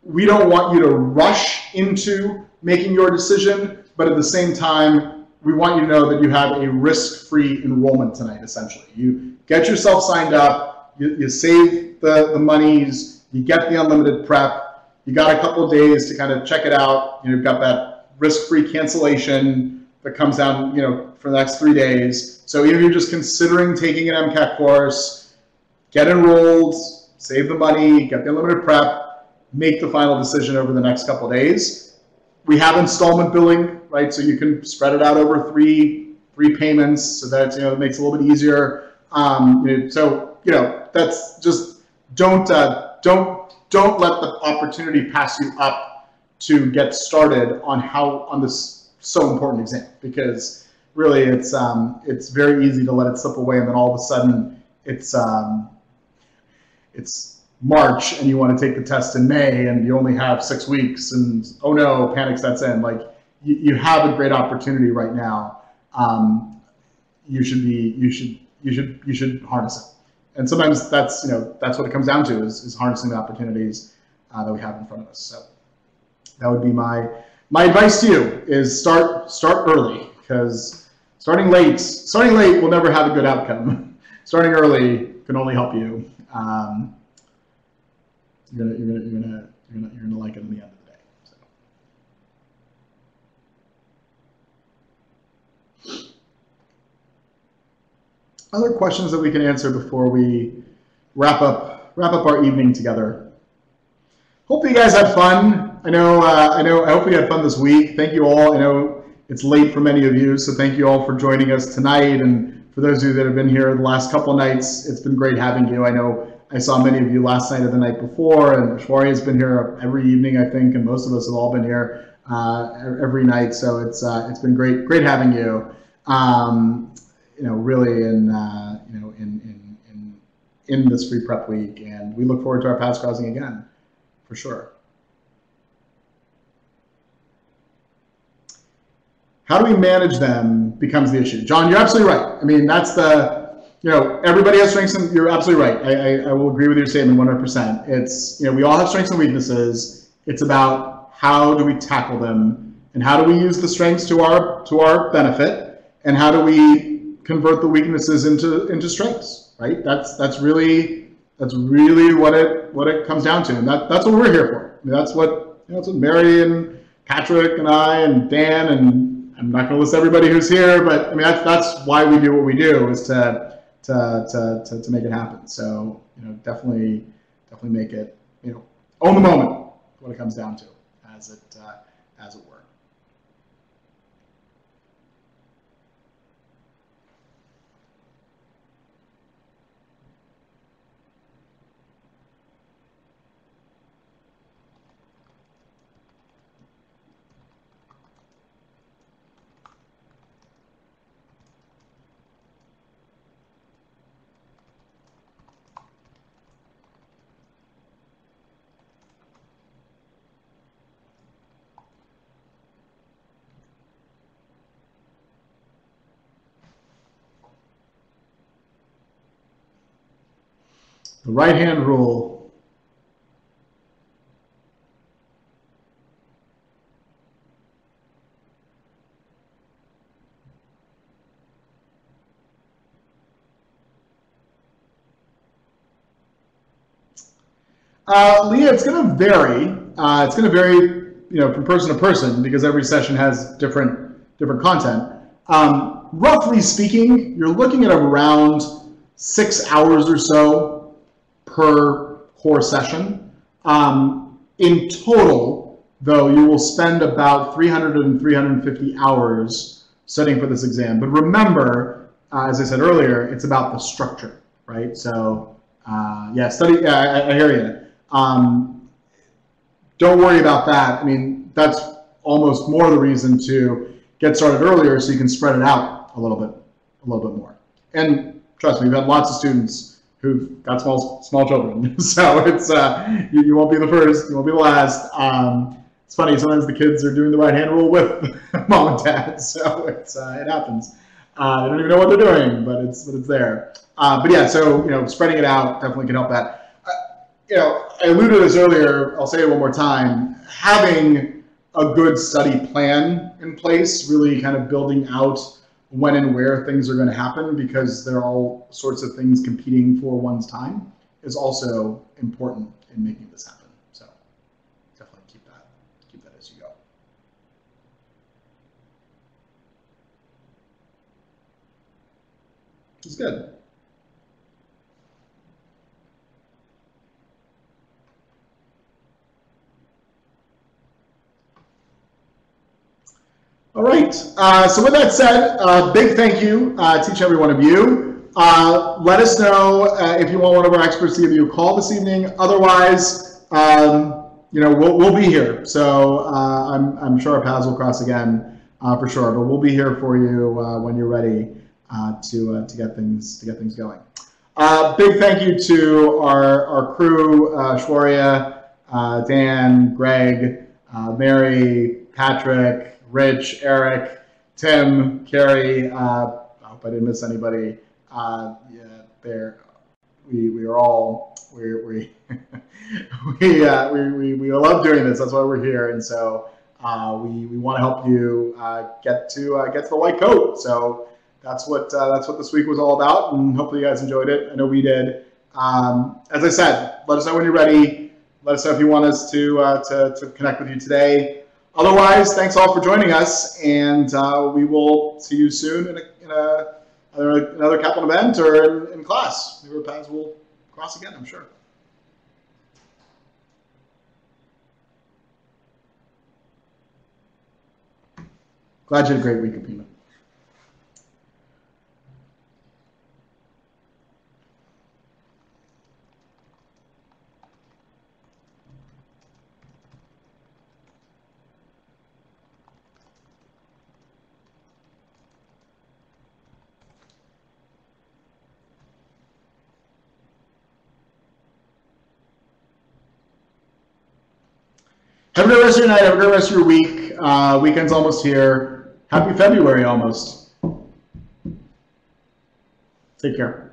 We don't want you to rush into making your decision, but at the same time, we want you to know that you have a risk-free enrollment tonight, essentially. You get yourself signed up, you save the monies, you get the unlimited prep, you got a couple of days to kind of check it out. You've got that risk-free cancellation that comes down for the next 3 days. So even if you're just considering taking an MCAT course, get enrolled, save the money, get the unlimited prep, make the final decision over the next couple of days. We have installment billing, right? So you can spread it out over three payments, so that it makes it a little bit easier. That's just don't let the opportunity pass you up to get started on this so important exam, because really it's very easy to let it slip away, and then all of a sudden it's March and you want to take the test in May and you only have 6 weeks, and oh no, panic sets in. Like, you have a great opportunity right now. You should harness it. And sometimes that's what it comes down to, is harnessing the opportunities that we have in front of us. So that would be my advice to you, is start early, because starting late will never have a good outcome. Starting early can only help you. You're gonna like it in the end of the day. So. Other questions that we can answer before we wrap up our evening together. Hope you guys had fun. I hope you had fun this week. Thank you all. I know it's late for many of you, so thank you all for joining us tonight. And for those of you that have been here the last couple of nights, it's been great having you. I know I saw many of you last night or the night before, and Shwari has been here every evening, I think, and most of us have all been here every night. So it's been great having you. Really in this free prep week, and we look forward to our paths crossing again, for sure. How do we manage them becomes the issue. John, you're absolutely right. I mean, that's everybody has strengths, and you're absolutely right. I will agree with your statement 100%. It's, we all have strengths and weaknesses. It's about how do we tackle them, and how do we use the strengths to our benefit, and how do we convert the weaknesses into strengths, right? That's really what it comes down to, and that's what we're here for. I mean, that's what Mary and Patrick and I and Dan, and I'm not going to list everybody who's here, but I mean that's why we do what we do, is to make it happen. So definitely make it own the moment. What it comes down to, as it were. The right-hand rule. Leah, it's going to vary. It's going to vary, from person to person, because every session has different content. Roughly speaking, you're looking at around 6 hours or so per core session. In total, though, you will spend about 300 and 350 hours studying for this exam. But remember, as I said earlier, it's about the structure, right? So yeah, study, I hear you. Don't worry about that. I mean, that's almost more the reason to get started earlier so you can spread it out a little bit more. And trust me, we've had lots of students who've got small children, so it's you won't be the first, you won't be the last. It's funny, sometimes the kids are doing the right hand rule with mom and dad, so it happens. They don't even know what they're doing, but it's there. But yeah, so spreading it out definitely can help that. I alluded to this earlier, I'll say it one more time, having a good study plan in place, really kind of building out when and where things are going to happen, because there are all sorts of things competing for one's time, is also important in making this happen. So definitely keep that as you go. It's good. All right, so with that said, big thank you to each and every one of you. Let us know if you want one of our experts to give you a call this evening. Otherwise, we'll be here. So I'm sure our paths will cross again for sure, but we'll be here for you when you're ready to get things going. Big thank you to our crew, Shwarya, Dan, Greg, Mary, Patrick, Rich, Eric, Tim, Carrie. I hope I didn't miss anybody. Yeah, we are all we love doing this. That's why we're here, and so we want to help you get to the white coat. So that's what this week was all about, and hopefully you guys enjoyed it. I know we did. As I said, let us know when you're ready. Let us know if you want us to connect with you today. Otherwise, thanks all for joining us, and we will see you soon in another Kaplan event or in class. Maybe our paths will cross again, I'm sure. Glad you had a great week, Apima. Have a great rest of your night. Have a great rest of your week. Weekend's almost here. Happy February almost. Take care.